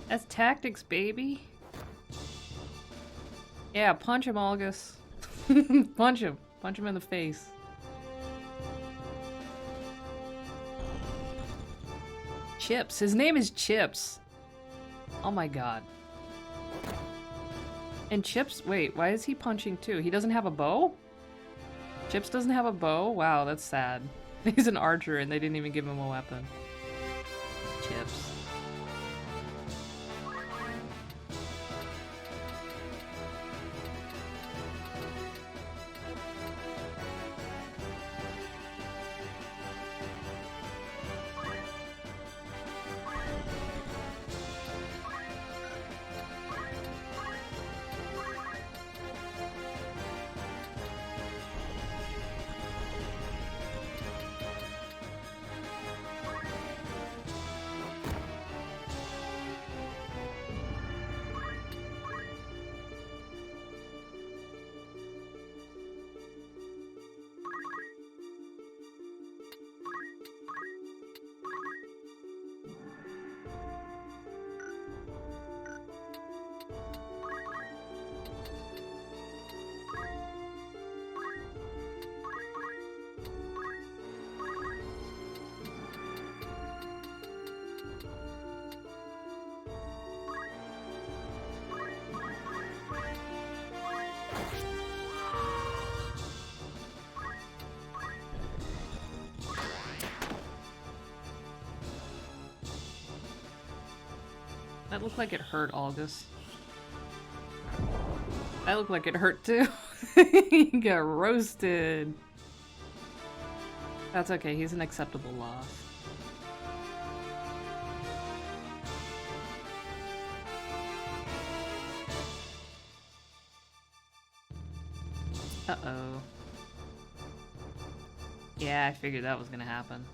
A: That's tactics, baby. Yeah, punch him, August. Punch him. Punch him in the face. Chips. His name is Chips. Oh my god. And Chips, wait, why is he punching too? He doesn't have a bow? Chips doesn't have a bow? Wow, that's sad. He's an archer and they didn't even give him a weapon. Chips. That looked like it hurt, August. That looked like it hurt too. He got roasted. That's okay, he's an acceptable loss. Uh-oh. Yeah, I figured that was gonna happen.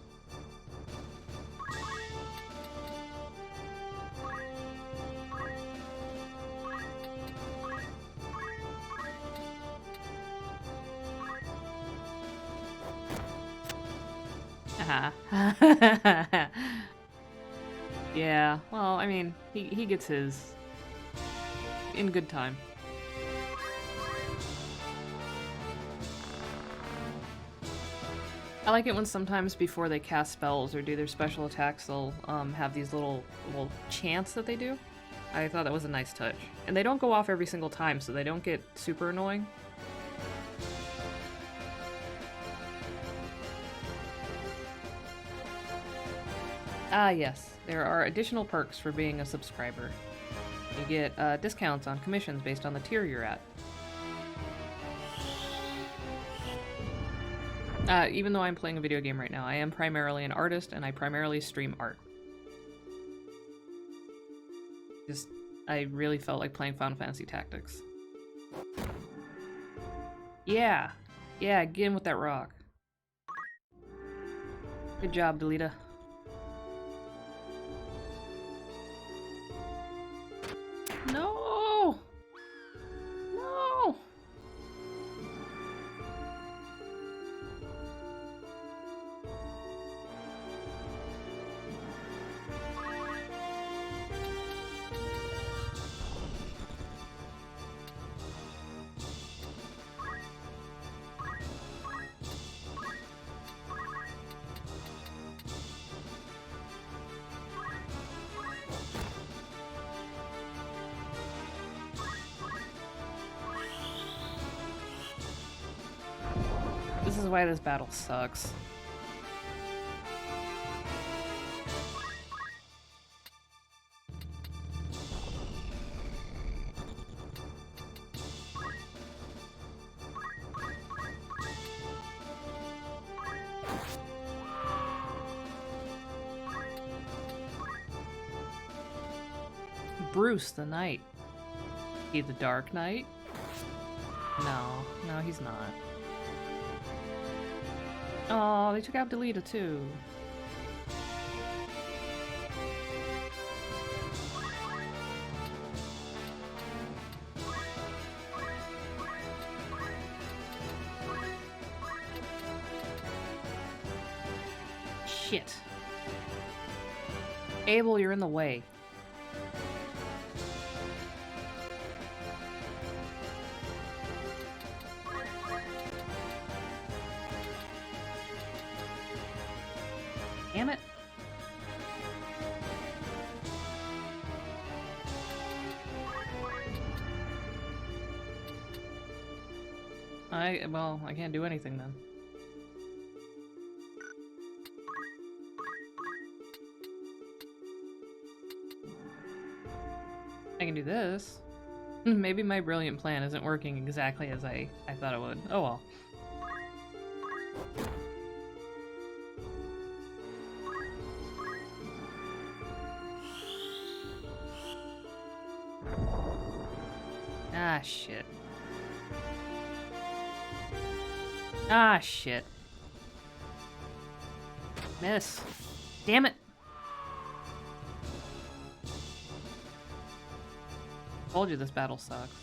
A: Yeah, well, I mean, he gets his in good time. I like it when sometimes before they cast spells or do their special attacks, they'll have these little chants that they do. I thought that was a nice touch. And they don't go off every single time, so they don't get super annoying. Ah, yes. There are additional perks for being a subscriber. You get discounts on commissions based on the tier you're at. Even though I'm playing a video game right now, I am primarily an artist and I primarily stream art. I really felt like playing Final Fantasy Tactics. Yeah! Yeah, get in with that rock. Good job, Delita. No! No! This is why this battle sucks. Bruce the Knight. He the Dark Knight? No, he's not. Oh, they took out Delita too. Shit. Abel, you're in the way. Damn it. Well, I can't do anything then. I can do this. Maybe my brilliant plan isn't working exactly as I thought it would. Oh well. Ah, shit. Ah, shit. Miss. Damn it. Told you this battle sucks.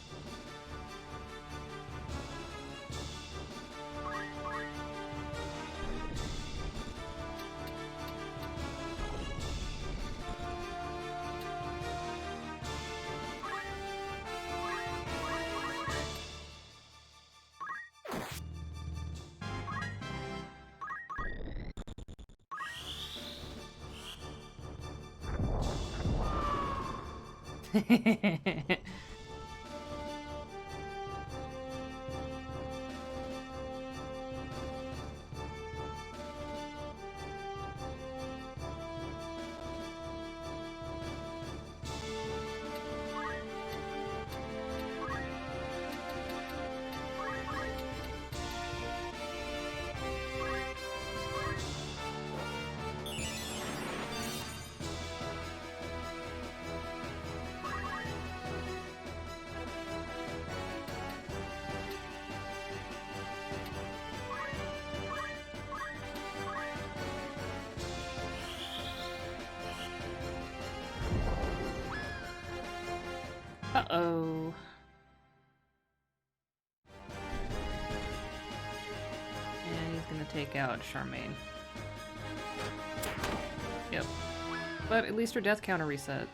A: Uh-oh. And he's gonna take out Charmaine. Yep. But at least her death counter reset.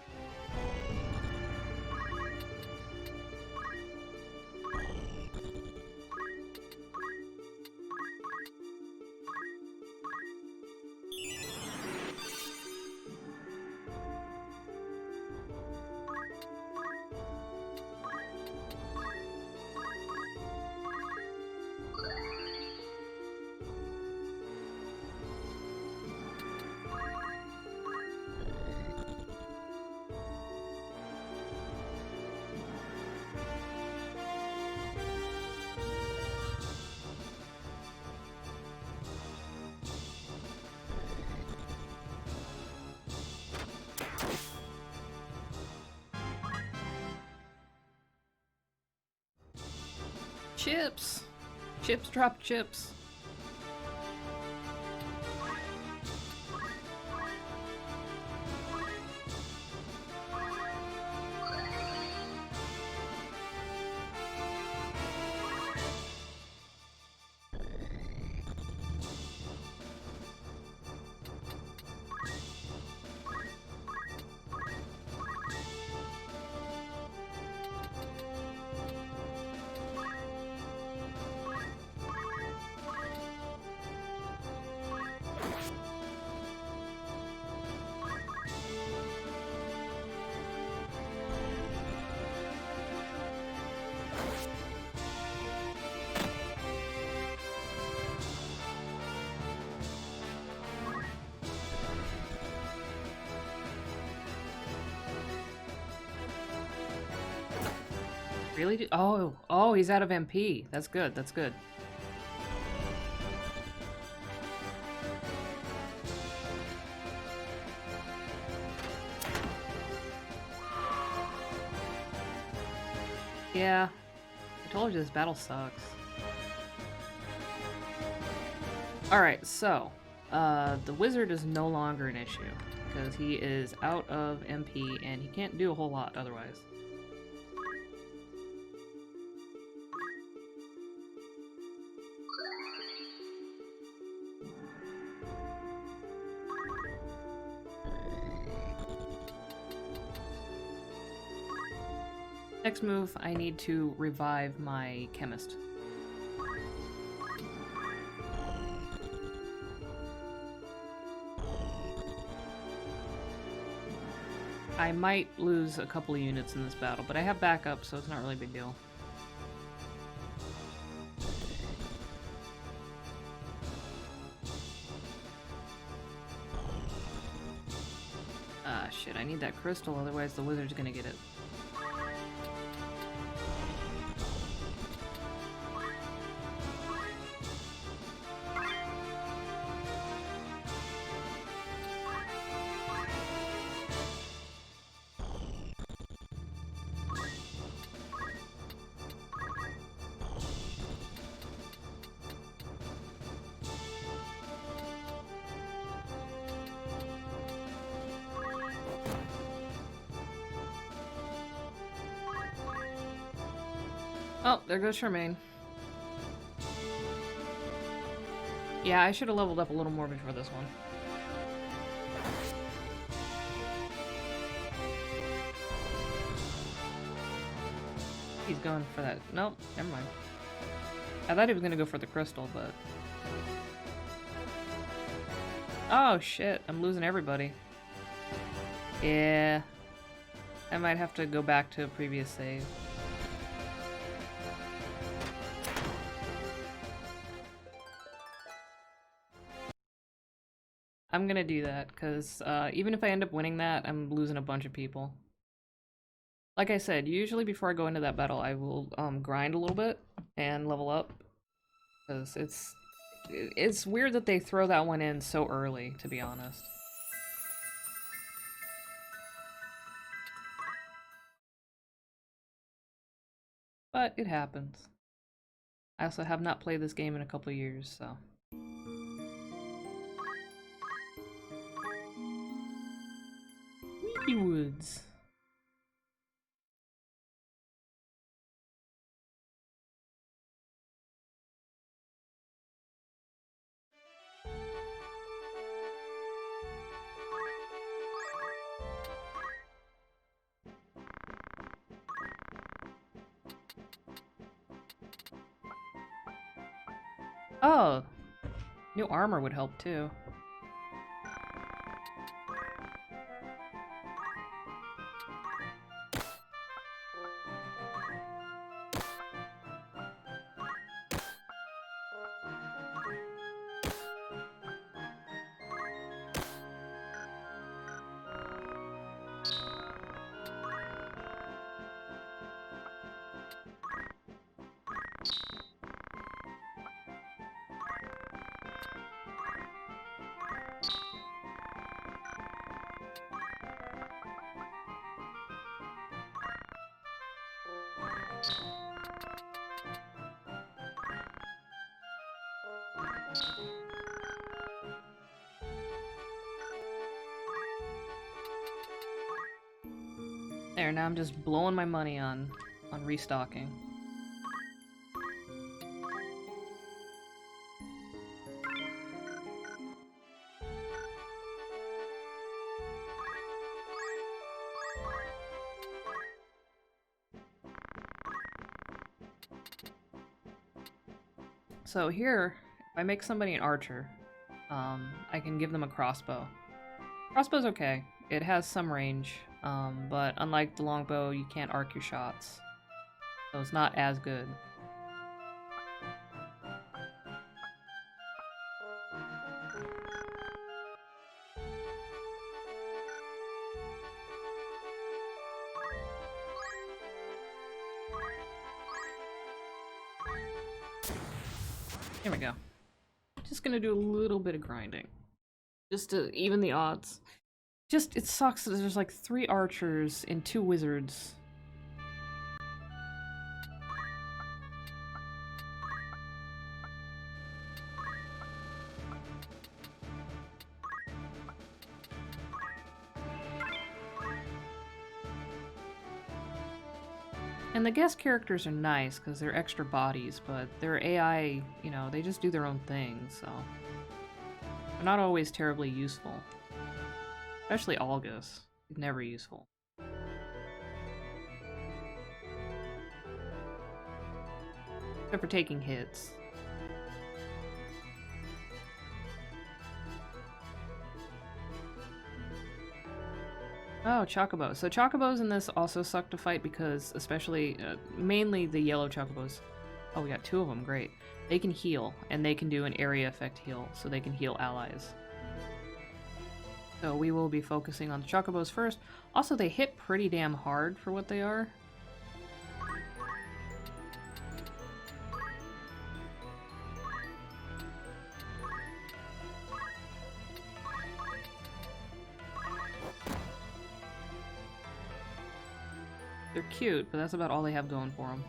A: Chips! Chips drop chips. Really? Oh, he's out of MP. That's good, that's good. Yeah, I told you this battle sucks. Alright, so, the wizard is no longer an issue, because he is out of MP and he can't do a whole lot otherwise. Next move, I need to revive my chemist. I might lose a couple of units in this battle, but I have backup, so it's not really a big deal. Ah, shit, I need that crystal, otherwise the wizard's gonna get it. Oh, there goes Charmaine. Yeah, I should have leveled up a little more before this one. He's going for that. Nope, never mind. I thought he was gonna go for the crystal, but... Oh shit, I'm losing everybody. Yeah. I might have to go back to a previous save. I'm gonna do that, because even if I end up winning that, I'm losing a bunch of people. Like I said, usually before I go into that battle, I will grind a little bit and level up. Because it's weird that they throw that one in so early, to be honest. But it happens. I also have not played this game in a couple of years, so... Weedy Woods. Oh! New armor would help too. There, now I'm just blowing my money on restocking. So here, if I make somebody an archer, I can give them a crossbow. Crossbow's okay. It has some range, but unlike the longbow, you can't arc your shots. So it's not as good. Here we go. Just gonna do a little bit of grinding. Just to even the odds. Just, it sucks that there's like 3 archers and 2 wizards. And the guest characters are nice because they're extra bodies, but their AI, you know, they just do their own thing, so... They're not always terribly useful. Especially August. He's never useful. except for taking hits. Oh, Chocobos. So Chocobos in this also suck to fight because, especially, mainly the yellow Chocobos. Oh, we got 2 of them, great. They can heal, and they can do an area effect heal, so they can heal allies. So we will be focusing on the Chocobos first. Also, they hit pretty damn hard for what they are. They're cute, but that's about all they have going for them.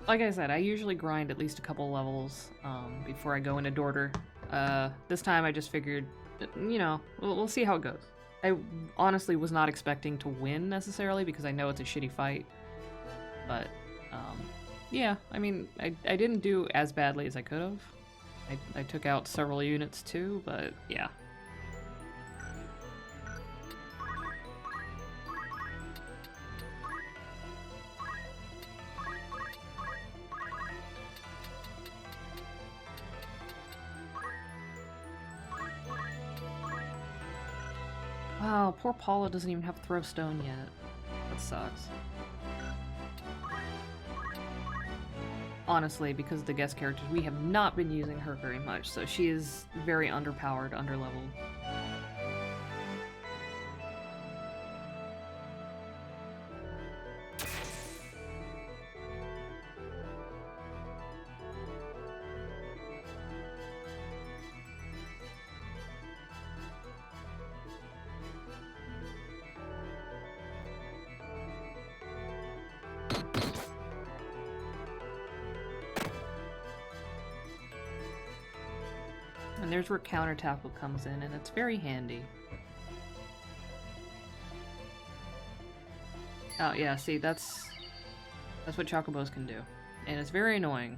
A: Like I said, I usually grind at least a couple levels before I go into Dorter. This time I just figured, you know, we'll see how it goes. I honestly was not expecting to win necessarily because I know it's a shitty fight. But, yeah, I mean, I didn't do as badly as I could have. I took out several units too, but yeah. Wow, poor Paula doesn't even have Throw Stone yet. That sucks. Honestly, because of the guest characters, we have not been using her very much, so she is very underpowered, underleveled. And there's where counter tackle comes in, and it's very handy. Oh yeah, see, that's what Chocobos can do. And it's very annoying.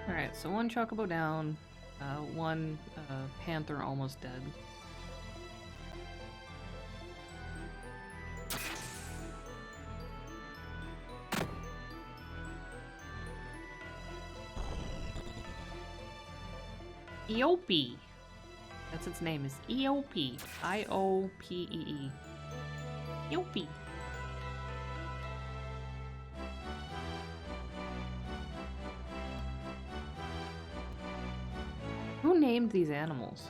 A: Alright, so one Chocobo down, one Panther almost dead. Eopie. That's its name, is Eopie. I-O-P-E-E. Eopie. Who named these animals?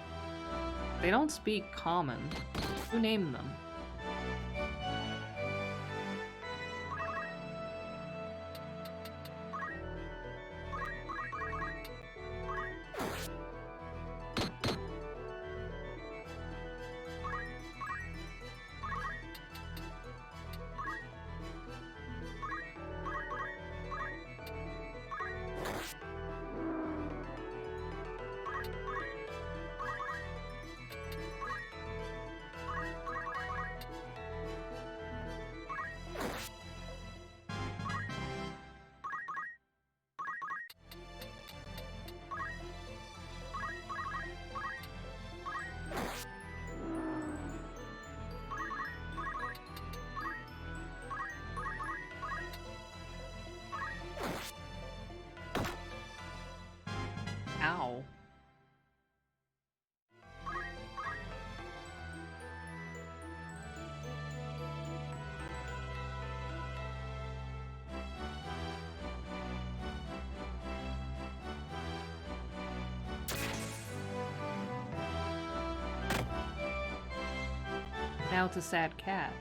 A: They don't speak common. Who named them? Now it's a sad cat.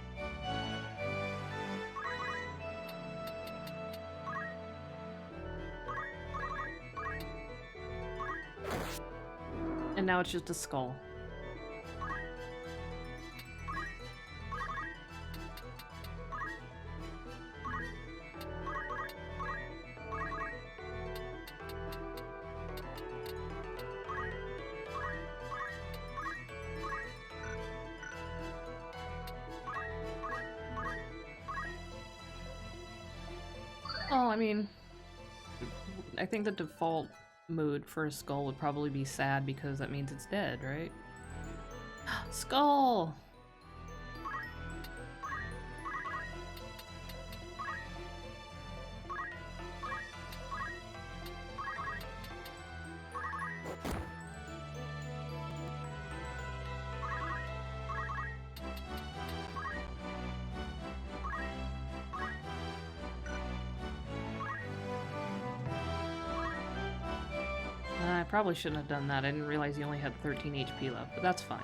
A: And now it's just a skull. Oh, I mean, I think the default mood for a skull would probably be sad because that means it's dead, right? Skull! I probably shouldn't have done that. I didn't realize he only had 13 HP left, but that's fine.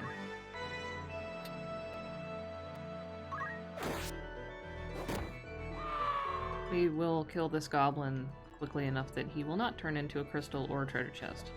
A: We will kill this goblin quickly enough that he will not turn into a crystal or a treasure chest.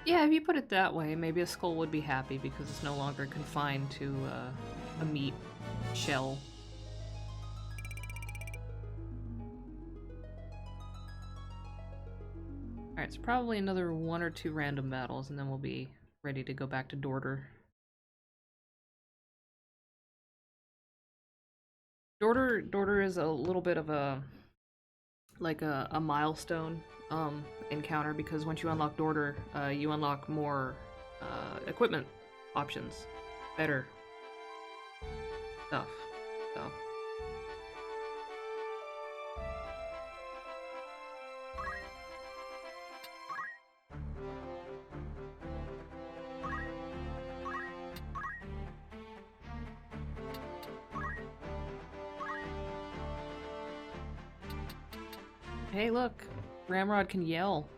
A: Yeah, if you put it that way, maybe a skull would be happy because it's no longer confined to a meat shell. Alright, so probably another 1 or 2 random battles, and then we'll be ready to go back to Dorter. Dorter is a little bit of a milestone encounter because once you unlock Dorter, you unlock more equipment options, better stuff. So. Hey, look! Ramrod can yell.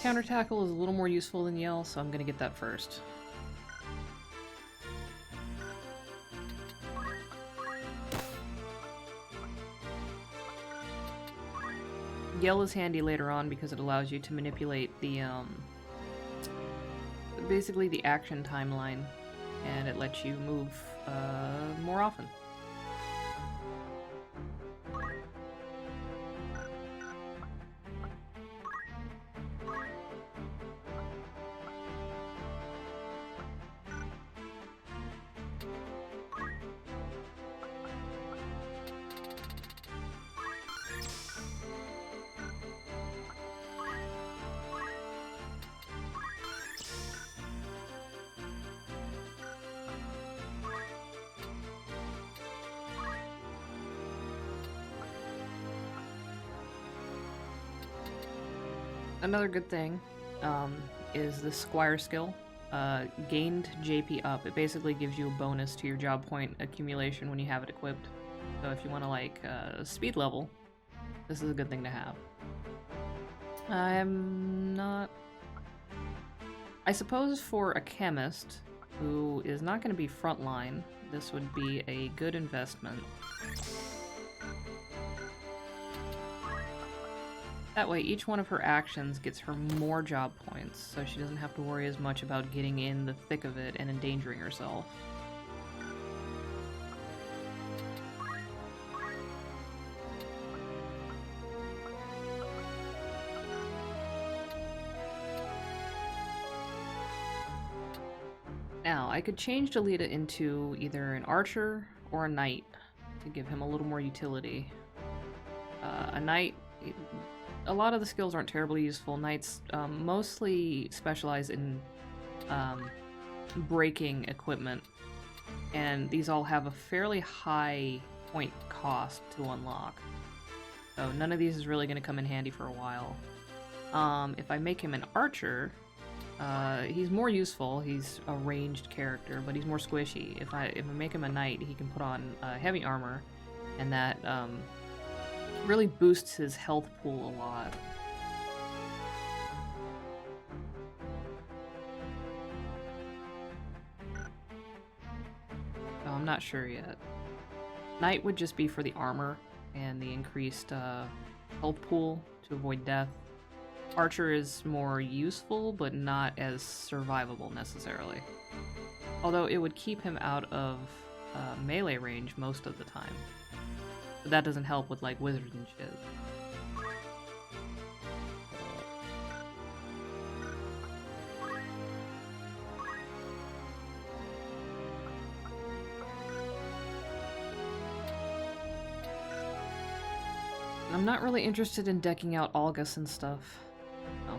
A: Counter tackle is a little more useful than yell, so I'm gonna get that first. Yell is handy later on because it allows you to manipulate the, basically the action timeline, and it lets you move, more often. Another good thing is the Squire skill. Gained JP up. It basically gives you a bonus to your job point accumulation when you have it equipped. So if you want to, like, speed level, this is a good thing to have. I'm not... I suppose for a chemist who is not going to be frontline, this would be a good investment. That way, each one of her actions gets her more job points, so she doesn't have to worry as much about getting in the thick of it and endangering herself. Now, I could change Delita into either an archer or a knight to give him a little more utility. A knight, a lot of the skills aren't terribly useful. Knights mostly specialize in breaking equipment, and these all have a fairly high point cost to unlock. So none of these is really going to come in handy for a while. If I make him an archer, he's more useful. He's a ranged character, but he's more squishy. If I make him a knight, he can put on heavy armor, and that really boosts his health pool a lot. Oh, I'm not sure yet. Knight would just be for the armor and the increased health pool to avoid death. Archer is more useful, but not as survivable necessarily. Although it would keep him out of melee range most of the time. But that doesn't help with like wizards and shit. I'm not really interested in decking out August and stuff. Oh.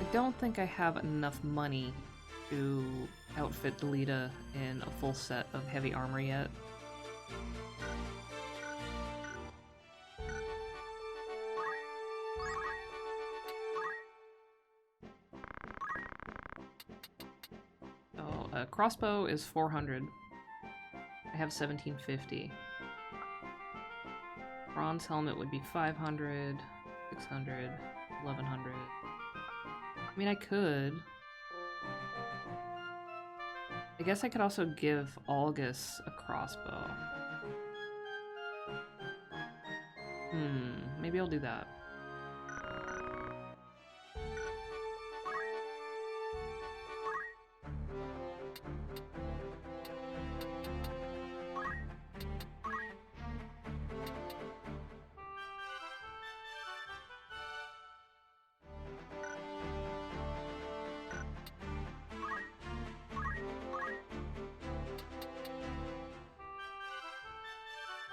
A: I don't think I have enough money to outfit Delita in a full set of heavy armor yet. So, crossbow is 400. I have 1750. Bronze helmet would be 500, 600, 1100. I mean, I could. I guess I could also give Algus a crossbow. Maybe I'll do that.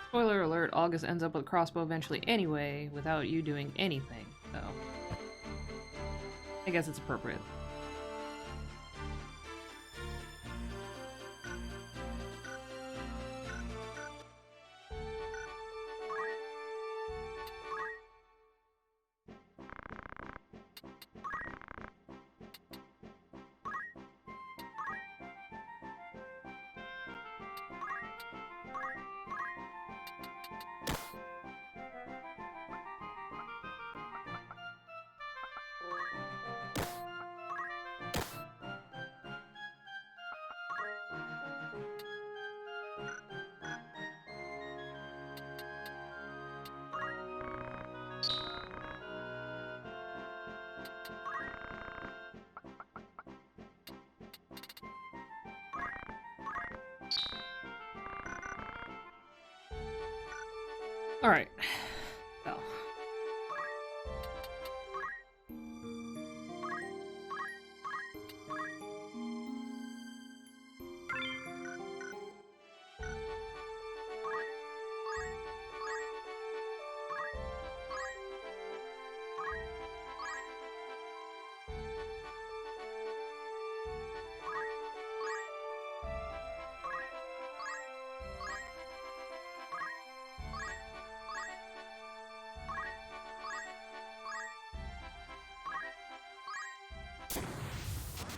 A: Spoiler alert, August ends up with a crossbow eventually anyway, without you doing anything, so... I guess it's appropriate. Alright. So.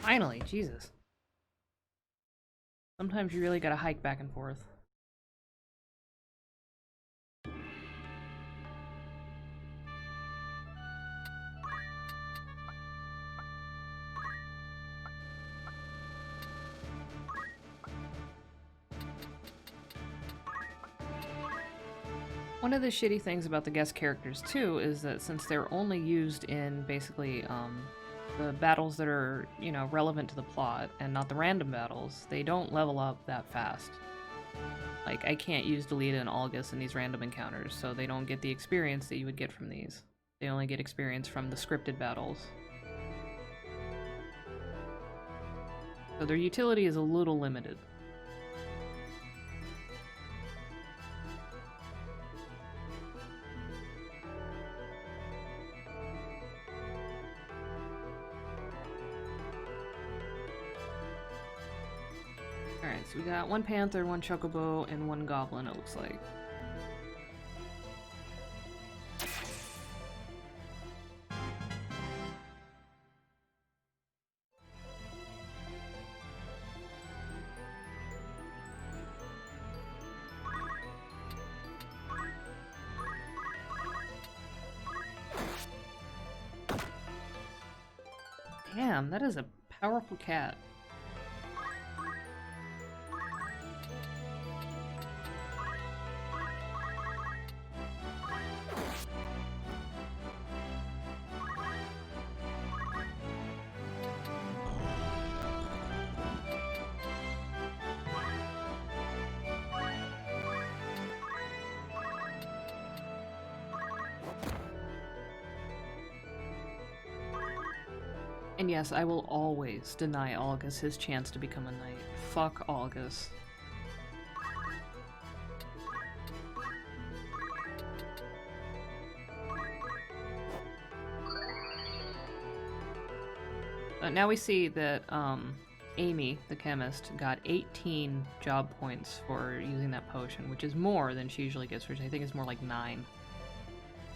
A: Finally, Jesus. Sometimes you really gotta hike back and forth. One of the shitty things about the guest characters, too, is that since they're only used in basically the battles that are, you know, relevant to the plot and not the random battles, they don't level up that fast. Like, I can't use Delita and August in these random encounters, so they don't get the experience that you would get from these. They only get experience from the scripted battles. So their utility is a little limited. Alright, so we got one panther, one chocobo, and one goblin, it looks like. Damn, that is a powerful cat. And yes, I will always deny August his chance to become a knight. Fuck August. Now we see that Amy, the chemist, got 18 job points for using that potion, which is more than she usually gets, which I think is more like 9.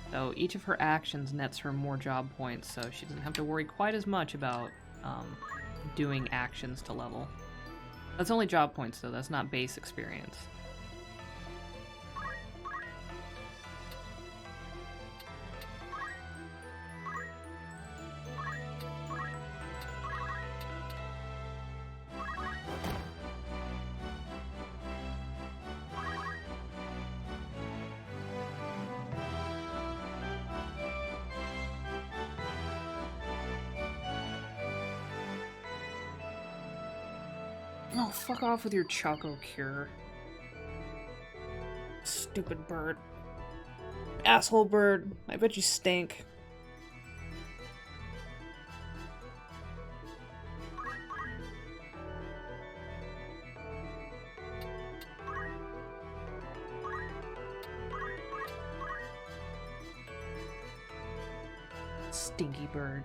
A: So each of her actions nets her more job points, so she doesn't have to worry quite as much about doing actions to level. That's only job points, though. That's not base experience. Oh, fuck off with your Choco Cure. Stupid bird. Asshole bird. I bet you stink. Stinky bird.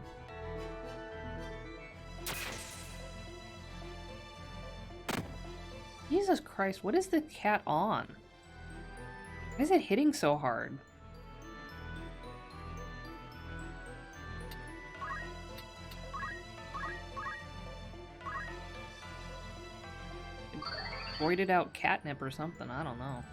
A: Jesus Christ, what is the cat on? Why is it hitting so hard? Voided out catnip or something, I don't know.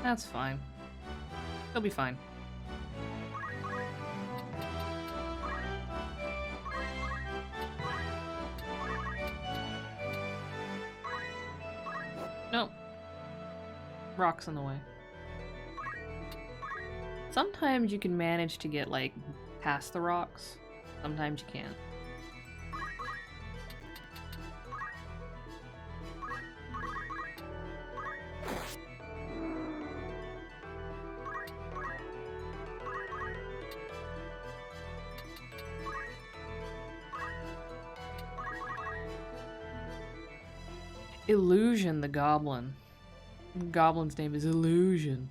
A: That's fine. He'll be fine. Nope. Rock's in the way. Sometimes you can manage to get, like, past the rocks. Sometimes you can't. Illusion, the goblin. The goblin's name is Illusion.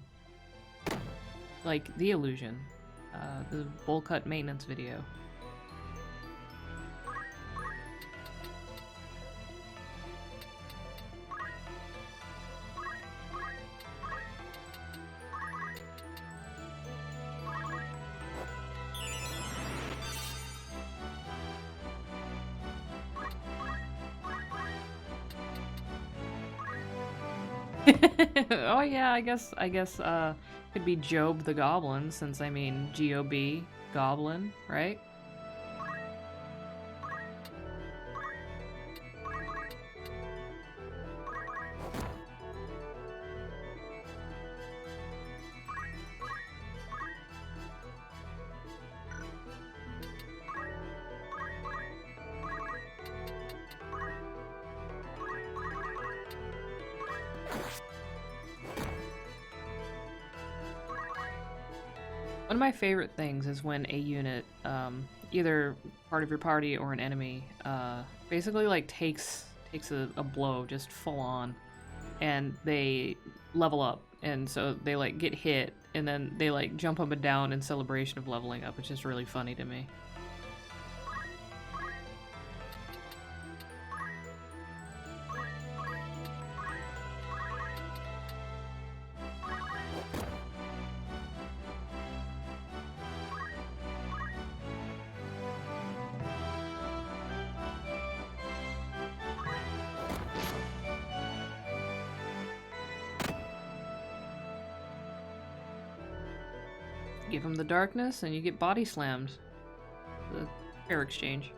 A: Like, the Illusion. The bowl cut maintenance video. Oh yeah, I guess could be Job the Goblin, since I mean G-O-B, Goblin, right? One of my favorite things is when a unit, either part of your party or an enemy, basically like takes a blow just full on, and they level up, and so they like get hit, and then they like jump up and down in celebration of leveling up. It's just really funny to me. Give him the darkness, and you get body slammed. The fair exchange.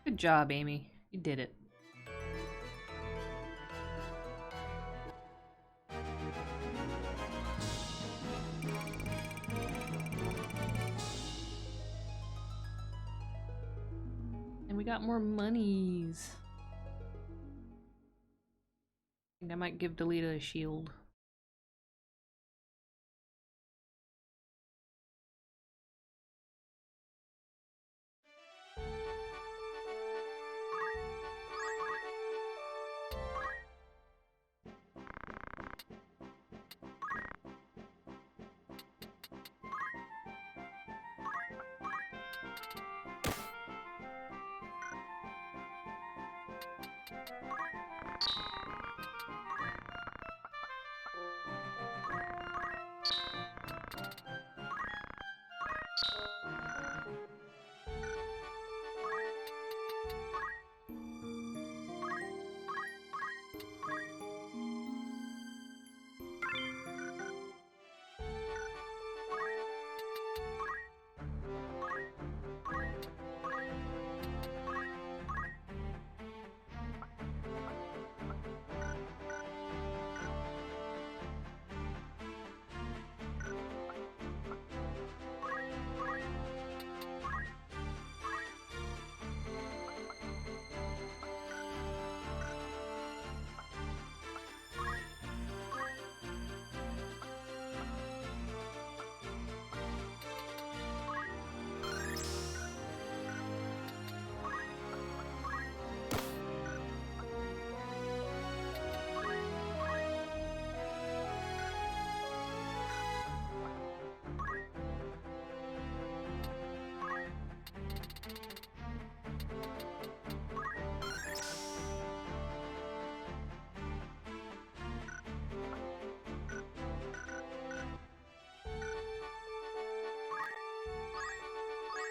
A: Good job, Amy. You did it. We got more monies. I think I might give Delita a shield.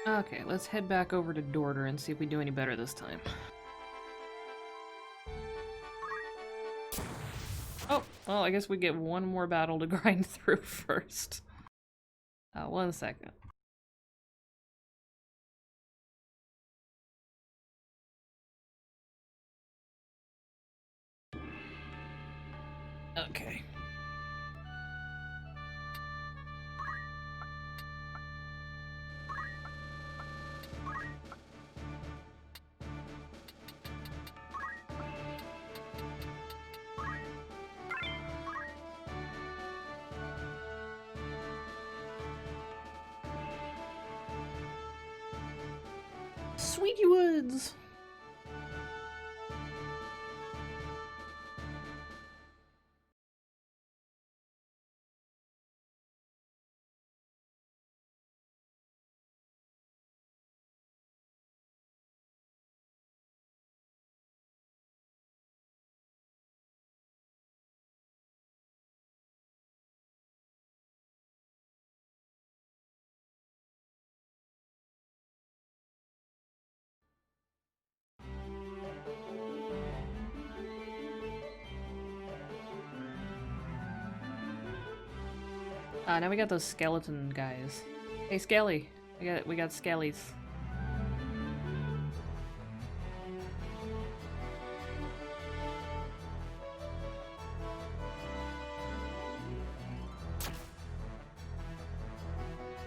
A: Okay, let's head back over to Dorter and see if we do any better this time. Oh, well, I guess we get one more battle to grind through first. One second. Okay. Sweetie Woods! Now we got those skeleton guys. Hey, Skelly. We got Skellies.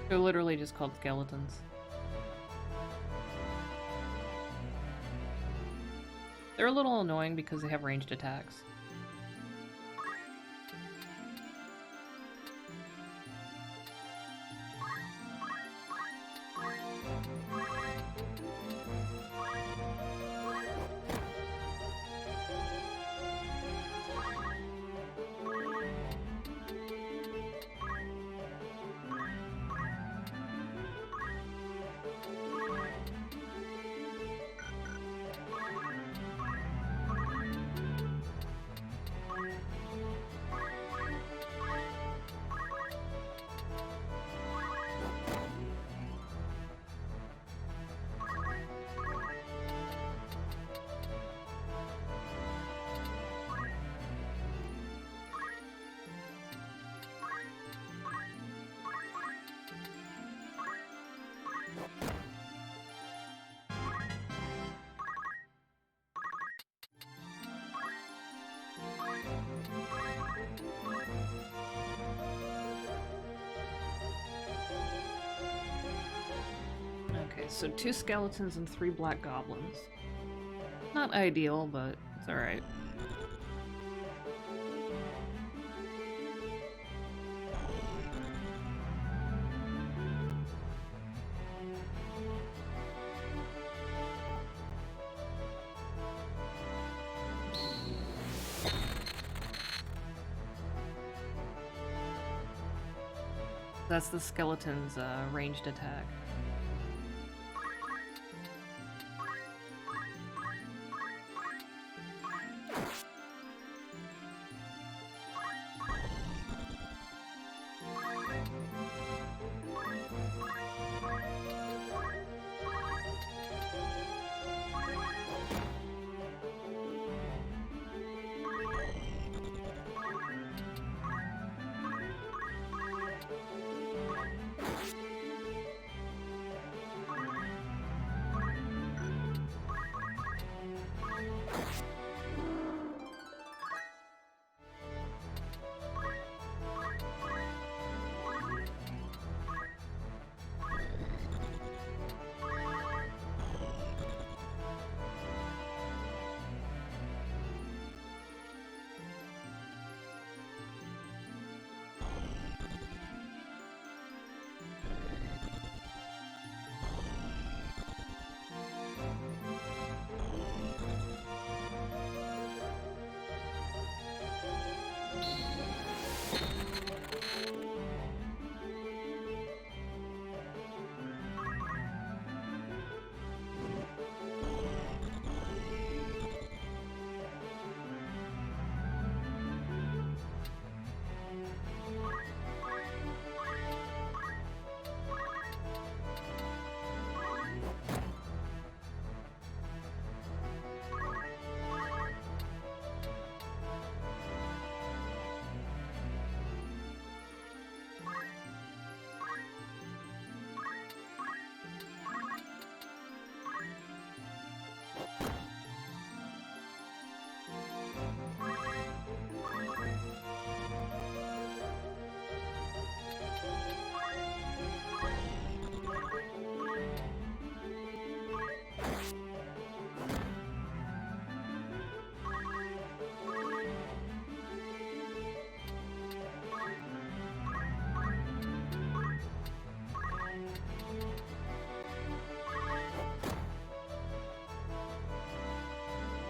A: They're literally just called skeletons. They're a little annoying because they have ranged attacks. Okay, so 2 skeletons and 3 black goblins. Not ideal, but it's alright. That's the skeleton's ranged attack.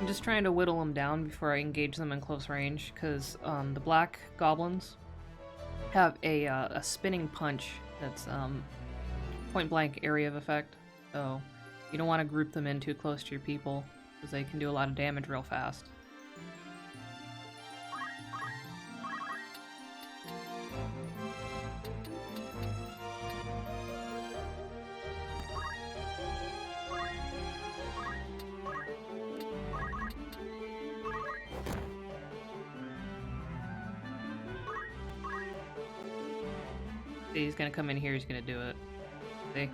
A: I'm just trying to whittle them down before I engage them in close range, because the black goblins have a spinning punch that's point-blank area of effect, so you don't want to group them in too close to your people, because they can do a lot of damage real fast. See, he's gonna come in here, he's gonna do it. See?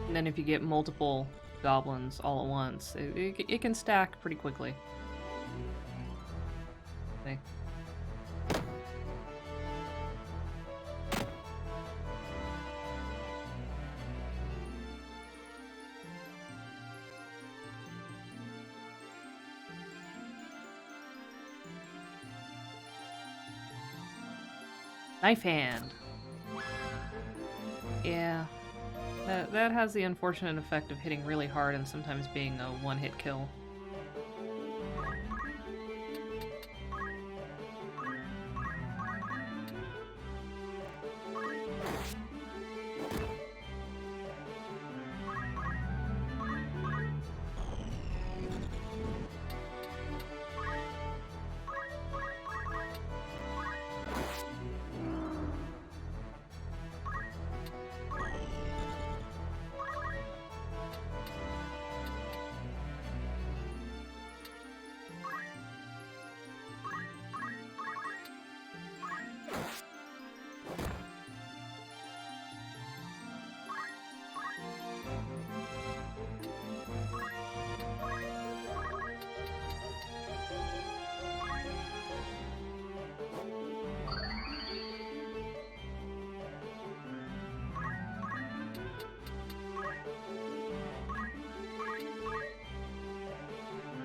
A: And then if you get multiple goblins all at once, it can stack pretty quickly. See? Knife hand. Yeah. That has the unfortunate effect of hitting really hard and sometimes being a one-hit kill.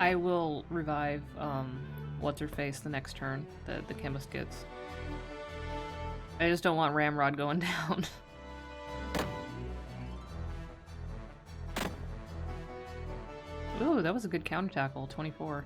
A: I will revive, what's-her-face the next turn that the chemist gets. I just don't want Ramrod going down. Ooh, that was a good counter tackle, 24.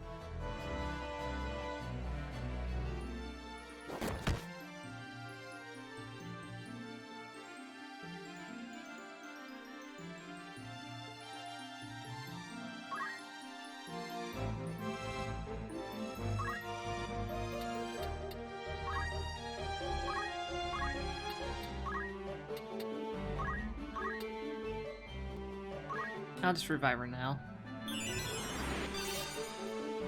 A: I'll just revive her now.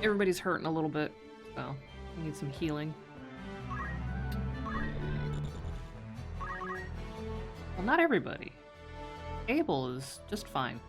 A: Everybody's hurting a little bit, so I need some healing. Well, not everybody. Abel is just fine.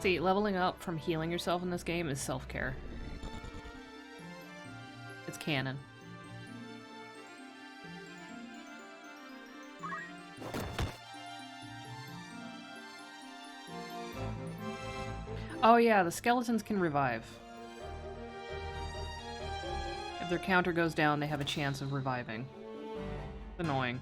A: See, leveling up from healing yourself in this game is self-care. It's canon. Oh yeah, the skeletons can revive. If their counter goes down, they have a chance of reviving. It's annoying.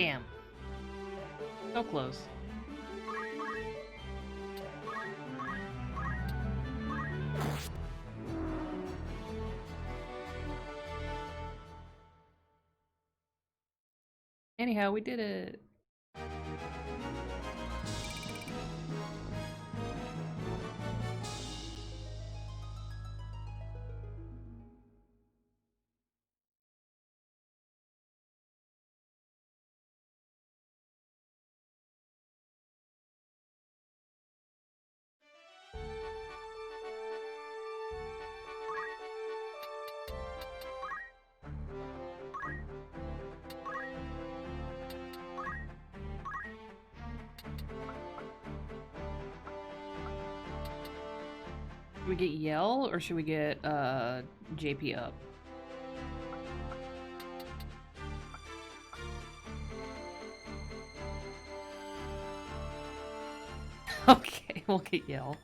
A: Damn. So close. Anyhow, we did it. Should we get Yell or should we get JP up? Okay, we'll get Yell.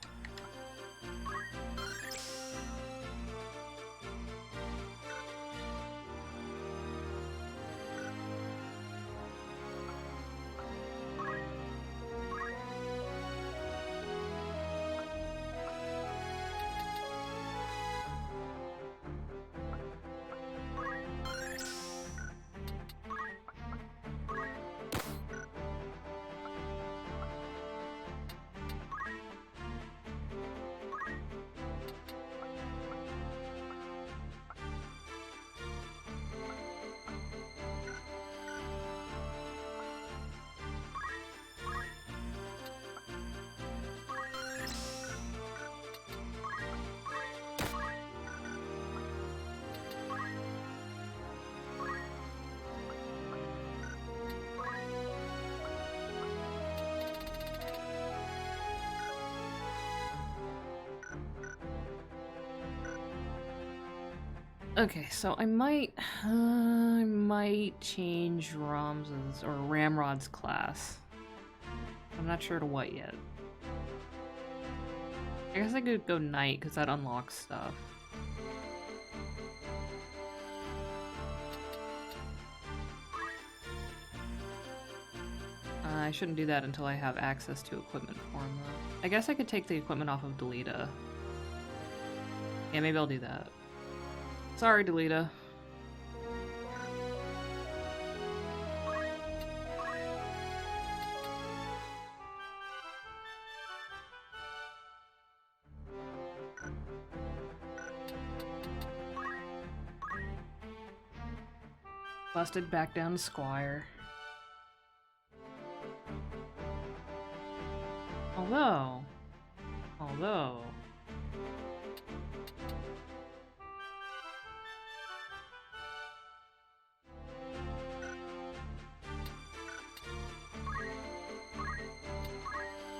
A: Okay, so I might change Rams's or Ramrod's class. I'm not sure to what yet. I guess I could go Knight because that unlocks stuff. I shouldn't do that until I have access to equipment for him, though. I guess I could take the equipment off of Delita. Yeah, maybe I'll do that. Sorry, Delita. Busted back down to Squire. Although...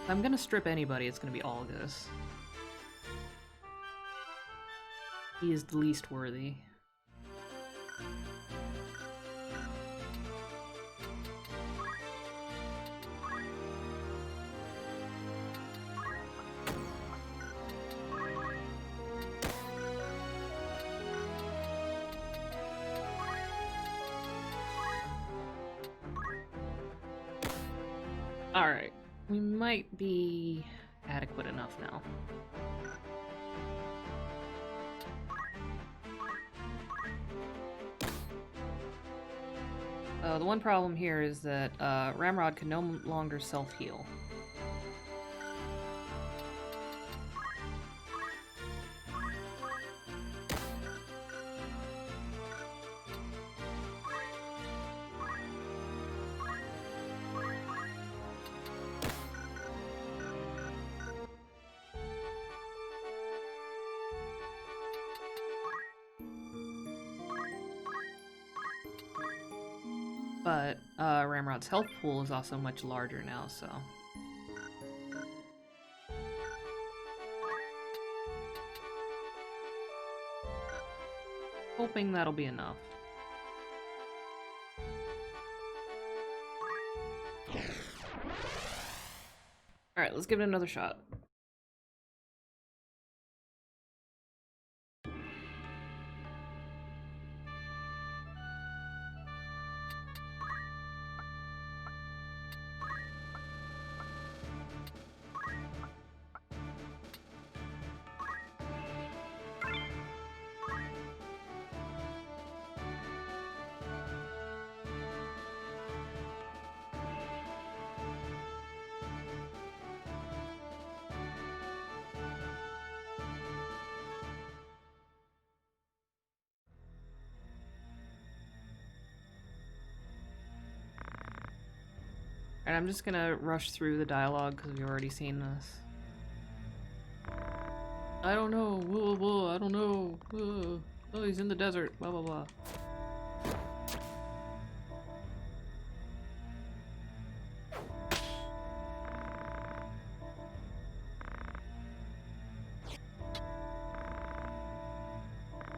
A: If I'm gonna strip anybody, it's gonna be Algus. He is the least worthy. Alright, we might be adequate enough now. The one problem here is that Ramrod can no longer self-heal. But Ramrod's health pool is also much larger now, so... Hoping that'll be enough. Alright, let's give it another shot. And I'm just gonna rush through the dialogue because we've already seen this. I don't know, blah, blah, blah, I don't know. Oh, he's in the desert, blah blah blah.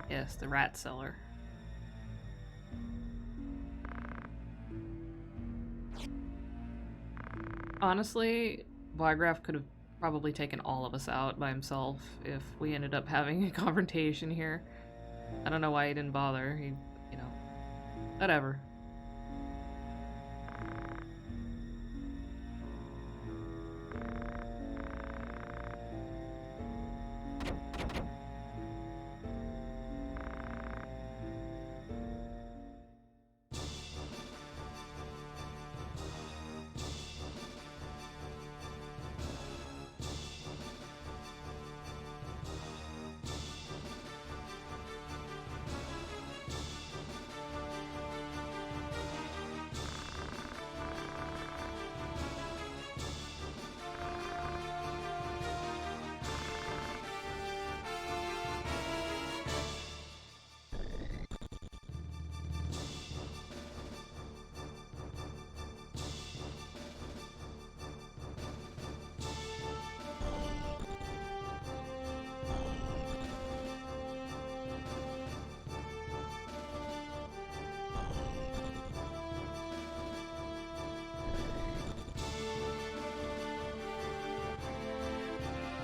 A: Yes, the rat seller. Honestly, Blagraph could have probably taken all of us out by himself if we ended up having a confrontation here. I don't know why he didn't bother. He, you know, whatever.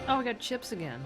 A: Oh, we got chips again.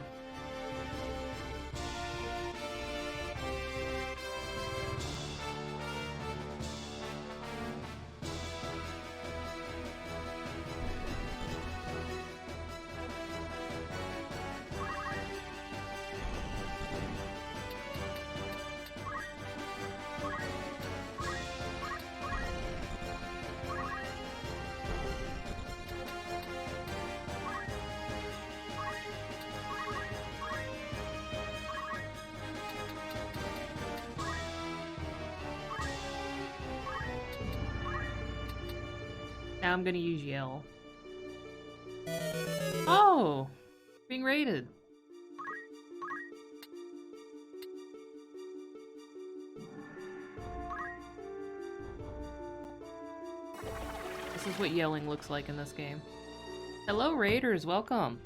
A: Now I'm gonna use yell. Oh! Being raided. This is what yelling looks like in this game. Hello, raiders, welcome.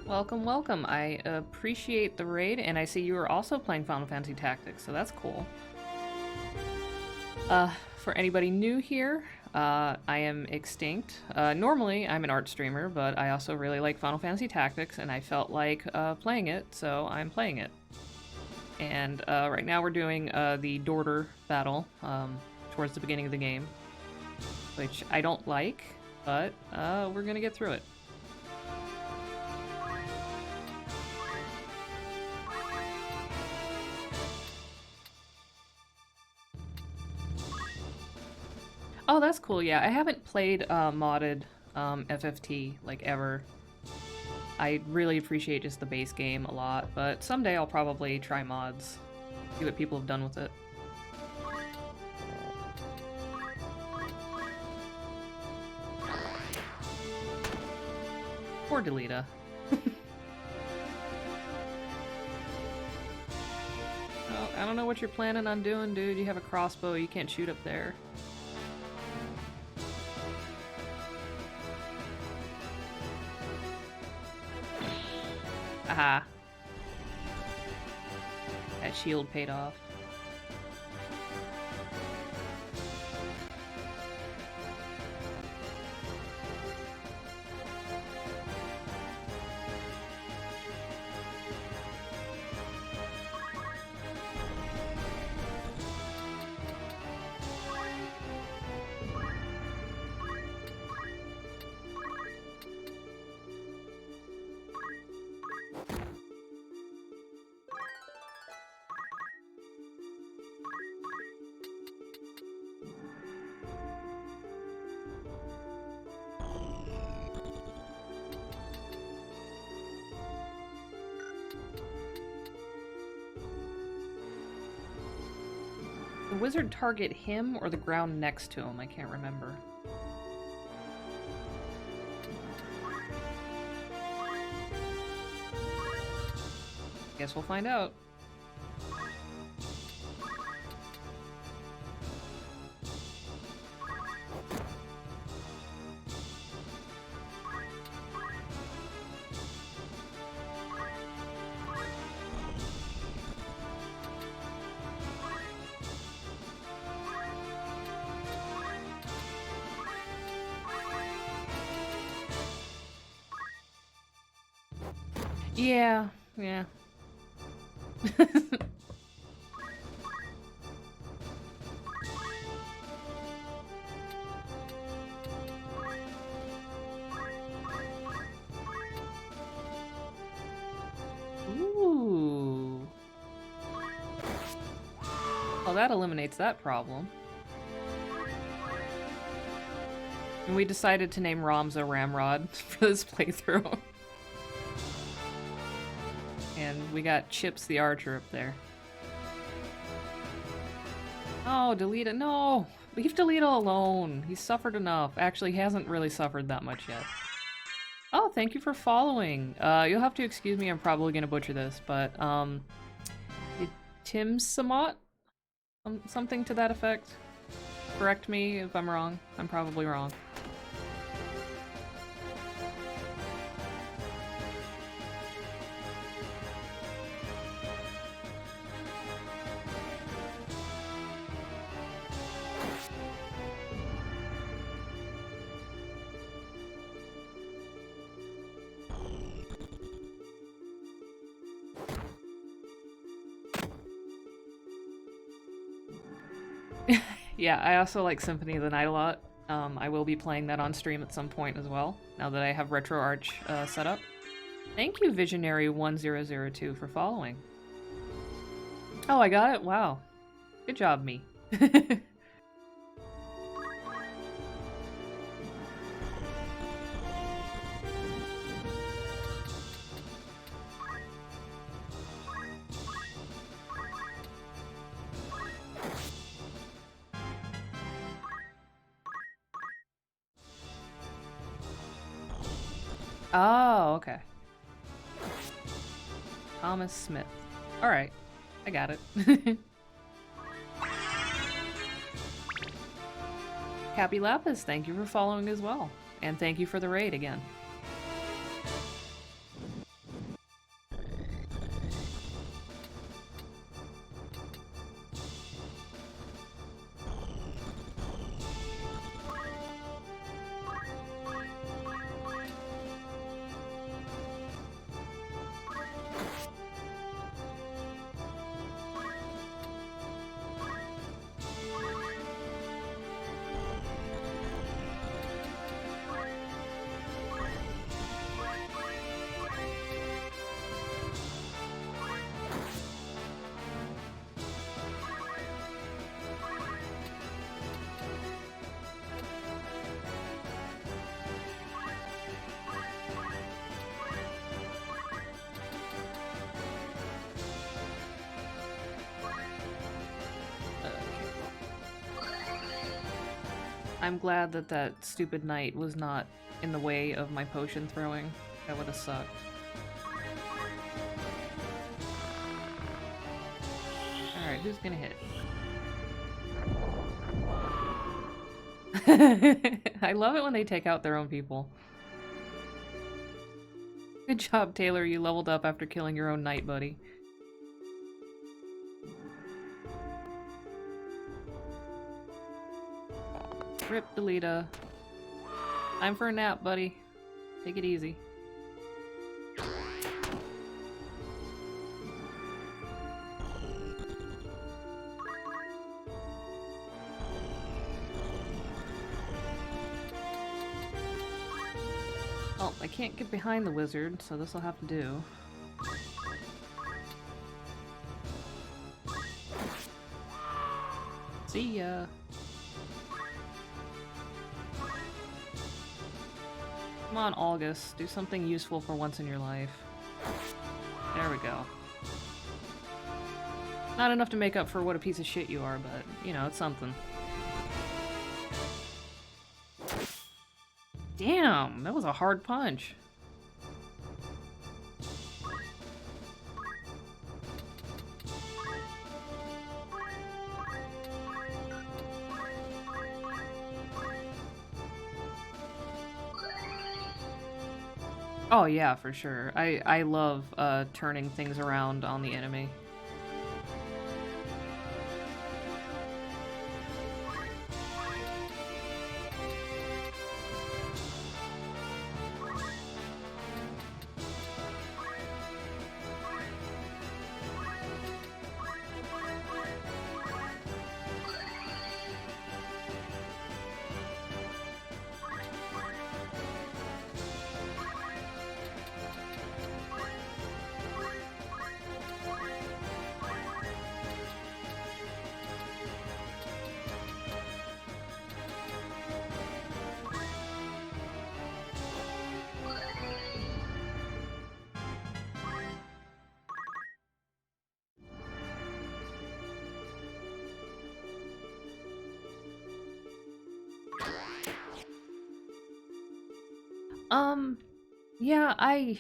A: Welcome, welcome. I appreciate the raid, and I see you are also playing Final Fantasy Tactics, so that's cool. For anybody new here, I am Extinct. Normally, I'm an art streamer, but I also really like Final Fantasy Tactics, and I felt like playing it, so I'm playing it. And right now we're doing the Dorter battle towards the beginning of the game, which I don't like, but we're gonna get through it. Oh, that's cool. Yeah, I haven't played modded FFT like ever. I really appreciate just the base game a lot, but someday I'll probably try mods, see what people have done with it. Poor Delita. Oh, I don't know what you're planning on doing, dude. You have a crossbow, you can't shoot up there. Aha. That shield paid off. the wizard target him or the ground next to him? I can't remember. Guess we'll find out. Yeah, yeah. Ooh. Well, that eliminates that problem. And we decided to name Ramza Ramrod for this playthrough. And we got Chips the Archer up there. Oh, Delita, no! Leave Delita alone. He's suffered enough. Actually, he hasn't really suffered that much yet. Oh, thank you for following. You'll have to excuse me, I'm probably gonna butcher this, but, Tim Samot? Something to that effect? Correct me if I'm wrong. I'm probably wrong. Yeah, I also like Symphony of the Night a lot. I will be playing that on stream at some point as well, now that I have RetroArch set up. Thank you, Visionary1002, for following. Oh, I got it? Wow. Good job, me. Oh, okay. Thomas Smith. Alright, I got it. Cappy Lapis, thank you for following as well. And thank you for the raid again. I'm glad that that stupid knight was not in the way of my potion throwing. That would have sucked. Alright, who's gonna hit? I love it when they take out their own people. Good job, Taylor. You leveled up after killing your own knight, buddy. Rip, Delita. Time for a nap, buddy. Take it easy. Oh, I can't get behind the wizard, so this'll have to do. See ya! Come on, August. Do something useful for once in your life. There we go. Not enough to make up for what a piece of shit you are, but, you know, it's something. Damn, that was a hard punch. Oh yeah, for sure. I love turning things around on the enemy. Yeah, I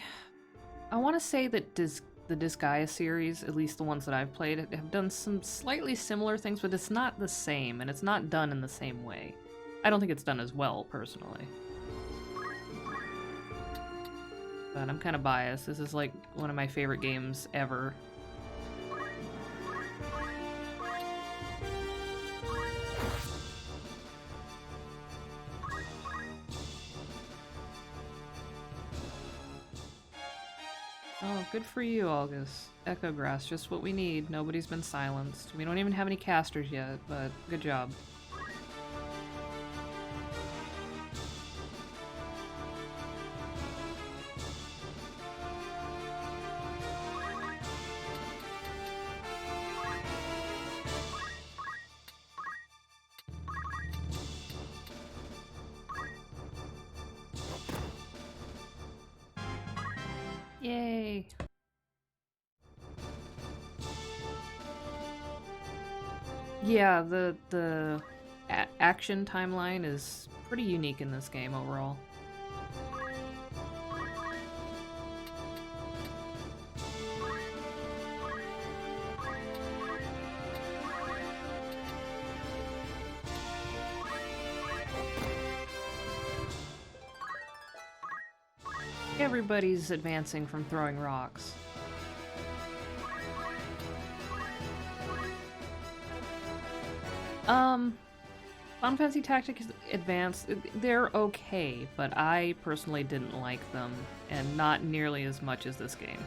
A: want to say that the Disgaea series, at least the ones that I've played, have done some slightly similar things, but it's not the same, and it's not done in the same way. I don't think it's done as well, personally. But I'm kind of biased. This is like one of my favorite games ever. Oh, good for you, August. Echo Grass, just what we need. Nobody's been silenced. We don't even have any casters yet, but good job. Yay! Yeah, the action timeline is pretty unique in this game overall. Everybody's advancing from throwing rocks. Final Fantasy Tactics Advance, they're okay, but I personally didn't like them, and not nearly as much as this game.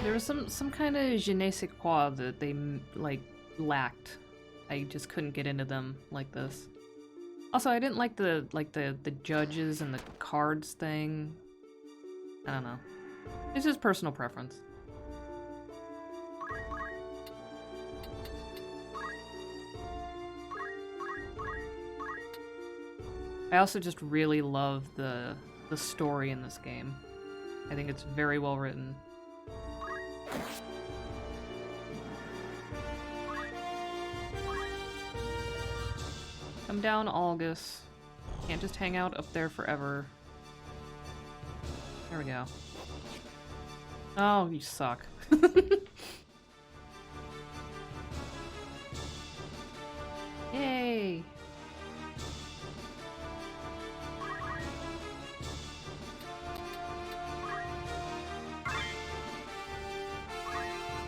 A: There was some kind of je ne sais quoi that they, like, lacked. I just couldn't get into them like this. Also, I didn't like the judges and the cards thing. I don't know. It's just personal preference. I also just really love the story in this game. I think it's very well written. Come down, August. Can't just hang out up there forever. There we go. Oh, you suck. Yay!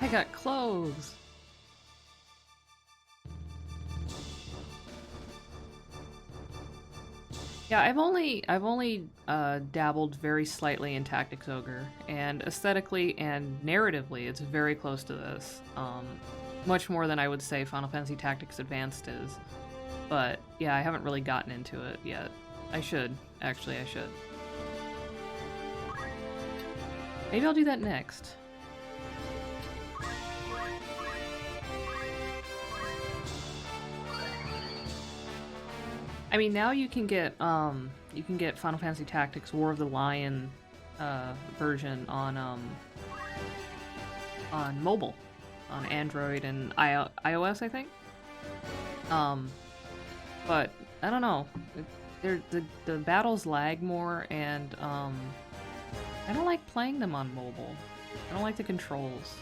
A: I got clothes! Yeah, I've only dabbled very slightly in Tactics Ogre, and aesthetically and narratively, it's very close to this. Much more than I would say Final Fantasy Tactics Advanced is. But yeah, I haven't really gotten into it yet. I should. Actually, I should. Maybe I'll do that next. I mean, now you can get Final Fantasy Tactics War of the Lion version on mobile, on Android and iOS, I think. But I don't know. The battles lag more, and I don't like playing them on mobile. I don't like the controls.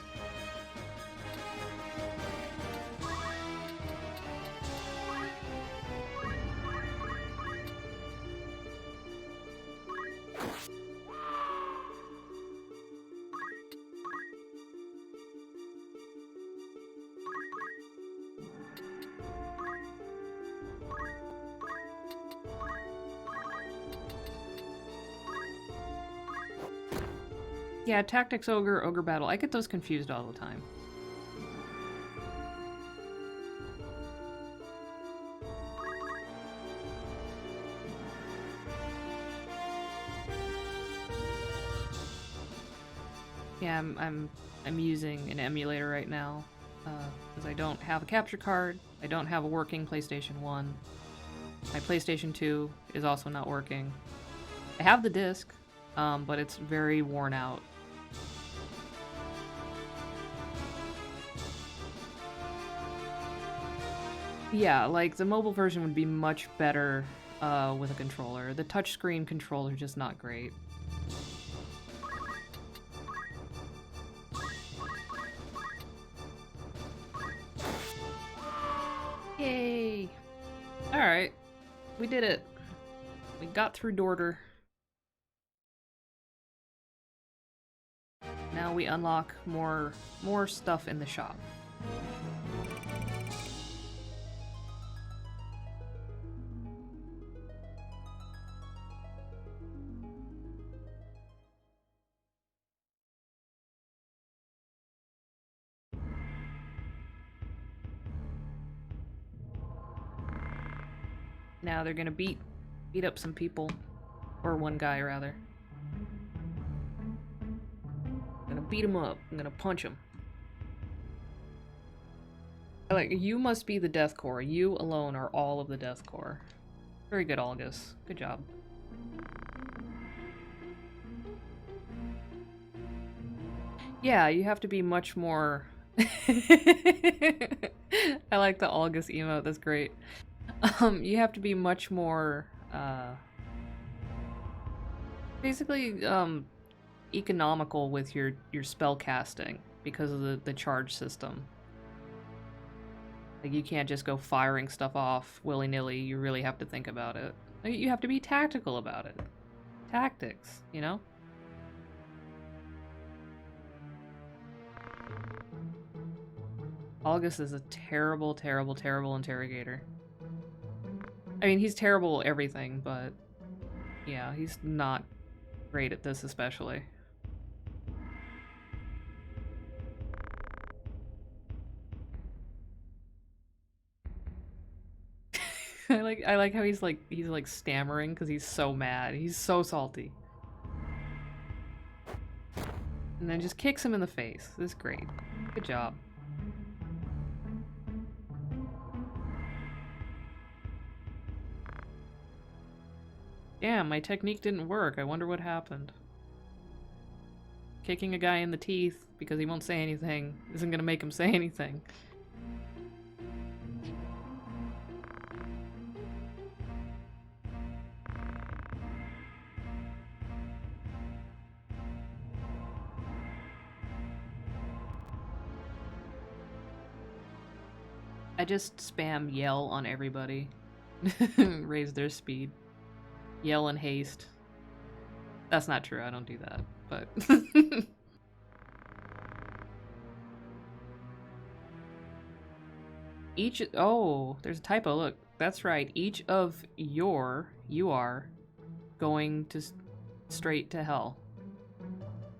A: Yeah, Tactics Ogre, Ogre Battle. I get those confused all the time. Yeah, I'm using an emulator right now because I don't have a capture card. I don't have a working PlayStation 1. My PlayStation 2 is also not working. I have the disc, but it's very worn out. Yeah, like the mobile version would be much better with a controller. The touchscreen controls are just not great. Yay! Alright, we did it. We got through Dorter. Now we unlock more stuff in the shop. Now they're gonna beat up some people. Or one guy, rather. I'm gonna beat him up. I'm gonna punch him. Like, you must be the Death Corps. You alone are all of the Death Corps. Very good, August. Good job. Yeah, you have to be much more... I like the August emote, that's great. You have to be much more, basically, economical with your spell casting because of the charge system. Like, you can't just go firing stuff off willy-nilly, you really have to think about it. Like, you have to be tactical about it. Tactics, you know? August is a terrible, terrible, terrible interrogator. I mean, he's terrible at everything, but yeah, he's not great at this especially. I like how he's like stammering because he's so mad. He's so salty. And then just kicks him in the face. This is great. Good job. Damn, my technique didn't work. I wonder what happened. Kicking a guy in the teeth because he won't say anything isn't gonna make him say anything. I just spam yell on everybody. Raise their speed. Yell and haste. That's not true, I don't do that, but... Oh, there's a typo, look. That's right, each of you are going to straight to hell.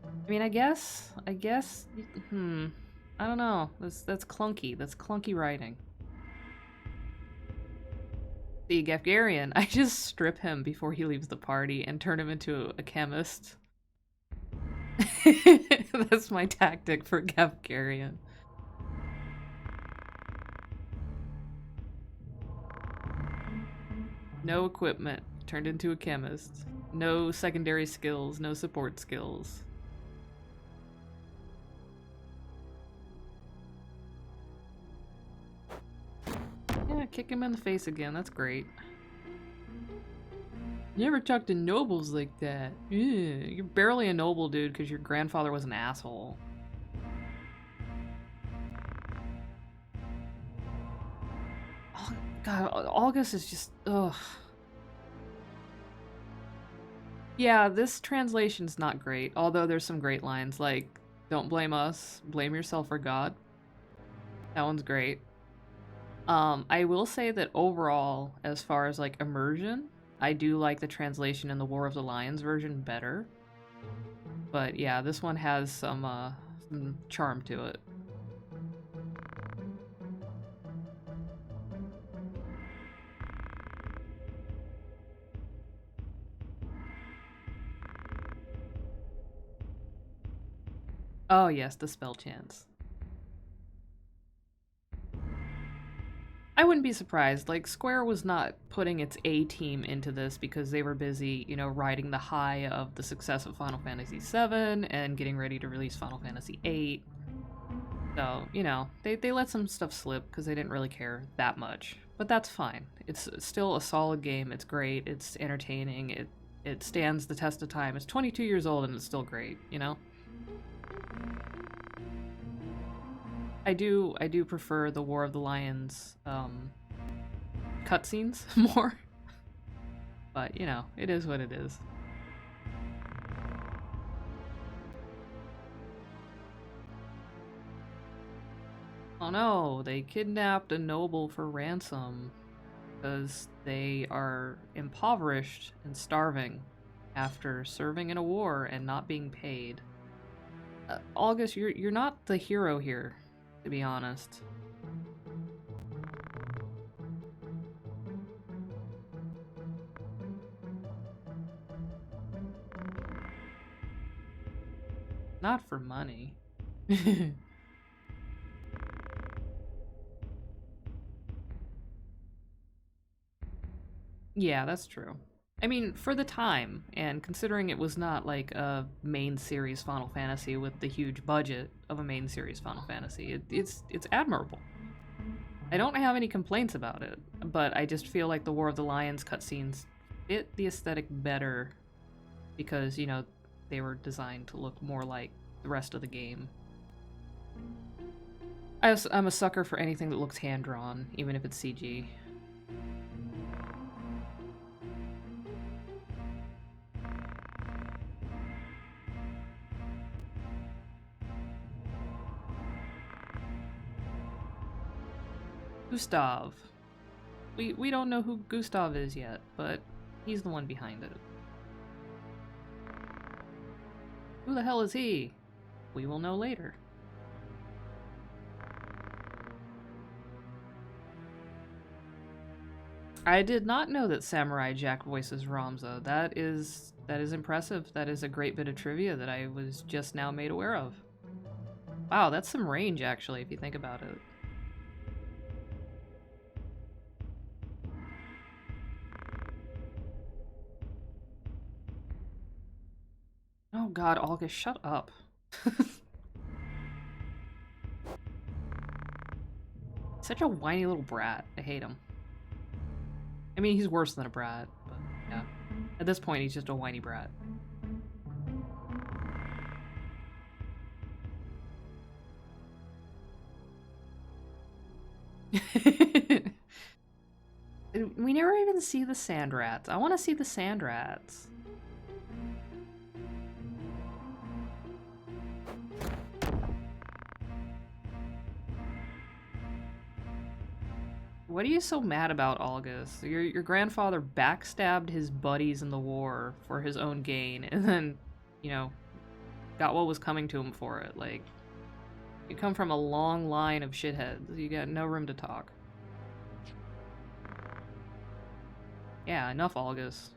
A: I mean, I guess, I don't know. That's clunky. That's clunky writing. See, Gafgarian, I just strip him before he leaves the party and turn him into a chemist. That's my tactic for Gafgarian. No equipment. Turned into a chemist. No secondary skills, no support skills. Yeah, kick him in the face again, that's great. Never talk to nobles like that. Ugh, you're barely a noble, dude, because your grandfather was an asshole. Oh, God, August is just... ugh. Yeah, this translation's not great, although there's some great lines, like, don't blame us, blame yourself or God. That one's great. I will say that overall, as far as, like, immersion, I do like the translation in the War of the Lions version better. But yeah, this one has some charm to it. Oh yes, the spell chance. I wouldn't be surprised. Like, Square was not putting its A team into this because they were busy, you know, riding the high of the success of Final Fantasy VII and getting ready to release Final Fantasy VIII. So, you know, they let some stuff slip because they didn't really care that much. But that's fine. It's still a solid game. It's great. It's entertaining. It stands the test of time. It's 22 years old and it's still great, you know? I do prefer the War of the Lions cutscenes more. But, you know, it is what it is. Oh no, they kidnapped a noble for ransom because they are impoverished and starving after serving in a war and not being paid. August, you're not the hero here, to be honest. Not for money. Yeah, that's true. I mean, for the time, and considering it was not like a main series Final Fantasy with the huge budget of a main series Final Fantasy, it's admirable. I don't have any complaints about it, but I just feel like the War of the Lions cutscenes fit the aesthetic better because, you know, they were designed to look more like the rest of the game. I'm a sucker for anything that looks hand-drawn, even if it's CG. Gustav. We don't know who Gustav is yet, but he's the one behind it. Who the hell is he? We will know later. I did not know that Samurai Jack voices Ramza. That is impressive. That is a great bit of trivia that I was just now made aware of. Wow, that's some range actually, if you think about it. Oh god, August, shut up. Such a whiny little brat. I hate him. I mean, he's worse than a brat, but yeah. At this point, he's just a whiny brat. We never even see the sand rats. I want to see the sand rats. What are you so mad about, August? Your grandfather backstabbed his buddies in the war for his own gain, and then, you know, got what was coming to him for it. Like, you come from a long line of shitheads. You got no room to talk. Yeah, enough, August.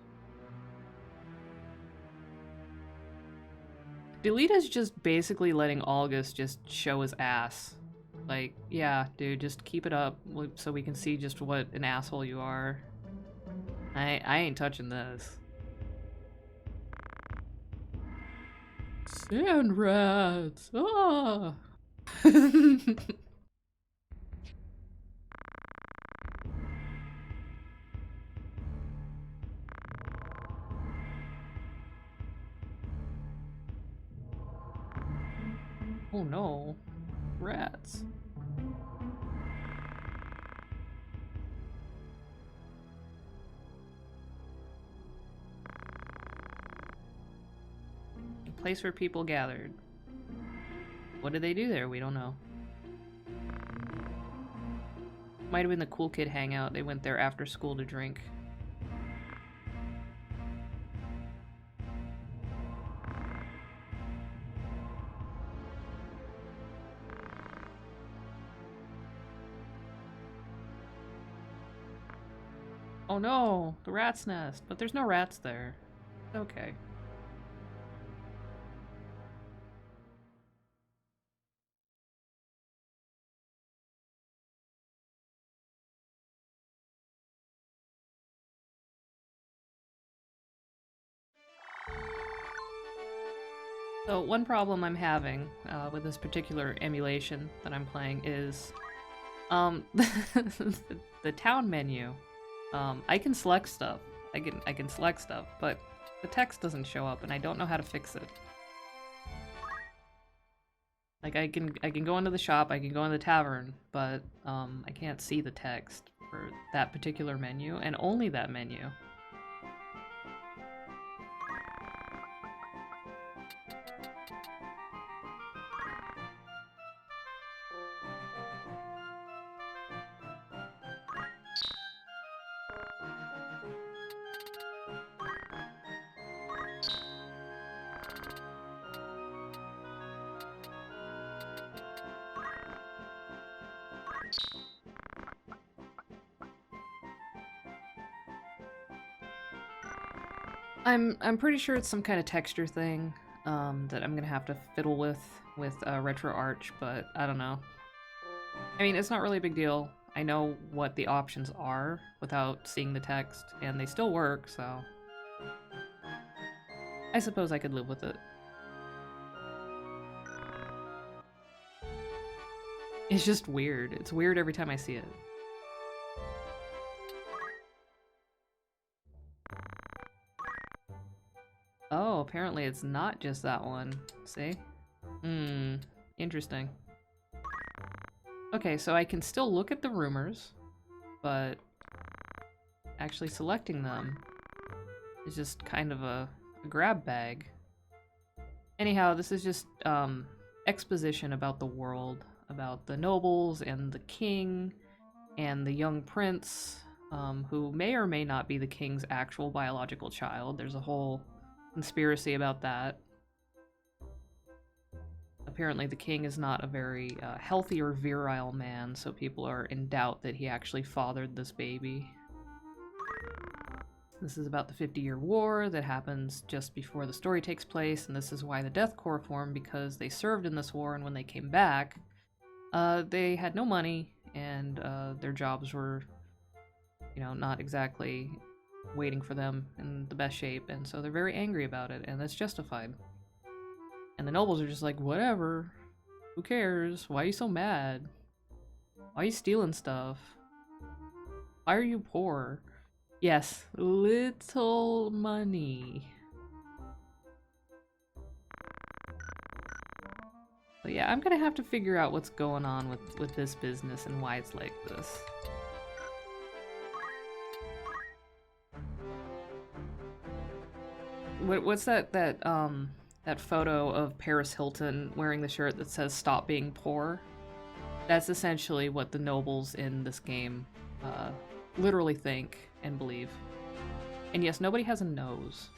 A: Delete is just basically letting August just show his ass. Like, yeah, dude, just keep it up so we can see just what an asshole you are. I ain't touching this. Sand rats! Ah! Oh no. Rats. A place where people gathered. What did they do there? We don't know. Might have been the cool kid hangout. They went there after school to drink. Oh no, the rat's nest. But there's no rats there. Okay. So one problem I'm having with this particular emulation that I'm playing is the town menu. I can select stuff. I can select stuff, but the text doesn't show up, and I don't know how to fix it. Like I can go into the shop, I can go in the tavern, but I can't see the text for that particular menu, and only that menu. I'm pretty sure it's some kind of texture thing that I'm gonna have to fiddle with RetroArch, but I don't know. I mean, it's not really a big deal. I know what the options are without seeing the text, and they still work, so I suppose I could live with it. It's just weird. It's weird every time I see it. Oh, apparently it's not just that one. See? Hmm. Interesting. Okay, so I can still look at the rumors, but actually selecting them is just kind of a grab bag. Anyhow, this is just exposition about the world, about the nobles and the king and the young prince, who may or may not be the king's actual biological child. There's a whole conspiracy about that. Apparently the king is not a very healthy or virile man, so people are in doubt that he actually fathered this baby. This is about the 50-year war that happens just before the story takes place, and this is why the Death Corps formed, because they served in this war, and when they came back, they had no money, and their jobs were, you know, not exactly waiting for them in the best shape, and so they're very angry about it, and that's justified. And the nobles are just like, whatever, who cares? Why are you so mad? Why are you stealing stuff? Why are you poor? Yes, little money. But yeah, I'm gonna have to figure out what's going on with this business and why it's like this. What's that photo of Paris Hilton wearing the shirt that says "Stop being poor"? That's essentially what the nobles in this game literally think and believe. And yes, nobody has a nose.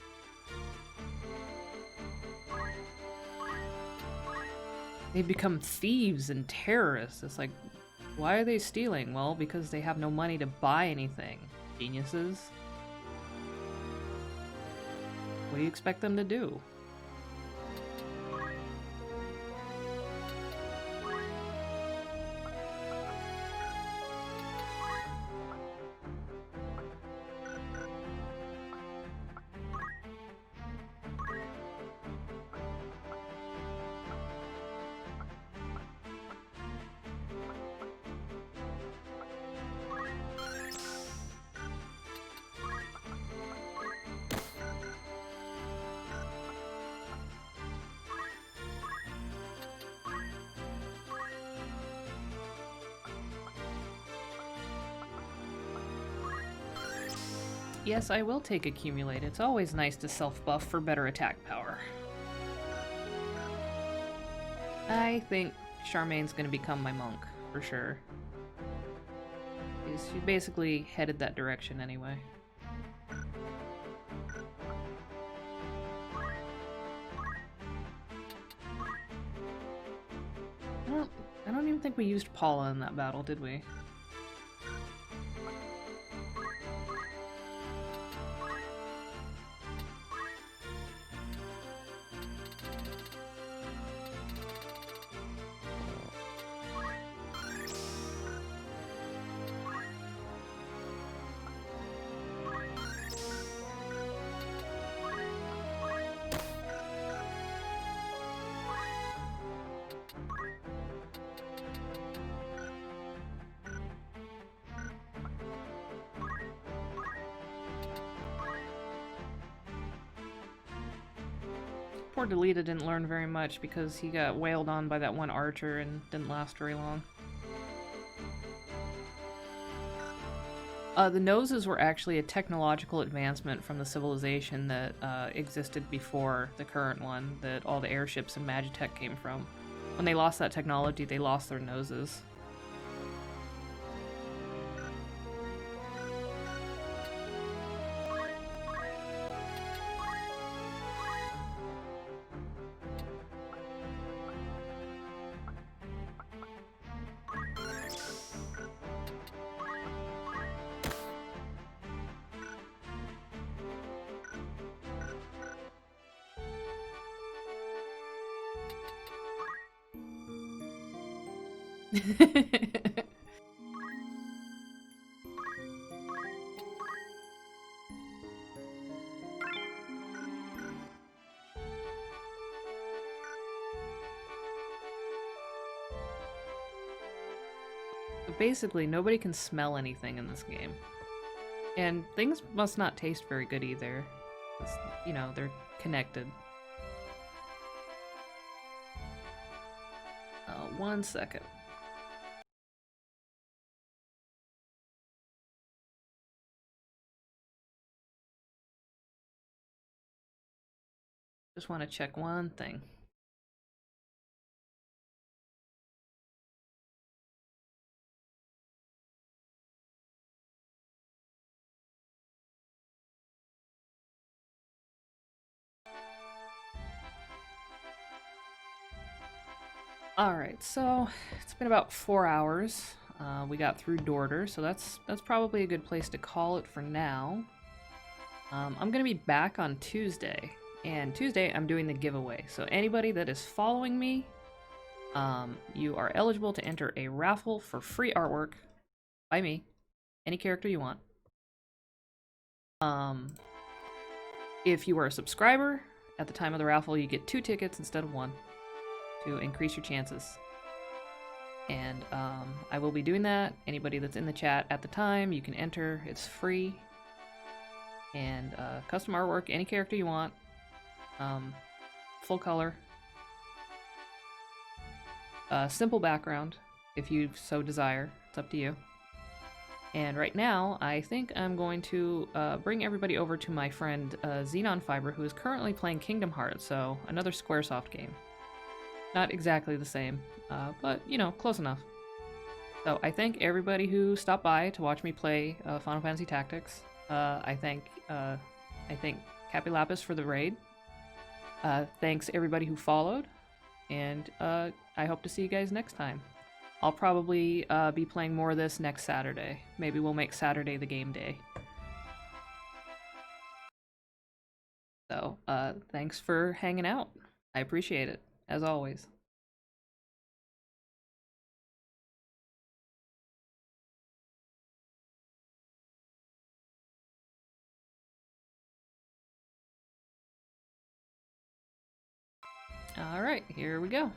A: They become thieves and terrorists. It's like, why are they stealing? Well, because they have no money to buy anything. Geniuses. What do you expect them to do? Yes, I will take Accumulate. It's always nice to self-buff for better attack power. I think Charmaine's gonna become my monk, for sure. She basically headed that direction anyway. I don't even think we used Paula in that battle, did we? Poor Delita didn't learn very much because he got wailed on by that one archer and didn't last very long. The noses were actually a technological advancement from the civilization that existed before the current one, that all the airships and Magitech came from. When they lost that technology, they lost their noses. Basically, nobody can smell anything in this game. And things must not taste very good either. You know, they're connected. 1 second. Just want to check one thing. Alright, so it's been about 4 hours. We got through Dorder, so that's probably a good place to call it for now. I'm gonna be back on Tuesday, and Tuesday I'm doing the giveaway. So anybody that is following me, you are eligible to enter a raffle for free artwork by me, any character you want. If you are a subscriber, at the time of the raffle you get 2 tickets instead of 1 to increase your chances. And I will be doing that. Anybody that's in the chat at the time, you can enter. It's free. And custom artwork, any character you want. Full color. Simple background, if you so desire. It's up to you. And right now, I think I'm going to bring everybody over to my friend Xenon Fiber, who is currently playing Kingdom Hearts, so another Squaresoft game. Not exactly the same, but, you know, close enough. So I thank everybody who stopped by to watch me play Final Fantasy Tactics. I thank Cappy Lapis for the raid. Thanks everybody who followed, and I hope to see you guys next time. I'll probably be playing more of this next Saturday. Maybe we'll make Saturday the game day. So, thanks for hanging out. I appreciate it, as always. Alright, here we go.